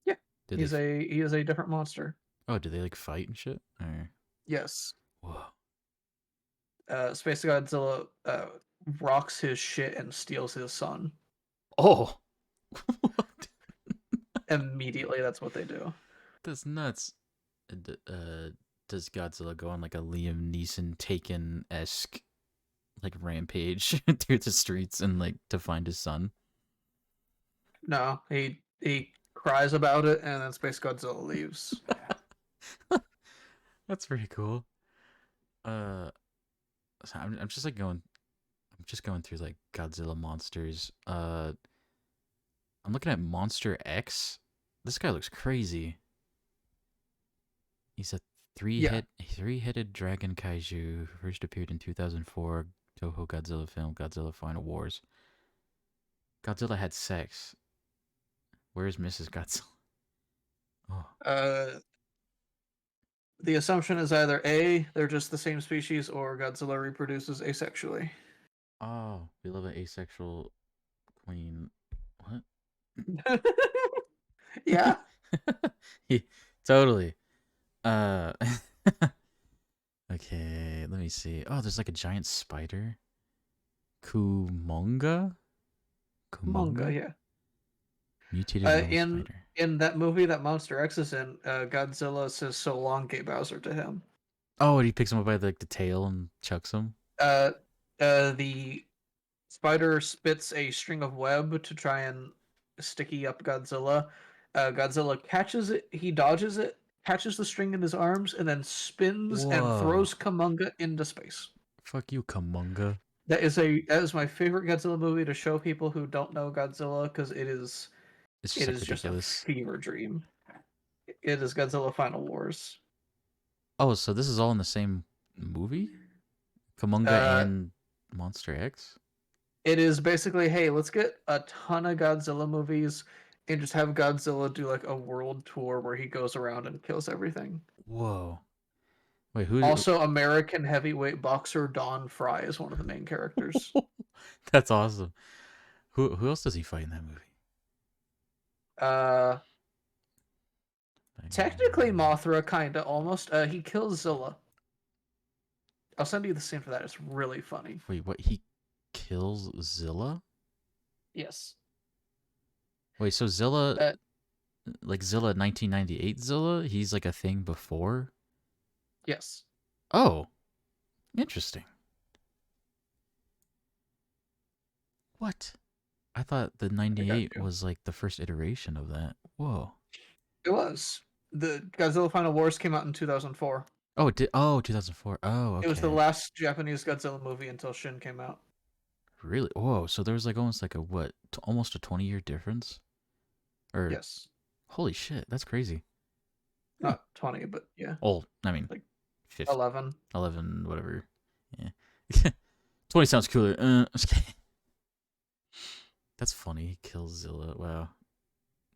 Yeah, Did he they? is a different monster. Oh, do they like fight and shit? Or Yes, whoa. Space Godzilla rocks his shit and steals his son. Oh, what? Immediately, that's what they do. That's nuts. Does Godzilla go on like a Liam Neeson Taken-esque like rampage through the streets and like to find his son? No, he cries about it, and then Space Godzilla leaves. That's pretty cool. So I'm just like going. I'm just going through like Godzilla monsters. I'm looking at Monster X. This guy looks crazy. He's a three-headed dragon kaiju who first appeared in 2004 Toho Godzilla film Godzilla Final Wars. Godzilla had sex. Where's Mrs. Godzilla? Oh, The assumption is either A, they're just the same species, or Godzilla reproduces asexually. oh, we love an asexual queen. What? Yeah. Totally. Uh, okay, let me see. Oh, there's like a giant spider. Kumonga? Manga, yeah. Mutated little In spider. that movie that Monster X is in, Godzilla says "so long, Gay Bowser" to him. Oh, and he picks him up by like the tail and chucks him. The spider spits a string of web to try and sticky up Godzilla. Godzilla catches it, he dodges it, catches the string in his arms, and then spins and Whoa. throws Kumonga into space. Fuck you, Kumonga. That is my favorite Godzilla movie to show people who don't know Godzilla, because It's just it like is just a ridiculous. fever dream. It is Godzilla Final Wars. Oh, so this is all in the same movie? Kumonga Uh, and Monster X? it is basically, hey, let's get a ton of Godzilla movies and just have Godzilla do like a world tour where he goes around and kills everything. Whoa. Wait, who? Also, American heavyweight boxer Don Fry is one of the main characters. That's awesome. Who else does he fight in that movie? Uh, Technically Mothra, kinda almost. He kills Zilla. I'll send you the scene for that. It's really funny. Wait, what? He kills Zilla? Yes. Wait, so Zilla, Uh, like Zilla 1998 Zilla, he's like a thing before? yes. Oh, interesting. What? I thought the I got 98 you. was like the first iteration of that. Whoa. It was. The Godzilla Final Wars came out in 2004. Oh, it did. Oh, 2004. Oh, It was the okay. last Japanese Godzilla movie until Shin came out. Really? Whoa. So there was like almost like a what? Almost a 20-year difference? Or Yes. holy shit, that's crazy. Huh. Not 20, but yeah. Oh, I mean, Like 50, 11. 11, whatever. Yeah. 20 sounds cooler. Just kidding. That's funny. He kills Zilla. Wow.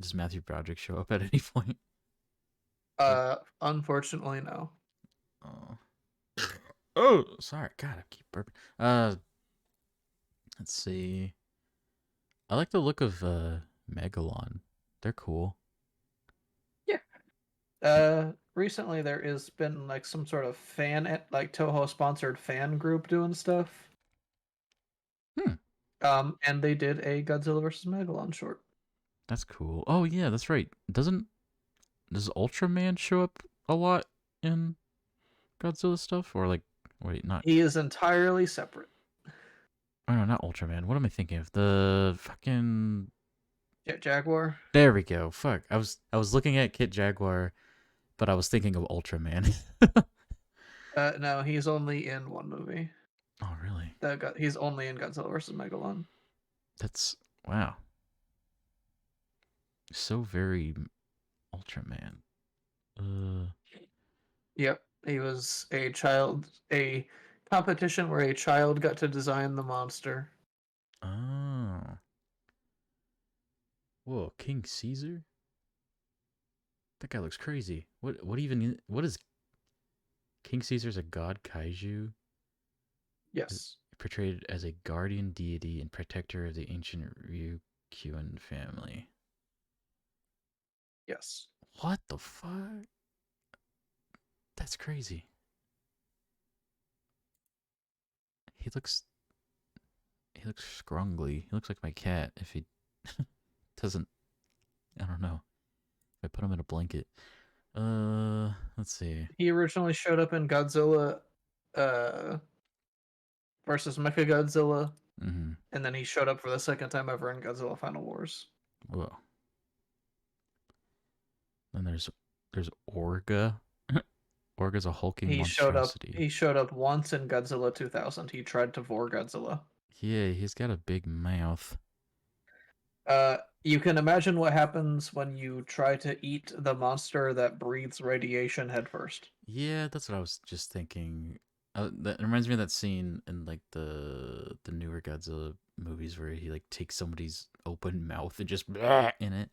Does Matthew Broderick show up at any point? Unfortunately, no. Oh. Oh, sorry. God, I keep burping. Let's see. I like the look of Megalon. They're cool. Recently there has been like some sort of like Toho sponsored fan group doing stuff. Hmm. And they did a Godzilla vs. Megalon short. That's cool. Oh yeah, that's right. Does Ultraman show up a lot in Godzilla stuff? Or like wait, not He is entirely separate. oh no, not Ultraman. What am I thinking of? The fucking Jet Jaguar. there we go. Fuck. I was looking at Kit Jaguar, but I was thinking of Ultraman. No, he's only in one movie. Oh really? He's only in Godzilla vs. Megalon. That's wow. So very Ultraman. Yep. He was a competition where a child got to design the monster. Oh. Whoa, King Caesar? That guy looks crazy. What is King Caesar's a god kaiju? Yes. Portrayed as a guardian deity and protector of the ancient Ryukyuan family. Yes. What the fuck? That's crazy. He looks scrungly. He looks like my cat if he doesn't, I don't know. If I put him in a blanket. Let's see. He originally showed up in Godzilla versus Mechagodzilla, Mhm. and then he showed up for the second time ever in Godzilla Final Wars. Whoa. Then there's Orga. Orga's a hulking monstrosity. He showed up once in Godzilla 2000. He tried to vor Godzilla. Yeah, he's got a big mouth. You can imagine what happens when you try to eat the monster that breathes radiation headfirst. Yeah, that's what I was just thinking. That reminds me of that scene in like the newer Godzilla movies where he like takes somebody's open mouth and just in it.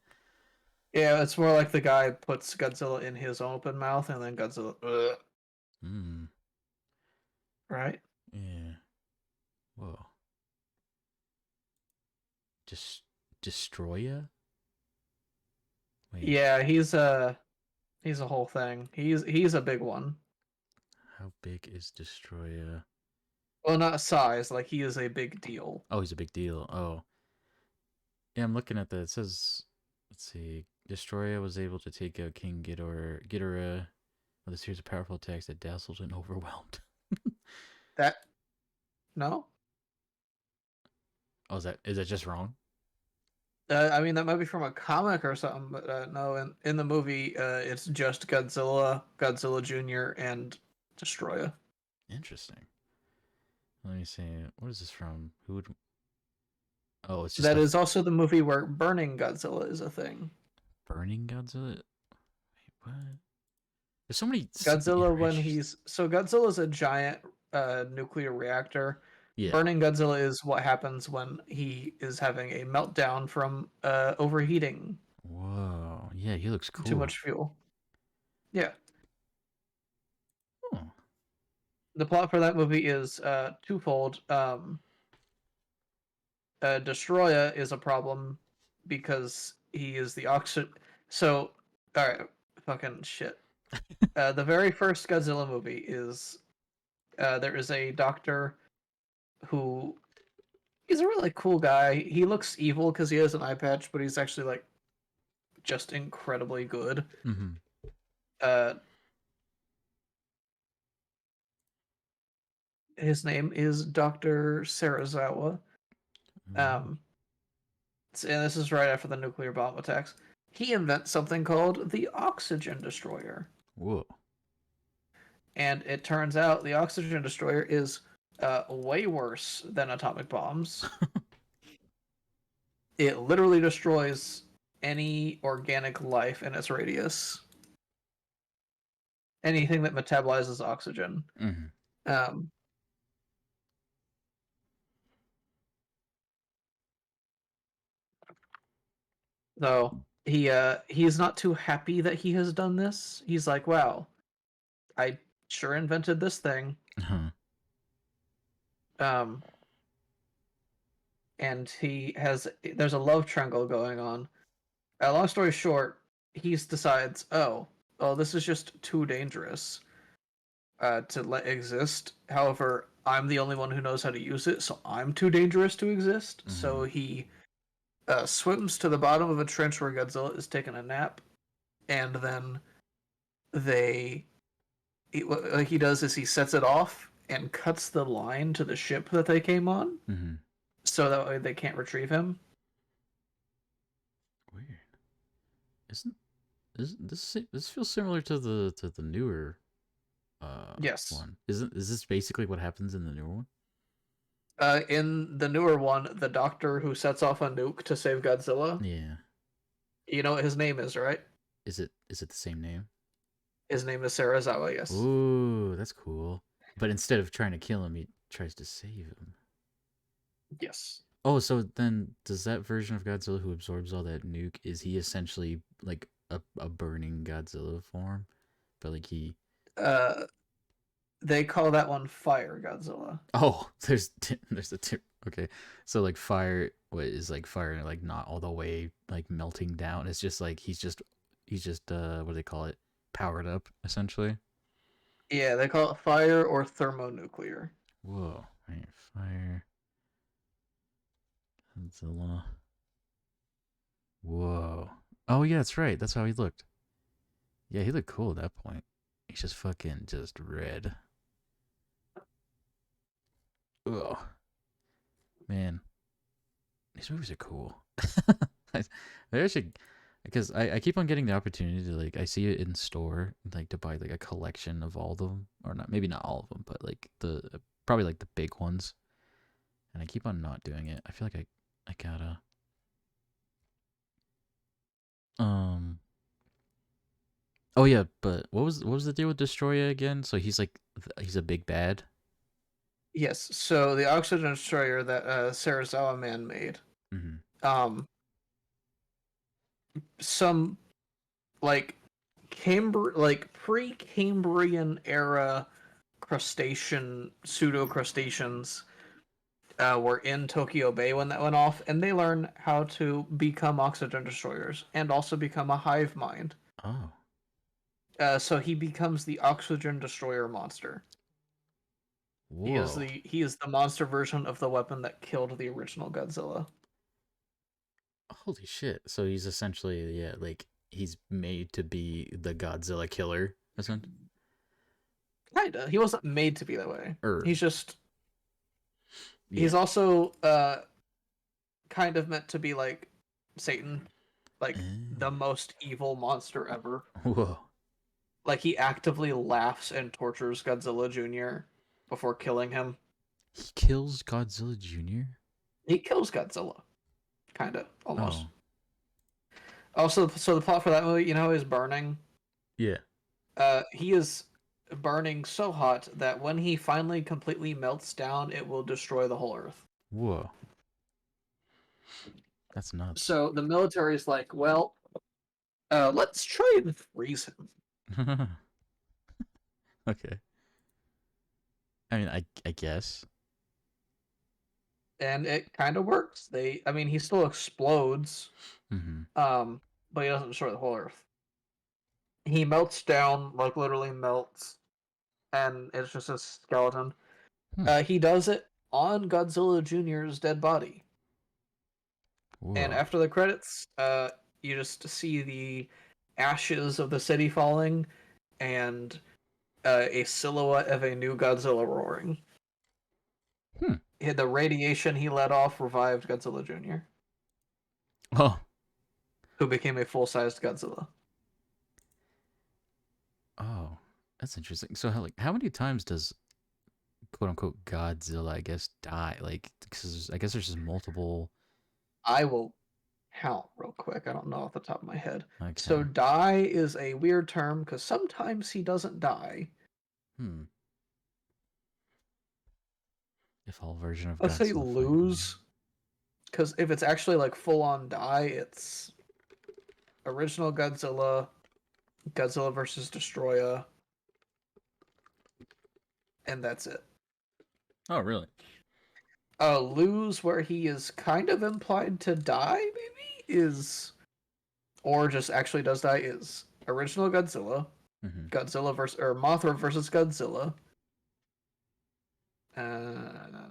Yeah, it's more like the guy puts Godzilla in his open mouth and then Godzilla. Hmm. Right? Yeah. Whoa. Just Destroya? Wait. Yeah, he's a whole thing. He's a big one. How big is Destroya? Well, not size, like he is a big deal. Oh, he's a big deal. Oh. Yeah, I'm looking at that. It says, let's see, Destroya was able to take out King Ghidorah with a series of powerful attacks that dazzled and overwhelmed. That no? Oh, is that just wrong? I mean that might be from a comic or something, but no. In the movie, it's just Godzilla, Godzilla Jr., and Destroya. Interesting. Let me see. What is this from? Who would? Oh, it's just That is also the movie where burning Godzilla is a thing. burning Godzilla. Wait, what? There's so many. Godzilla when iterations. Godzilla is a giant nuclear reactor. Yeah. Burning Godzilla is what happens when he is having a meltdown from overheating Whoa. Yeah, he looks cool. too much fuel. Yeah. Oh. The plot for that movie is twofold. Destroya is a problem because he is the oxygen. So, all right, fucking shit. The very first Godzilla movie is there is a doctor who he's a really cool guy. He looks evil because he has an eye patch, but he's actually like just incredibly good. Mm-hmm. His name is Dr. Sarazawa. And this is right after the nuclear bomb attacks. He invents something called the oxygen destroyer. Whoa. And it turns out the oxygen destroyer is way worse than atomic bombs. It literally destroys any organic life in its radius. Anything that metabolizes oxygen. Mm-hmm. So he's not too happy that he has done this. He's like, wow, I sure invented this thing. Uh-huh. And there's a love triangle going on. Long story short, he decides, oh, this is just too dangerous to let exist. However, I'm the only one who knows how to use it, so I'm too dangerous to exist. Mm-hmm. So he swims to the bottom of a trench where Godzilla is taking a nap, and then what he does is he sets it off and cuts the line to the ship that they came on, Mm-hmm. so that way they can't retrieve him. Weird. Isn't this feels similar to the newer Yes. one? Is this basically what happens in the newer one? In the newer one, the doctor who sets off a nuke to save Godzilla. Yeah. You know what his name is, right? Is it the same name? His name is Sarazawa, yes. Ooh, that's cool. But instead of trying to kill him, he tries to save him. Yes. Oh, so then does that version of Godzilla who absorbs all that nuke, is he essentially like a burning Godzilla form? But like he Uh, they call that one Fire Godzilla. Oh, there's a tip. Okay. So like fire what is like fire like not all the way like melting down. It's just like he's just what do they call it? Powered up essentially. Yeah, they call it Fire or Thermonuclear. Whoa. Right, fire Godzilla. Whoa. Oh yeah, that's right. That's how he looked. Yeah, he looked cool at that point. He's just fucking just red. Ugh. Man, these movies are cool. I should, because I keep on getting the opportunity to like I see it in store like to buy like a collection of all of them, or not, maybe not all of them, but like the probably like the big ones, and I keep on not doing it. I feel like I gotta um oh yeah, but what was the deal with Destroyer again? So he's like he's a big bad. Yes, so the oxygen destroyer that Sarazawa man made. Mm-hmm. Um, some like pre-Cambrian era crustacean pseudo crustaceans were in Tokyo Bay when that went off, and they learn how to become oxygen destroyers and also become a hive mind. Oh, So he becomes the oxygen destroyer monster. whoa, He is the monster version of the weapon that killed the original Godzilla. holy shit! So he's essentially yeah, like he's made to be the Godzilla killer, essentially. Kinda. He wasn't made to be that way. Or He's just yeah. he's also kind of meant to be like Satan, like the most evil monster ever. Whoa. Like he actively laughs and tortures Godzilla Jr. before killing him. He kills Godzilla Jr.? He kills Godzilla, kind of almost. Oh. Also, so the plot for that movie, you know, is burning. Yeah. He is burning so hot that when he finally completely melts down, it will destroy the whole Earth. Whoa. That's nuts. So the military is like, well, let's try and freeze him. Okay. I mean, I guess. And it kind of works. I mean, he still explodes, Mm-hmm. but he doesn't destroy the whole Earth. He melts down, like literally melts, and it's just a skeleton. Hmm. He does it on Godzilla Jr.'s dead body. And Whoa. after the credits, you just see the ashes of the city falling and a silhouette of a new Godzilla roaring. Hmm. The radiation he let off revived Godzilla Jr., Oh. who became a full-sized Godzilla. Oh. That's interesting. So how many times does quote unquote Godzilla I guess die? Like, 'cause I guess there's just multiple. I will count real quick. I don't know off the top of my head. Okay. So die is a weird term because sometimes he doesn't die. Hmm. If all version of Let's say Godzilla fight. lose, because if it's actually like full on die, it's original Godzilla, Godzilla versus Destroyer, and that's it. Oh, really? Lose, where he is kind of implied to die, maybe, is, or just actually does die, is original Godzilla, Mm-hmm. Godzilla versus, or Mothra versus Godzilla. Uh,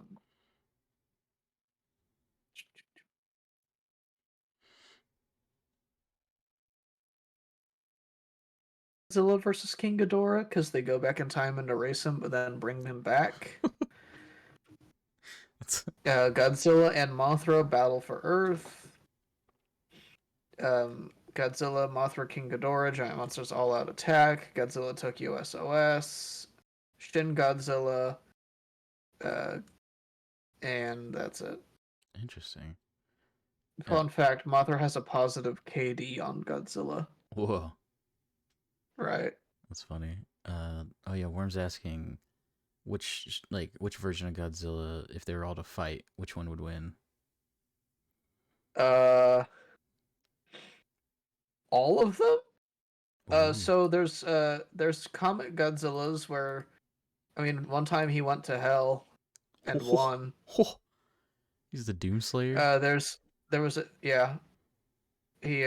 Godzilla versus King Ghidorah, because they go back in time and erase him, but then bring him back. Godzilla and Mothra battle for Earth. Godzilla, Mothra, King Ghidorah, Giant Monsters All Out Attack, Godzilla Tokyo SOS, Shin Godzilla, and that's it. Interesting. Fun fact, Mothra has a positive KD on Godzilla. Whoa. Right. That's funny. Oh yeah, Worm's asking which version of Godzilla, if they were all to fight, which one would win? Uh, all of them. Ooh. So there's Comet Godzillas where, I mean, one time he went to hell and won. He's the Doomslayer. There was a yeah. He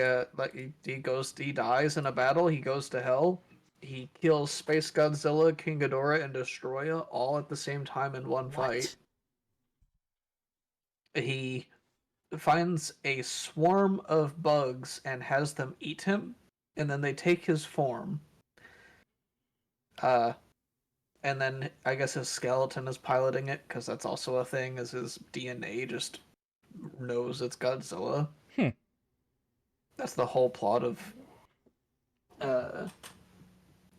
dies in a battle. He goes to hell. He kills Space Godzilla, King Ghidorah, and Destroya all at the same time in one fight. He finds a swarm of bugs and has them eat him, and then they take his form. And then I guess his skeleton is piloting it because that's also a thing. Is his DNA just knows it's Godzilla? Hmm. That's the whole plot of uh,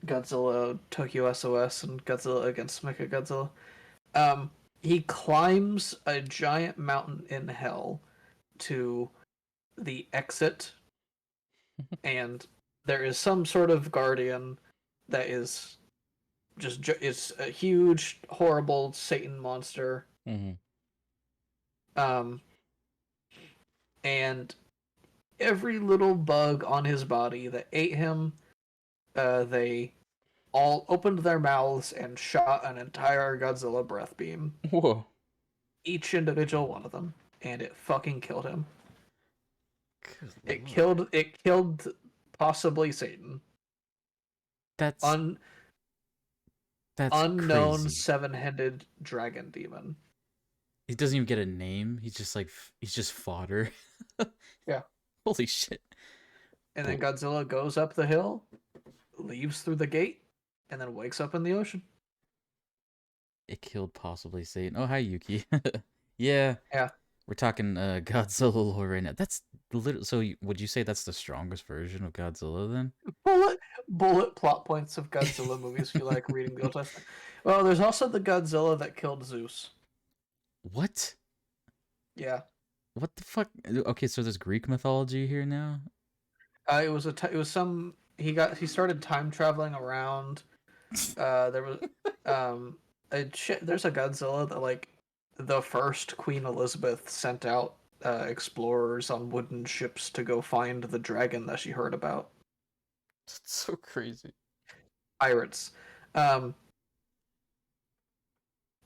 Godzilla Tokyo SOS and Godzilla against Mechagodzilla. He climbs a giant mountain in hell to the exit, and there is some sort of guardian that is it's a huge, horrible Satan monster. Mm-hmm. And every little bug on his body that ate him, they all opened their mouths and shot an entire Godzilla breath beam. Whoa. Each individual one of them, and it fucking killed him. Good It killed possibly Satan. That's Unknown crazy. seven-headed dragon demon. He doesn't even get a name. He's just like he's just fodder. Yeah. Holy shit. And then Godzilla goes up the hill, leaves through the gate, and then wakes up in the ocean. It killed possibly Satan. Oh, hi Yuki. Yeah. Yeah. We're talking Godzilla lore right now. That's literally. So would you say that's the strongest version of Godzilla then? Bullet plot points of Godzilla movies if you like reading the Old Testament. Well, there's also the Godzilla that killed Zeus. What? Yeah. What the fuck? Okay, so there's Greek mythology here now. It was some he started time traveling around. There was there's a Godzilla that like the first Queen Elizabeth sent out explorers on wooden ships to go find the dragon that she heard about. That's so crazy. Pirates.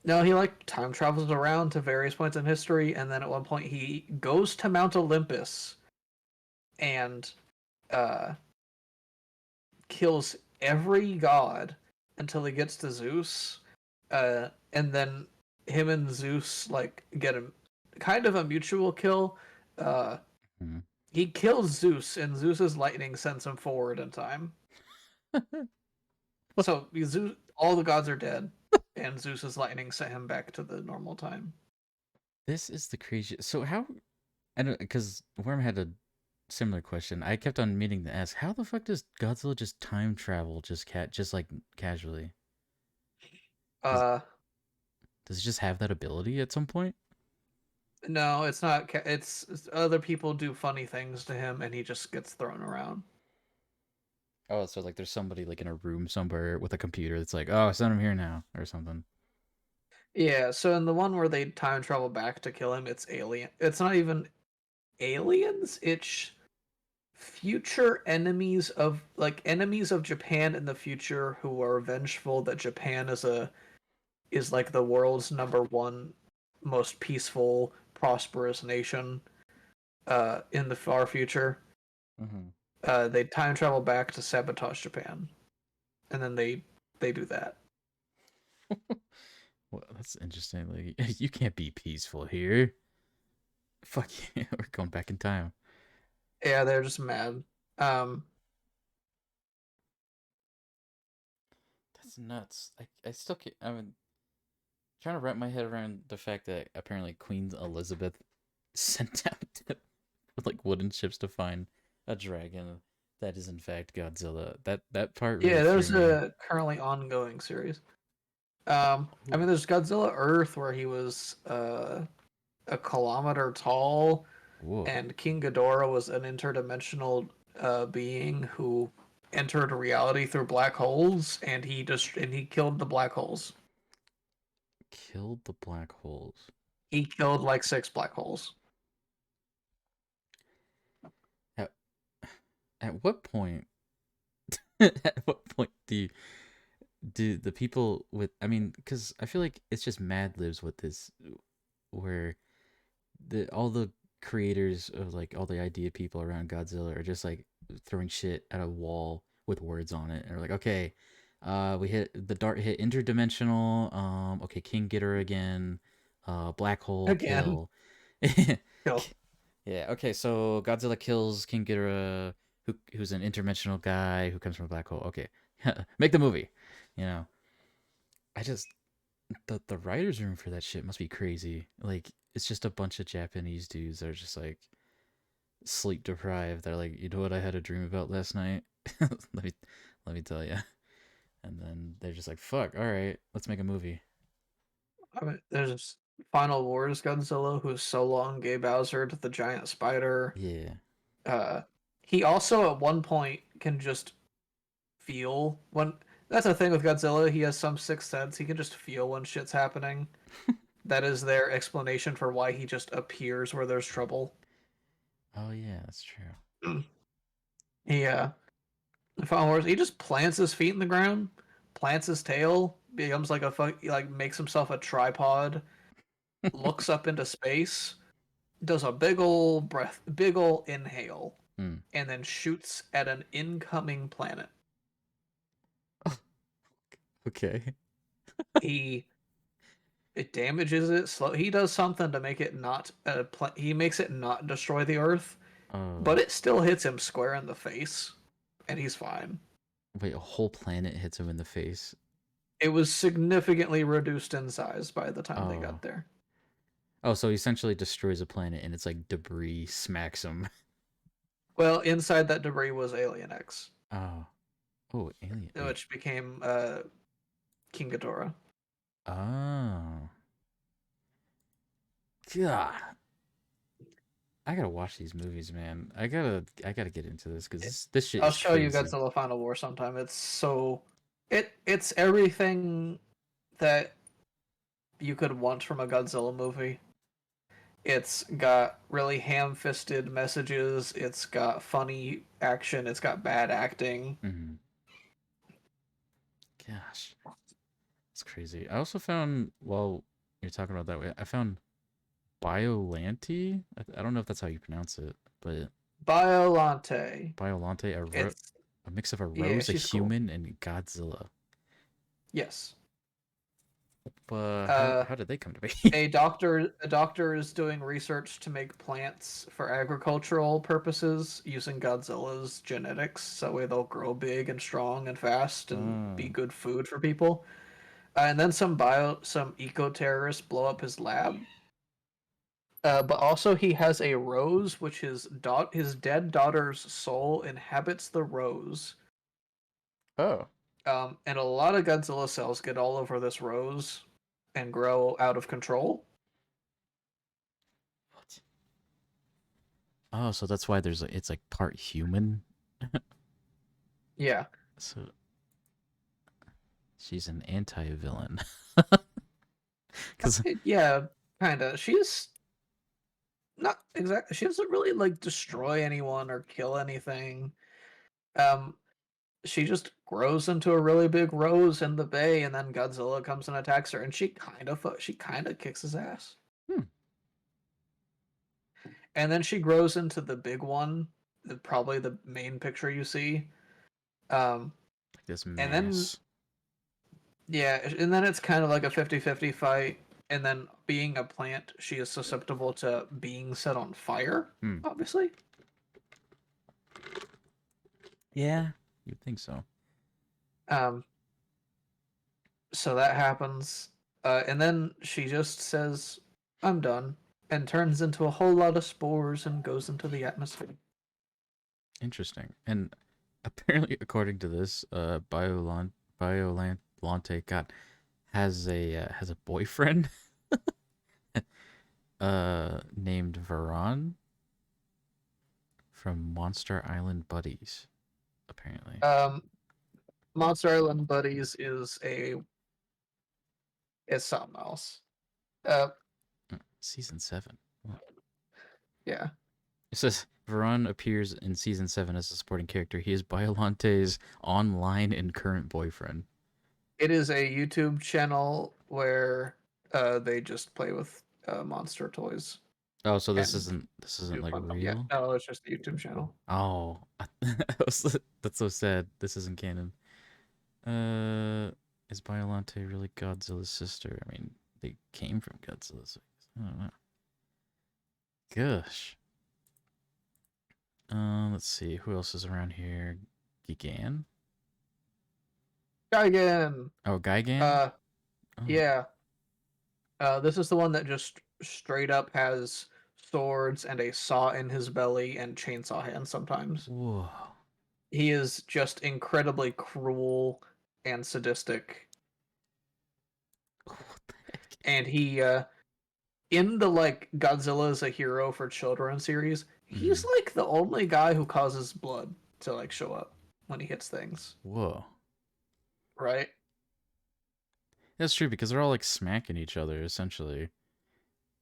No, he like time travels around to various points in history, and then at one point he goes to Mount Olympus and kills every god until he gets to Zeus, and then him and Zeus like get a kind of a mutual kill. Mm-hmm. He kills Zeus, and Zeus's lightning sends him forward in time. So Zeus, all the gods are dead, and Zeus's lightning sent him back to the normal time. This is the crazy. So how? I don't, because Worm had a similar question. I kept on meaning to ask, how the fuck does Godzilla just time travel just like casually? Does he just have that ability at some point? No, it's not. It's other people do funny things to him, and he just gets thrown around. Oh, so like there's somebody like in a room somewhere with a computer that's like, oh, send him here now or something. Yeah, so in the one where they time travel back to kill him, it's alien. It's not even aliens. It's future enemies of Japan in the future who are vengeful that Japan is like the world's number one most peaceful, prosperous nation in the far future. Mm-hmm. They time travel back to sabotage Japan, and then they do that. Well, that's interesting. Like, you can't be peaceful here. Fuck you. We're going back in time. Yeah, they're just mad. That's nuts. I still can't. I mean, trying to wrap my head around the fact that apparently Queen Elizabeth sent out like wooden ships to find a dragon that is in fact Godzilla. That part really Yeah, there's threw me. a currently ongoing series. I mean, there's Godzilla Earth where he was a kilometer tall, Whoa. and King Ghidorah was an interdimensional being who entered reality through black holes, and he killed the black holes. Killed the black holes. He killed like 6 black holes. At what point? At what point do the people with? I mean, because I feel like it's just Mad Libs with this, where all the creators of like all the idea people around Godzilla are just like throwing shit at a wall with words on it, and are like, okay, we hit the dart hit interdimensional. Okay, King Ghidorah again. Black hole Again, kill. kill. Yeah. Okay. So Godzilla kills King Ghidorah, who's an interdimensional guy who comes from a black hole. Okay, make the movie. You know, I just the writers' room for that shit must be crazy. Like, it's just a bunch of Japanese dudes that are just like sleep deprived. They're like, you know what I had a dream about last night? let me let me tell you. And then they're just like, fuck. All right, let's make a movie. I mean, there's Final Wars Godzilla, who's so long Gay Bowser to the giant spider. Yeah. Uh, he also at one point can just feel when. That's the thing with Godzilla. He has some sixth sense. He can just feel when shit's happening. That is their explanation for why he just appears where there's trouble. Oh yeah, that's true. He Final Wars, he just plants his feet in the ground, plants his tail, becomes like like makes himself a tripod, looks up into space, does a big ol' inhale, Hmm. and then shoots at an incoming planet. Okay. He it damages it slow. He does something to make it not he makes it not destroy the Earth, Oh but it still hits him square in the face, and he's fine. wait, a whole planet hits him in the face. It was significantly reduced in size by the time they Oh. got there. Oh, so he essentially destroys a planet and it's like debris smacks him. Well, inside that debris was Alien X, Oh. Oh, alien. Wait. which became King Ghidorah. Oh. God. I gotta watch these movies, man. I gotta get into this because this shit I'll is show you crazy. Godzilla Final War sometime. It's everything that you could want from a Godzilla movie. It's got really ham-fisted messages. It's got funny action. It's got bad acting. Hmm. Gosh, it's crazy. I also found, while you're talking about that way, I found Biollante. I don't know if that's how you pronounce it, but Biolante. Biollante, It's a mix of a yeah, rose, a she's cool. human, and Godzilla. Yes. But Uh, how did they come to be? a doctor is doing research to make plants for agricultural purposes using Godzilla's genetics, so that way they'll grow big and strong and fast and be Oh. good food for people. And then some eco terrorists blow up his lab. But also he has a rose, which his dead daughter's soul inhabits the rose. Oh. And a lot of Godzilla cells get all over this rose and grow out of control. What? Oh, so that's why it's like part human. Yeah. So she's an anti-villain. Because Yeah, kind of. She's not exactly. She doesn't really like destroy anyone or kill anything. Um, she just grows into a really big rose in the bay, and then Godzilla comes and attacks her, and she kind of kicks his ass. hmm, And then she grows into the big one, probably the main picture you see. Um, like this and then mass. yeah, and then it's kind of like a 50-50 fight. And then being a plant, she is susceptible to being set on fire, Hmm. obviously. Yeah, you'd think so. Um, so that happens. And then she just says, I'm done, and turns into a whole lot of spores and goes into the atmosphere. Interesting. And apparently, according to this, Biolante got has a boyfriend named Varan from Monster Island Buddies. Apparently, Um, Monster Island Buddies is something else. Uh, Season 7. Well, yeah. it says Varun appears in season 7 as a supporting character. He is Biolante's online and current boyfriend. It is a YouTube channel where they just play with monster toys. Oh, so this And isn't do like fun stuff. Yeah, real? no, it's just a YouTube channel. Oh, that's so sad. This isn't canon. Is Biolante really Godzilla's sister? I mean, they came from Godzilla, so I don't know. Gosh. Let's see. Who else is around here? Gigan? Gigan. Oh, Gigan? Uh, Oh. yeah. This is the one that just straight up has swords and a saw in his belly and chainsaw hands sometimes. Whoa. He is just incredibly cruel and sadistic. What the heck? And he in the like Godzilla is a hero for children series, he's like the only guy who causes blood to like show up when he hits things. Whoa. Right? That's true because they're all like smacking each other essentially.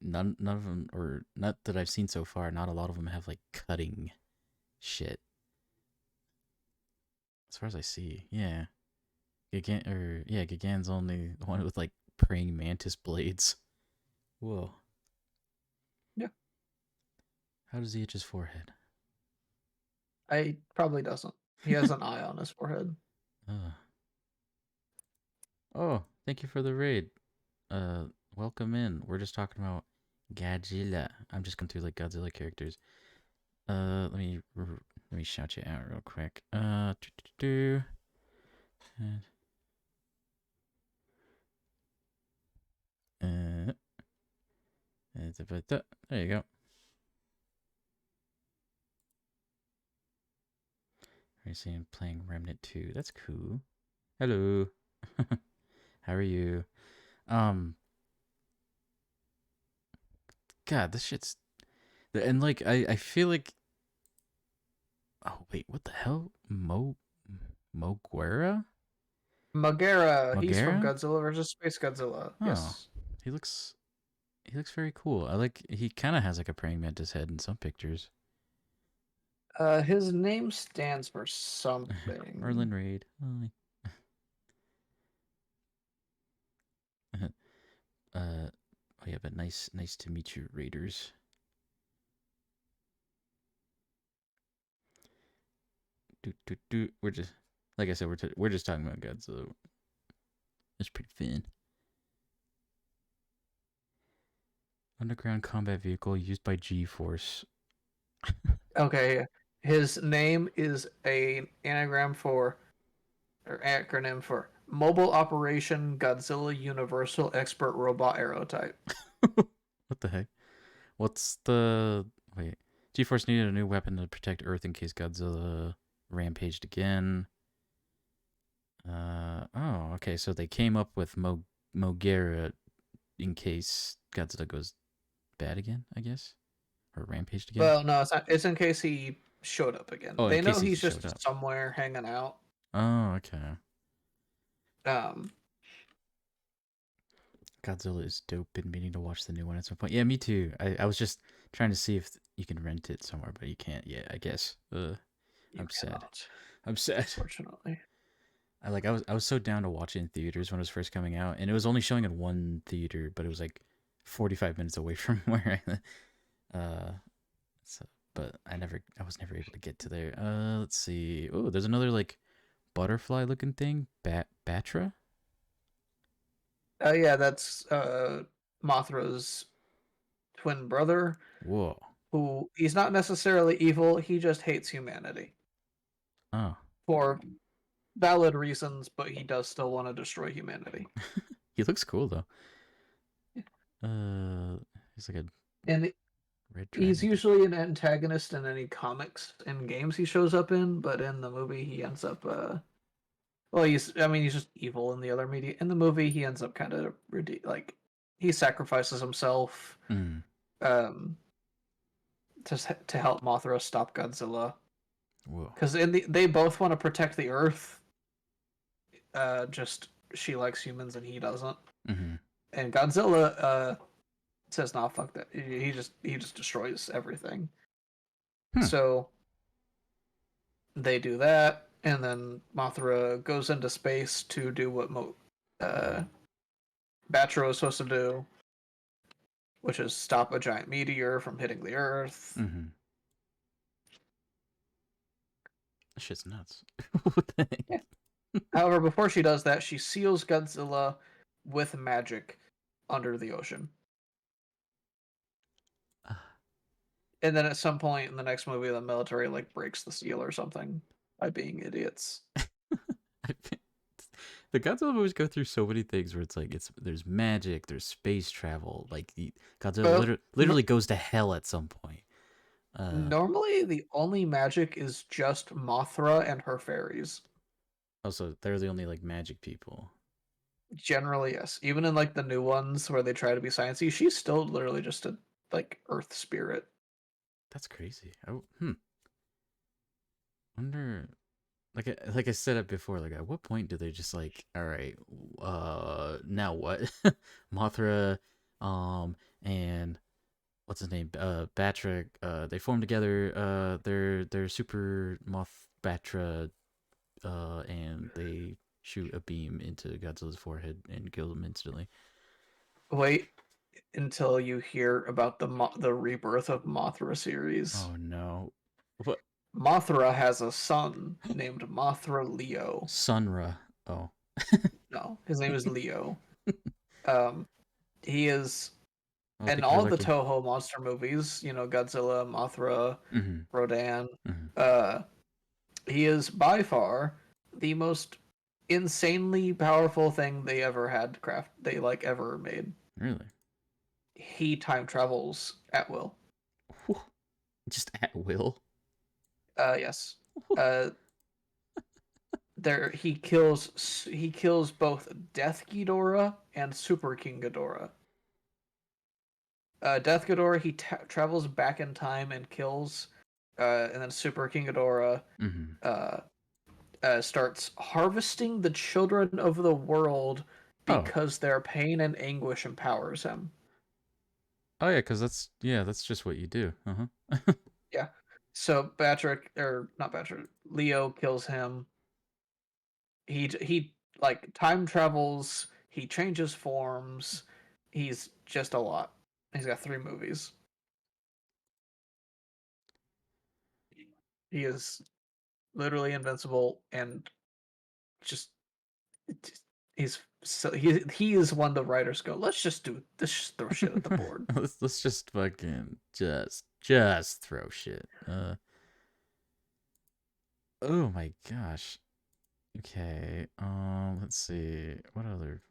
None of them, or not that I've seen so far. Not a lot of them have like cutting shit. As far as I see, yeah. Gigan's only the one with like praying mantis blades. Whoa. Yeah. How does he itch his forehead? I probably doesn't. He has an eye on his forehead. Oh, thank you for the raid. Welcome in. We're just talking about Godzilla. I'm just going through like Godzilla characters. Let me shout you out real quick. There you go. Are seeing playing Remnant 2? That's cool. Hello. How are you? God, this shit's and like I feel like. Oh wait, what the hell? Moguera? Magera, he's from Mogera? Godzilla vs. Space Godzilla. Oh. Yes. He looks very cool. I like he kind of has like a praying mantis head in some pictures. His name stands for something. Merlin Raid. Oh yeah, but nice to meet you, Raiders. We're just like I said, we're just talking about Godzilla. It's pretty fun. Underground combat vehicle used by G-Force. Okay, his name is an anagram for, or acronym for Mobile Operation Godzilla Universal Expert Robot Aerotype. What the heck? What's the wait? G-Force needed a new weapon to protect Earth in case Godzilla rampaged again. Oh, okay. So they came up with Mogera in case Godzilla goes bad again, I guess, or rampaged again. Well, no, it's not. It's in case he showed up again. Oh, they in know case he he's showed just up. somewhere hanging out. Oh, okay. Um, Godzilla is dope. Been meaning to watch the new one at some point. Yeah, me too. I was just trying to see if you can rent it somewhere, but you can't yet, I guess. I'm sad. I'm sad. Unfortunately. I was so down to watch it in theaters when it was first coming out, and it was only showing in one theater, but it was like 45 minutes away from where but I was never able to get to there. Let's see. Oh, there's another like butterfly looking thing. Batra? Yeah, that's Mothra's twin brother. Whoa. Who he's not necessarily evil. He just hates humanity Oh. for valid reasons, but he does still want to destroy humanity. He looks cool though. Yeah. He's like a and red dragon. he's usually an antagonist in any comics and games he shows up in, but in the movie he ends up well, he's just evil in the other media. In the movie, he ends up kind of like he sacrifices himself to help Mothra stop Godzilla. Whoa. Because they both want to protect the Earth. Just she likes humans and he doesn't. Mm-hmm. And Godzilla says, "Nah, fuck that." He just destroys everything. So they do that, and then Mothra goes into space to do what Batra was supposed to do, which is stop a giant meteor from hitting the Earth. Mm-hmm. That shit's nuts. What the heck? Yeah. However, before she does that, she seals Godzilla with magic under the ocean. And then at some point in the next movie, the military like breaks the seal or something by being idiots. The Godzilla movies go through so many things where it's like there's magic, there's space travel. Like Godzilla literally goes to hell at some point. Normally, the only magic is just Mothra and her fairies. Also, they're the only like magic people. Generally, yes. Even in like the new ones where they try to be sciencey, she's still literally just a like Earth spirit. That's crazy. Wonder, like I said it before. Like, at what point do they just like, all right, now what? Mothra, and what's his name? Batra. They form together. They're super Moth Batra. And they shoot a beam into Godzilla's forehead and kill him instantly. Wait until you hear about the rebirth of Mothra series. Oh no! What? Mothra has a son named Mothra Leo. Sunra. Oh. No, his name is Leo. He is Oh, in think you're all the lucky. Toho monster movies, Godzilla, Mothra, Mm-hmm. Rodan. Mm-hmm. He is by far the most insanely powerful thing they ever had they like ever made. Really? He time travels at will. Whew. Just at will? Yes. He kills both Death Ghidorah and Super King Ghidorah. Death Ghidorah he travels back in time and kills, and then Super King Ghidorah starts harvesting the children of the world because their pain and anguish empowers him. Oh yeah, because that's just what you do. Yeah. So not Patrick, Leo kills him. He like time travels. He changes forms. He's just a lot. He's got 3 movies. He is literally invincible and just he is one the writers go, let's just throw shit at the board. let's just fucking just throw shit. Oh my gosh. Okay. Let's see. What other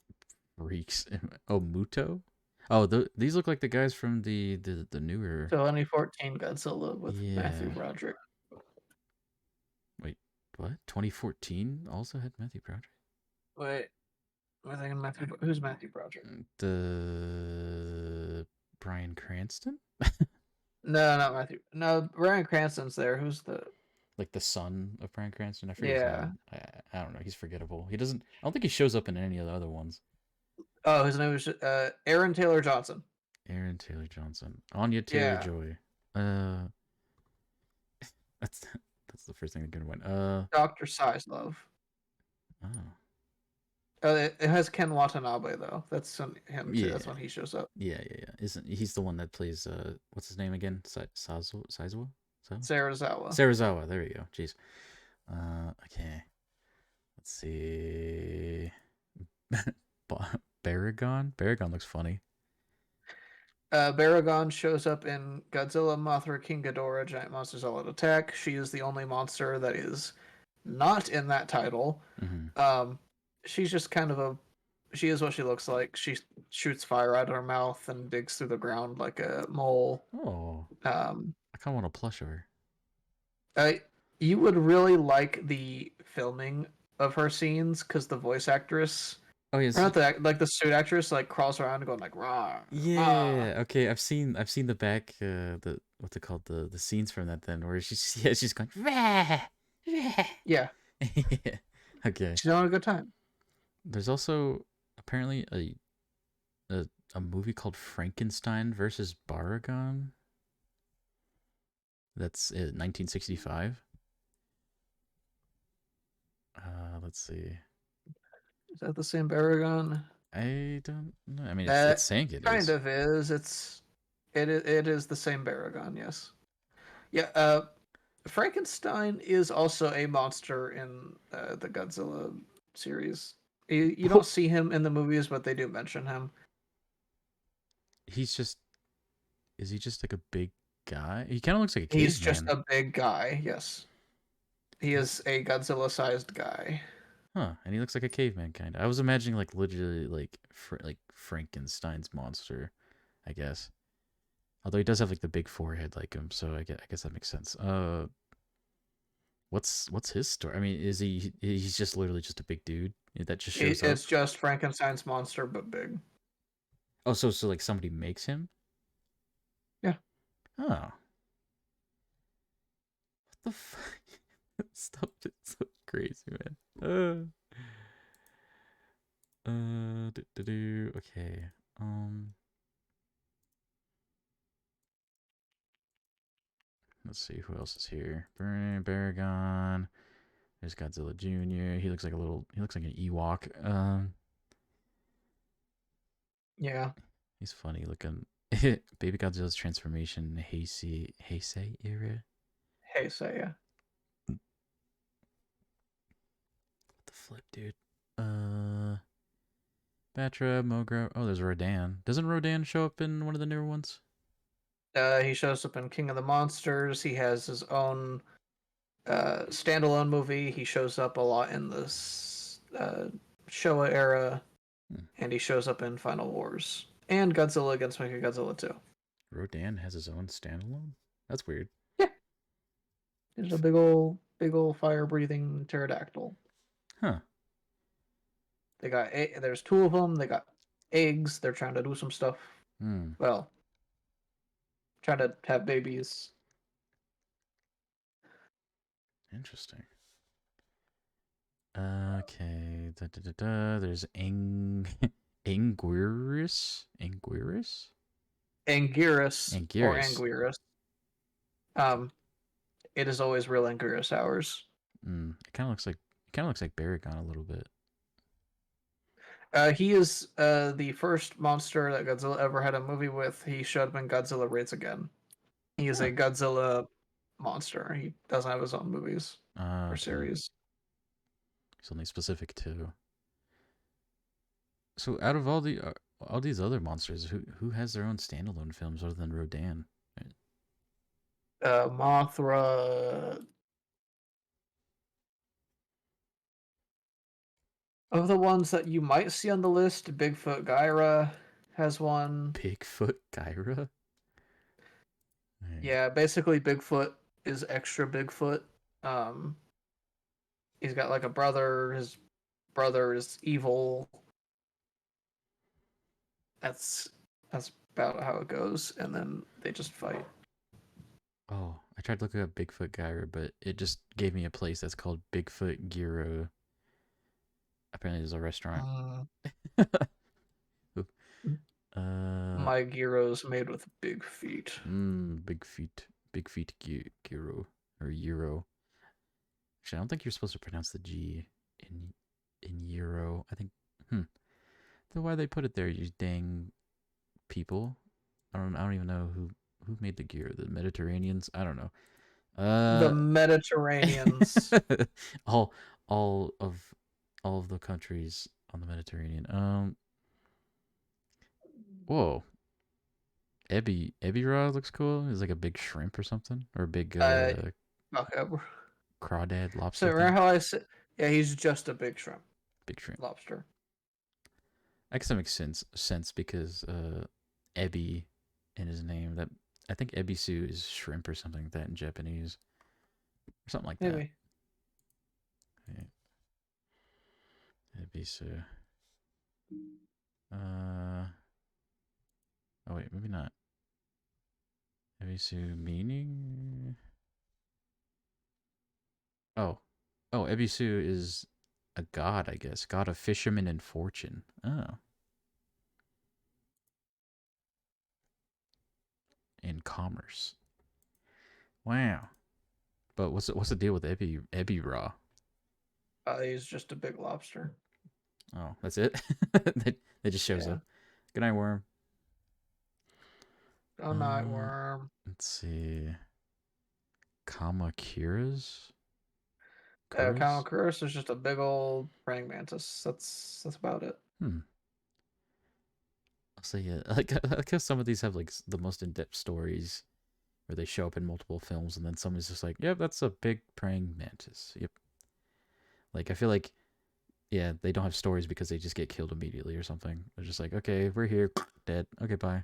freaks? Oh, Muto. Oh, these look like the guys from the newer. 2014 Godzilla with Matthew Yeah. Broderick. Wait, what? 2014 also had Matthew Broderick? Wait, am I thinking who's Matthew Broderick? The Bryan Cranston? No, not Matthew. No, Bryan Cranston's there. Who's the Like the son of Bryan Cranston? I forget his Yeah. name. I don't know. He's forgettable. He doesn't. I don't think he shows up in any of the other ones. Oh, his name is Aaron Taylor Johnson. Aaron Taylor Johnson. Anya Taylor-Joy. That's the first thing that could win. Dr. Sizlove. Oh. It has Ken Watanabe though. That's him too. Yeah. That's when he shows up. Yeah. Isn't he's the one that plays what's his name again? Saizawa? Serizawa. There you go. Jeez. Okay. Let's see. Baragon. Baragon looks funny. Baragon shows up in Godzilla, Mothra, King Ghidorah, Giant Monsters All Out Attack. She is the only monster that is not in that title. Mm-hmm. She's just kind of she is what she looks like. She shoots fire out of her mouth and digs through the ground like a mole. Oh. I kind of want a plush of her. You would really like the filming of her scenes because the voice actress. Oh yes. Not the suit actress like crawls around going like rah. Yeah. Okay. I've seen the back the what's it called the scenes from that then where she's going rah, rah. Yeah. Okay. She's having a good time. There's also apparently a movie called Frankenstein versus Baragon. That's it, 1965. Let's see. Is that the same Baragon? I don't know. I mean, That it's saying it kind is. of is. It is the same Baragon, yes. Yeah, Frankenstein is also a monster in the Godzilla series. You don't see him in the movies, but they do mention him. He's just. Is he just like a big guy? He kind of looks like a He's just caveman. a big guy, yes. He is a Godzilla-sized guy. Huh? And he looks like a caveman kind of. I was imagining like literally like Frankenstein's monster, I guess. Although he does have like the big forehead like him, so I guess that makes sense. What's his story? I mean, is he's just literally just a big dude that just shows up? It's just Frankenstein's monster, but big. Oh, so like somebody makes him? Yeah. Oh. What the fuck? Stuff is so crazy, man. Okay. Let's see who else is here. Baragon. There's Godzilla Jr. He looks like an Ewok. Yeah. He's funny looking. Baby Godzilla's transformation, Heisei era. Hey, say yeah. What the flip, dude? Batra, Mogra. Oh, there's Rodan. Doesn't Rodan show up in one of the newer ones? He shows up in King of the Monsters. He has his own standalone movie. He shows up a lot in this Showa era, and he shows up in Final Wars and Godzilla against Mechagodzilla too. Rodan has his own standalone? That's weird. Yeah, he's a big old fire-breathing pterodactyl. Huh. There's two of them. They got eggs. They're trying to do some stuff. Well, trying to have babies. Interesting. Okay. There's Anguirus? Anguirus? Anguirus or Anguirus. Anguirus. It is always real Anguirus hours. It kind of looks like Baragon a little bit. He is the first monster that Godzilla ever had a movie with. He showed up in Godzilla Raids Again. He is a Godzilla monster. He doesn't have his own movies or Okay. series. He's only specific to. So out of all these other monsters, who has their own standalone films other than Rodan? Mothra. Of the ones that you might see on the list, Bigfoot Gyra has one. Bigfoot Gyra? Yeah, basically Bigfoot is extra Bigfoot. He's got like a brother. His brother is evil. That's about how it goes, and then they just fight. Oh, I tried looking up Bigfoot Gyra, but it just gave me a place that's called Bigfoot Gyro. Apparently, there's a restaurant. My gyro's made with big feet. Big feet gyro or euro. Actually, I don't think you're supposed to pronounce the G in euro. I think. Then why they put it there? You dang people. I don't even know who made the gear. The Mediterraneans. I don't know. The Mediterraneans. all of the countries on the Mediterranean. Whoa. Ebirah looks cool. He's like a big shrimp or something, or a big Okay. crawdad lobster. So remember how I said? Yeah, he's just a big shrimp. Big shrimp. Lobster. I guess that makes sense because Ebi in his name. That I think Ebisu is shrimp or something like that in Japanese, or something like Maybe. that. Yeah. Ebisu. Oh wait, maybe not. Ebisu meaning. Oh, Ebisu is a god, I guess. God of fishermen and fortune. Oh. And commerce. Wow. But what's the deal with Ebi Raw? He's just a big lobster. Oh, that's it. They just shows Yeah. up. Good night, worm. A nightworm. Let's see. Kamakuras. Kamakuras is just a big old praying mantis. That's about it. So yeah, like I like how some of these have like the most in-depth stories where they show up in multiple films, and then someone's just like, "Yep, that's a big praying mantis." Yep. Like I feel like, yeah, they don't have stories because they just get killed immediately or something. They're just like, "Okay, we're here, dead. Okay, bye."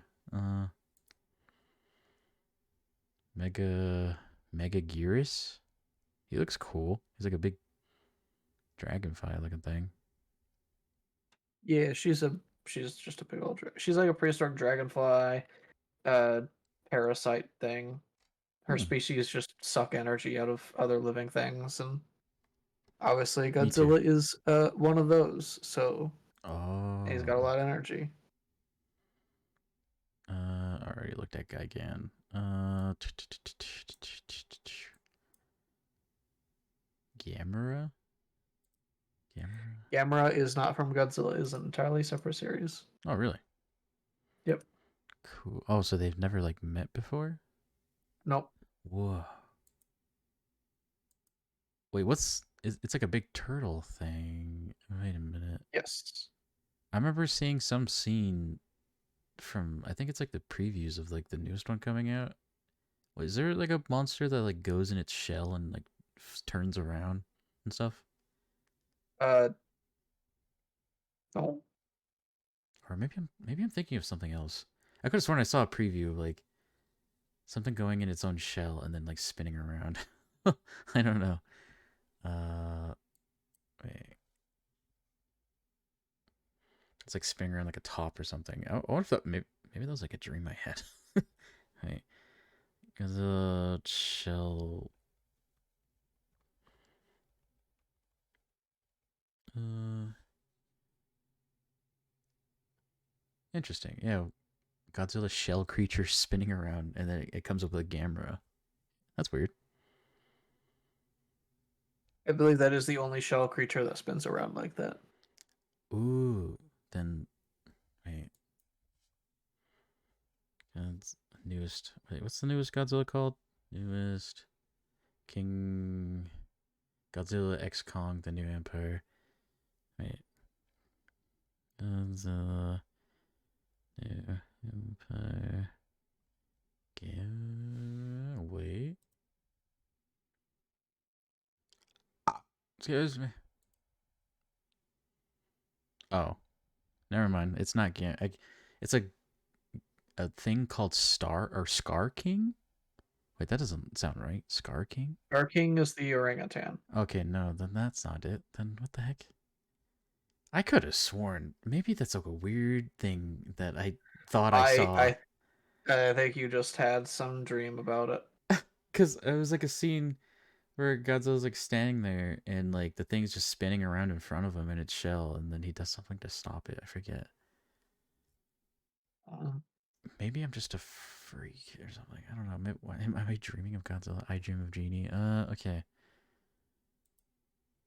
Mega Gearus. He looks cool. He's like a big dragonfly looking thing. Yeah, she's just a big old. She's like a prehistoric dragonfly, parasite thing. Her species just suck energy out of other living things, and obviously Me too. Godzilla is one of those. So he's got a Oh. lot of energy. I already looked at Gigan. Gamera? Gamera is not from Godzilla; is an entirely separate series. Oh, really? Yep. Cool. Oh, so they've never like met before? Nope. Whoa. Wait, it's like a big turtle thing. Wait a minute. Yes. I remember seeing some scene from, I think it's like the previews of like the newest one coming out. Is there like a monster that like goes in its shell and like turns around and stuff? No. Or maybe I'm thinking of something else. I could have sworn I saw a preview of like something going in its own shell and then like spinning around. I don't know. Wait. It's like spinning around like a top or something. I wonder if maybe that was like a dream I had. Wait. Because shell. Interesting. Yeah, Godzilla shell creature spinning around, and then it comes up with a Gamera. That's weird. I believe that is the only shell creature that spins around like that. Ooh, then wait. Newest. Wait, what's the newest Godzilla called? Newest King Godzilla X Kong: The New Empire. Wait. Godzilla New Empire. Wait. Excuse me. Oh, never mind. It's not Gam. It's a thing called Scar King. Wait, that doesn't sound right. Scar King. Scar King is the orangutan. Okay, no, then that's not it. Then what the heck? I could have sworn maybe that's like a weird thing that I thought I saw. I think you just had some dream about it. Because it was like a scene where Godzilla's like standing there and like the thing's just spinning around in front of him in its shell, and then he does something to stop it. I forget. Maybe I'm just a freak or something. I don't know. Am I dreaming of Godzilla? I dream of Genie. Okay.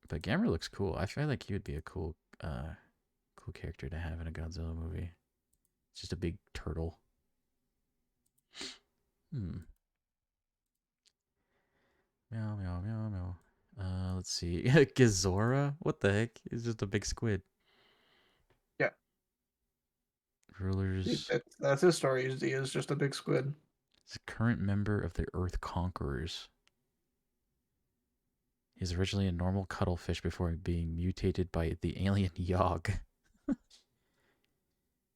But Gamera looks cool. I feel like he would be a cool character to have in a Godzilla movie. It's just a big turtle. Meow, meow, meow, meow. Let's see. Gizora? What the heck? He's just a big squid. Yeah. Rulers. That's his story. He is just a big squid. He's a current member of the Earth Conquerors. He's originally a normal cuttlefish before being mutated by the alien Yogg.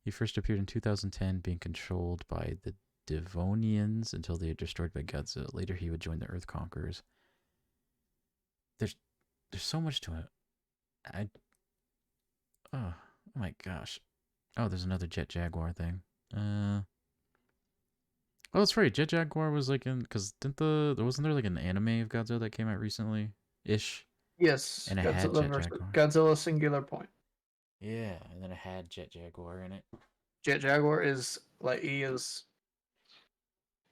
He first appeared in 2010, being controlled by the Devonians until they are destroyed by Godzilla. Later, he would join the Earth Conquerors. There's so much to it. Oh my gosh. Oh, there's another Jet Jaguar thing. Oh, that's right. Jet Jaguar was like because wasn't there like an anime of Godzilla that came out recently ish? Yes. And it had Jet Jaguar. Godzilla Singular Point. Yeah, and then it had Jet Jaguar in it. Jet Jaguar is like he is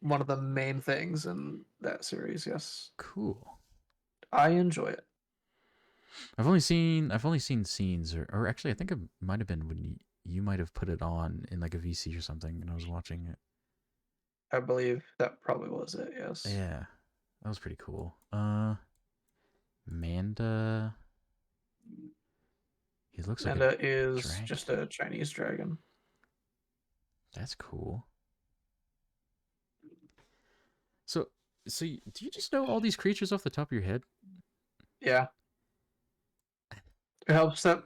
one of the main things in that series. Yes, Cool. I enjoy it. I've only seen scenes, or actually, I think it might have been when you might have put it on in like a VC or something, and I was watching it. I believe that probably was it. Yes, Yeah, that was pretty cool. Manda. He looks like a Manda is dragon. just a Chinese dragon. That's cool. So, do you just know all these creatures off the top of your head? Yeah, it helps that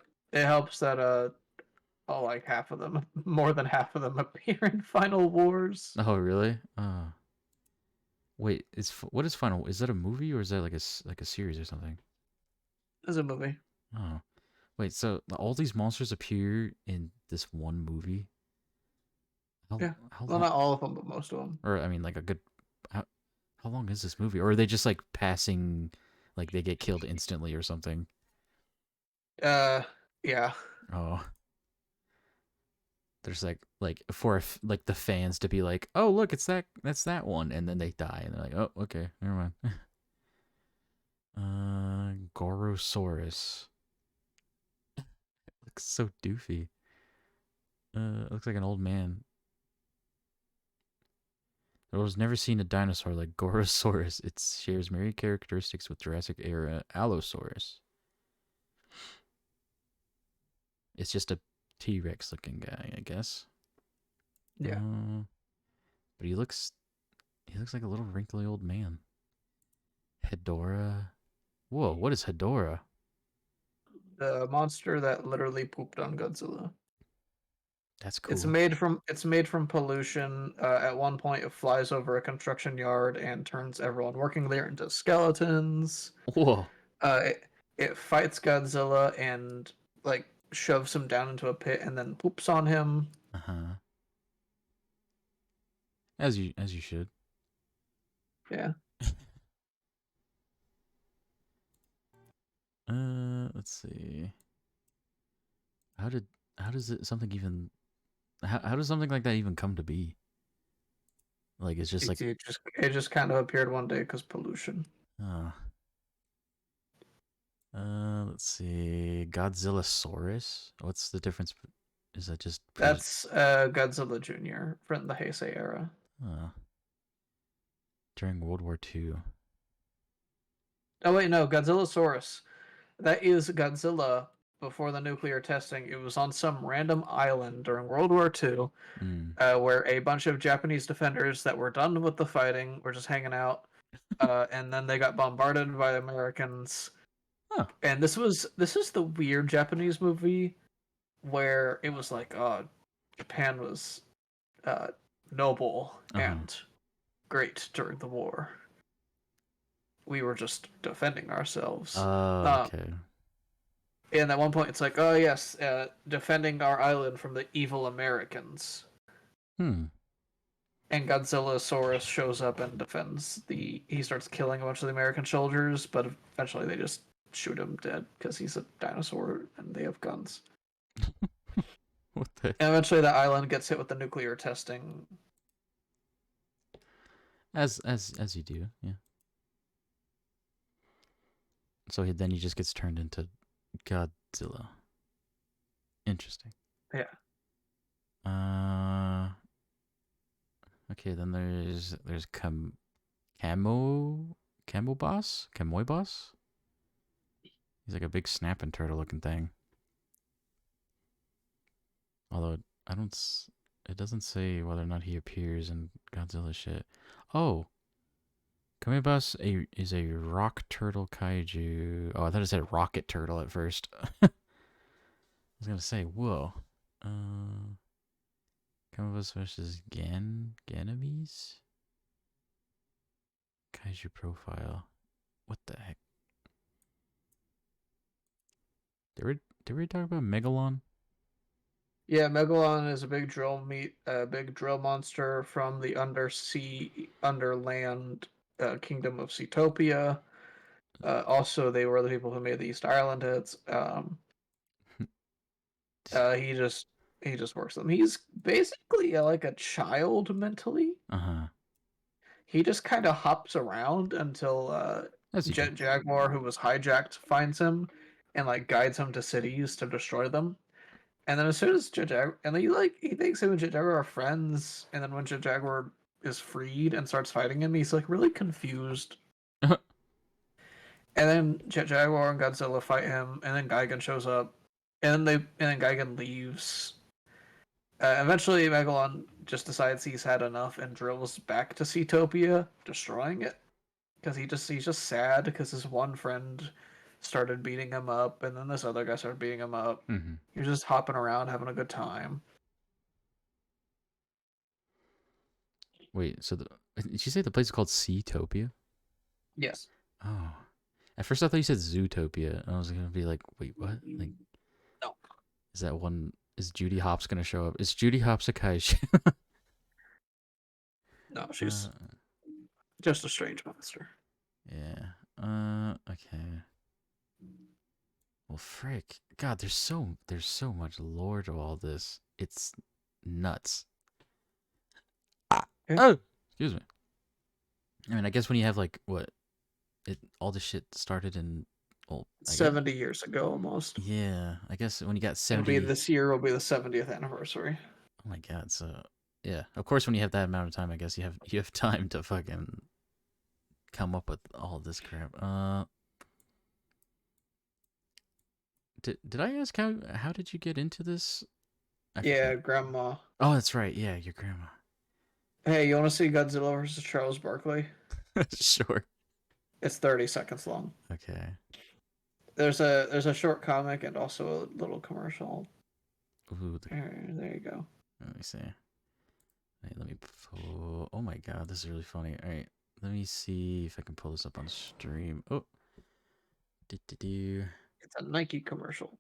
oh, like half of them, more than half of them appear in Final Wars. Oh, really? Wait, what is Final? Is that a movie or is that like a series or something? There's a movie. Oh, wait. So all these monsters appear in this one movie? Yeah, How well, long? not all of them, but most of them. Or I mean, like a good. How long is this movie? Or are they just like passing, like they get killed instantly or something? Yeah. Oh, there's like for like the fans to be like, oh look, that's that one, and then they die, and they're like, oh okay, never mind. Gorosaurus looks so doofy. Looks like an old man. I was never seen a dinosaur like Gorosaurus. It shares many characteristics with Jurassic era Allosaurus. It's just a T-Rex looking guy, I guess. Yeah. But he looks like a little wrinkly old man. Hedorah. Whoa, what is Hedorah? The monster that literally pooped on Godzilla. That's cool. It's made from pollution. At one point, it flies over a construction yard and turns everyone working there into skeletons. Whoa. It fights Godzilla and like shoves him down into a pit and then poops on him. Uh-huh. As you should. Yeah. Let's see. How does how does something like that even come to be? Like it's just like It just kind of appeared one day because pollution. uh let's see. Godzillasaurus? What's the difference? Is that just That's Godzilla Jr. from the Heisei era. uh, during World War II? Oh wait, no, Godzillasaurus. That is Godzilla before the nuclear testing. It was on some random island during World War II, where a bunch of Japanese defenders that were done with the fighting were just hanging out, and then they got bombarded by the Americans. Huh. And this is the weird Japanese movie where it was like, Japan was noble and great during the war. We were just defending ourselves. Okay. And at one point, it's like, oh yes, defending our island from the evil Americans. And Godzillasaurus shows up and defends he starts killing a bunch of the American soldiers, but eventually they just shoot him dead because he's a dinosaur and they have guns. What the? And eventually the island gets hit with the nuclear testing. As you do, yeah. So then he just gets turned into Godzilla. Interesting. Yeah. Okay, then there's Camo Boss? Kamui Boss? He's like a big snapping turtle looking thing. Although it doesn't say whether or not he appears in Godzilla shit. Oh. Kamui Boss is a rock turtle kaiju. Oh, I thought it said rocket turtle at first. I was gonna say, whoa. Kamui versus Ganymedes? Kaiju profile. What the heck? Did we talk about Megalon? Yeah, Megalon is a big drill monster from the underland kingdom of Seatopia. Also, they were the people who made the East Island hits. He just works them. He's basically like a child mentally. he just kind of hops around until As you do. Jet Jaguar, who was hijacked, finds him and like guides him to cities to destroy them. And then as soon as Jet Jaguar, and he thinks him and Jet Jaguar are friends, and then when Jet Jaguar is freed and starts fighting him, he's like really confused. And then Jet Jaguar and Godzilla fight him, and then Gigan shows up, and then Gigan leaves. Eventually, Megalon just decides he's had enough and drills back to Seatopia, destroying it. Because he's just sad because his one friend started beating him up, and then this other guy started beating him up. Mm-hmm. He was just hopping around, having a good time. Wait, so did you say the place is called Seatopia? Yes. Oh. At first I thought you said Zootopia. And I was gonna be like, wait, what? Like, No. is that one? Is Judy Hopps gonna show up? Is Judy Hopps a kaiju? No, she's just a strange monster. Yeah. Okay. Well, frick. God, there's so much lore to all this. It's nuts. Yeah. Oh, excuse me. I mean, I guess when you have like what, all this shit started in, well, 70 years ago, almost. Yeah, I guess when you got It'll 70. be this year will be the 70th anniversary. Oh my god! So yeah, of course, when you have that amount of time, I guess you have time to fucking come up with all this crap. Did I ask how did you get into this? Yeah, Grandma. Oh, that's right. Yeah, your grandma. Hey, you want to see Godzilla versus Charles Barkley? Sure. It's 30 seconds long. Okay. There's a short comic and also a little commercial. Ooh, There you go. let me see. Wait, let me pull. Oh my god, this is really funny. All right, let me see if I can pull this up on stream. Oh. It's a Nike commercial.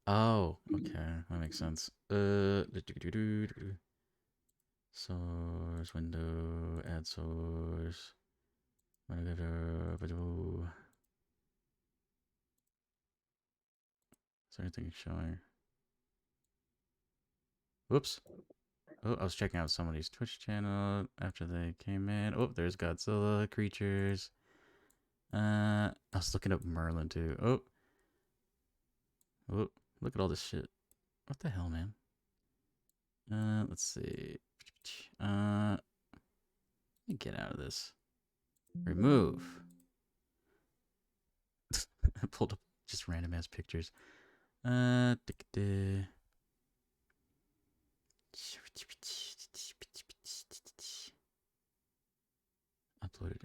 Oh, okay, that makes sense. Source window, add source. Is there anything showing? Whoops. Oh, I was checking out somebody's Twitch channel after they came in. Oh, there's Godzilla creatures. I was looking up Merlin too. Oh, look at all this shit. What the hell, man? Let's see. Let me get out of this. Remove. I pulled up just random ass pictures. Uploaded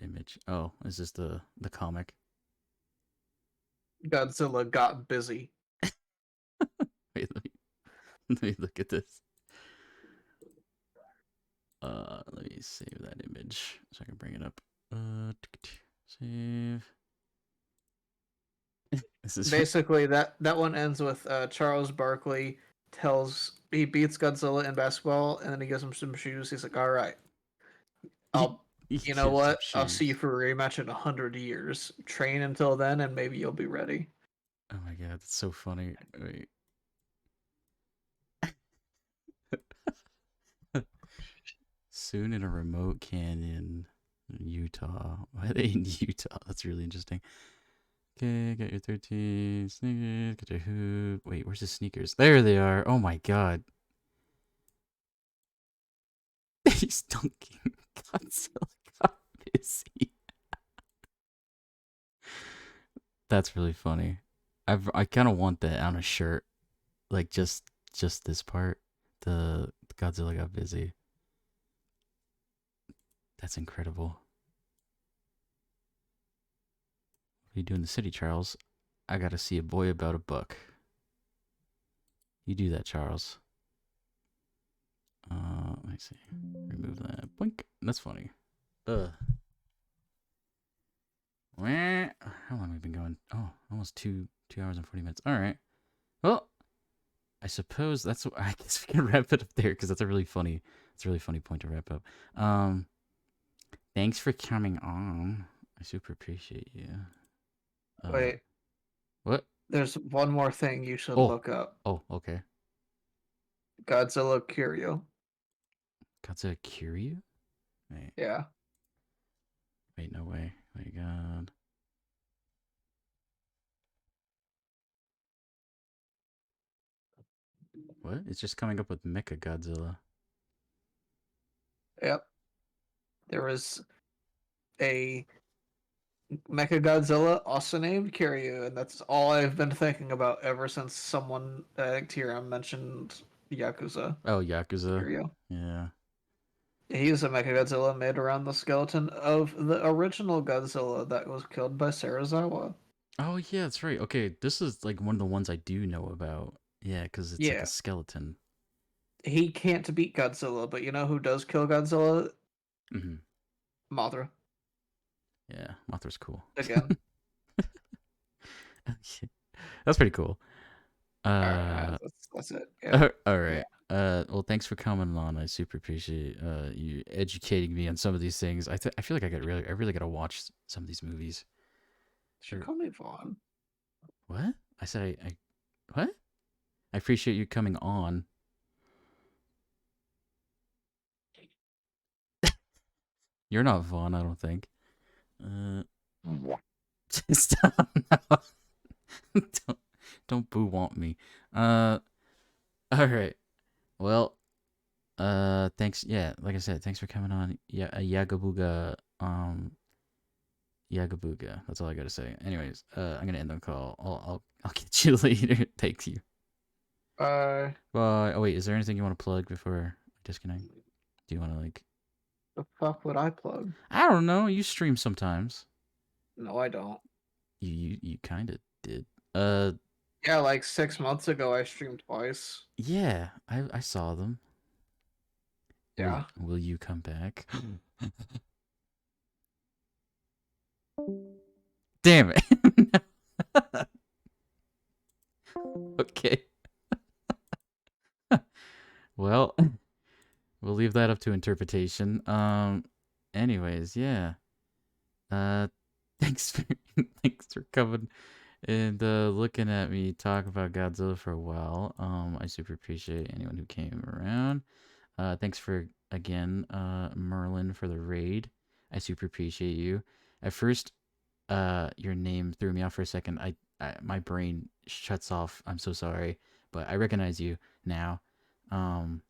image. Oh, is this the comic? Godzilla got busy. Wait, let me look at this. Let me save that image so I can bring it up. Save. This is Basically, that one ends with Charles Barkley he beats Godzilla in basketball, and then he gives him some shoes. He's like, "All right, you know what? I'll see you for a rematch in 100 years. Train until then, and maybe you'll be ready." Oh my god, that's so funny. Wait. Soon in a remote canyon in Utah. Why are they in Utah? That's really interesting. Okay, got your 13 sneakers, got your hoop. Wait, where's the sneakers? There they are. Oh my god. He's dunking. Godzilla got busy. That's really funny. I kind of want that on a shirt. Like just this part. The Godzilla got busy. That's incredible. What are you doing in the city, Charles? I gotta see a boy about a buck. You do that, Charles. Let me see. Remove that. Blink. That's funny. Ugh. How long have we been going? Oh, almost 2 hours and 40 minutes. All right. Well, I suppose that's. I guess we can wrap it up there because that's a really funny. It's a really funny point to wrap up. Thanks for coming on. I super appreciate you. Wait, What? there's one more thing you should look up. Oh, okay. Godzilla Curio. Godzilla Kiryu? Wait. Yeah. Wait, no way. My God. What? It's just coming up with Mecha Godzilla. Yep. There was a Mechagodzilla also named Kiryu, and that's all I've been thinking about ever since someone, I think Tira mentioned Yakuza. Oh, Yakuza. Kiryu. Yeah. He's a Mechagodzilla made around the skeleton of the original Godzilla that was killed by Serizawa. Oh, yeah, that's right. Okay, this is like one of the ones I do know about. Yeah, because it's like a Yeah. skeleton. He can't beat Godzilla, but you know who does kill Godzilla? Mm-hmm. Mothra. Yeah, Mothra's cool. Again. Okay. That's pretty cool. Alright, that's it. Yeah. All right. Well, thanks for coming on. I super appreciate you educating me on some of these things. I feel like I really gotta watch some of these movies. Should Or- call me Vaughn. What? I said I what? I appreciate you coming on. You're not Vaughn, I don't think. Stop. No. don't boo want me. All right. Well, thanks. Yeah, like I said, thanks for coming on. Yeah, Yagabuga. Yagabuga. That's all I gotta say. Anyways, I'm gonna end the call. I'll catch you later. Thank you. Bye. Bye. Oh wait, is there anything you want to plug before I disconnect? Do you want to like? The fuck would I plug? I don't know. You stream sometimes. No, I don't. You kind of did. Yeah, like 6 months ago, I streamed twice. Yeah. I saw them. Yeah. Will you come back? Damn it. Okay. Well, we'll leave that up to interpretation. Anyways, yeah. Thanks for thanks for coming and looking at me talk about Godzilla for a while. I super appreciate anyone who came around. Thanks for again, Merlin for the raid. I super appreciate you. At first, your name threw me off for a second. My brain shuts off. I'm so sorry, but I recognize you now. And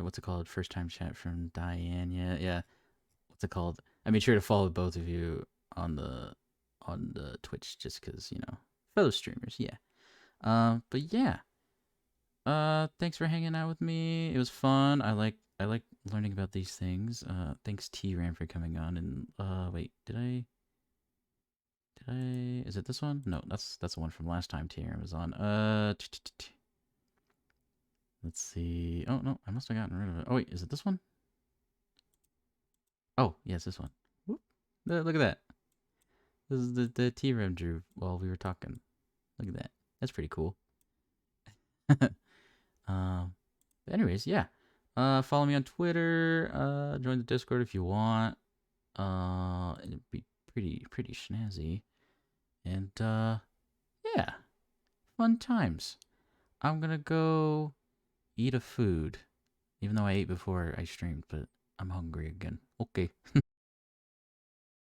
what's it called? First time chat from Diane. Yeah. What's it called? I made sure to follow both of you on the Twitch just because fellow streamers. Yeah. But yeah. Thanks for hanging out with me. It was fun. I like learning about these things. Thanks T Ram for coming on. And wait, did I? Is it this one? No, that's the one from last time T Ram was on. Let's see. Oh no, I must have gotten rid of it. Oh wait, is it this one? Oh yes, this one. Whoop. Look at that. This is the T Ram drew while we were talking. Look at that. That's pretty cool. But anyways, yeah. Follow me on Twitter. Join the Discord if you want. It'd be pretty snazzy. And yeah, fun times. I'm gonna go eat a food, even though I ate before I streamed, but I'm hungry again. Okay.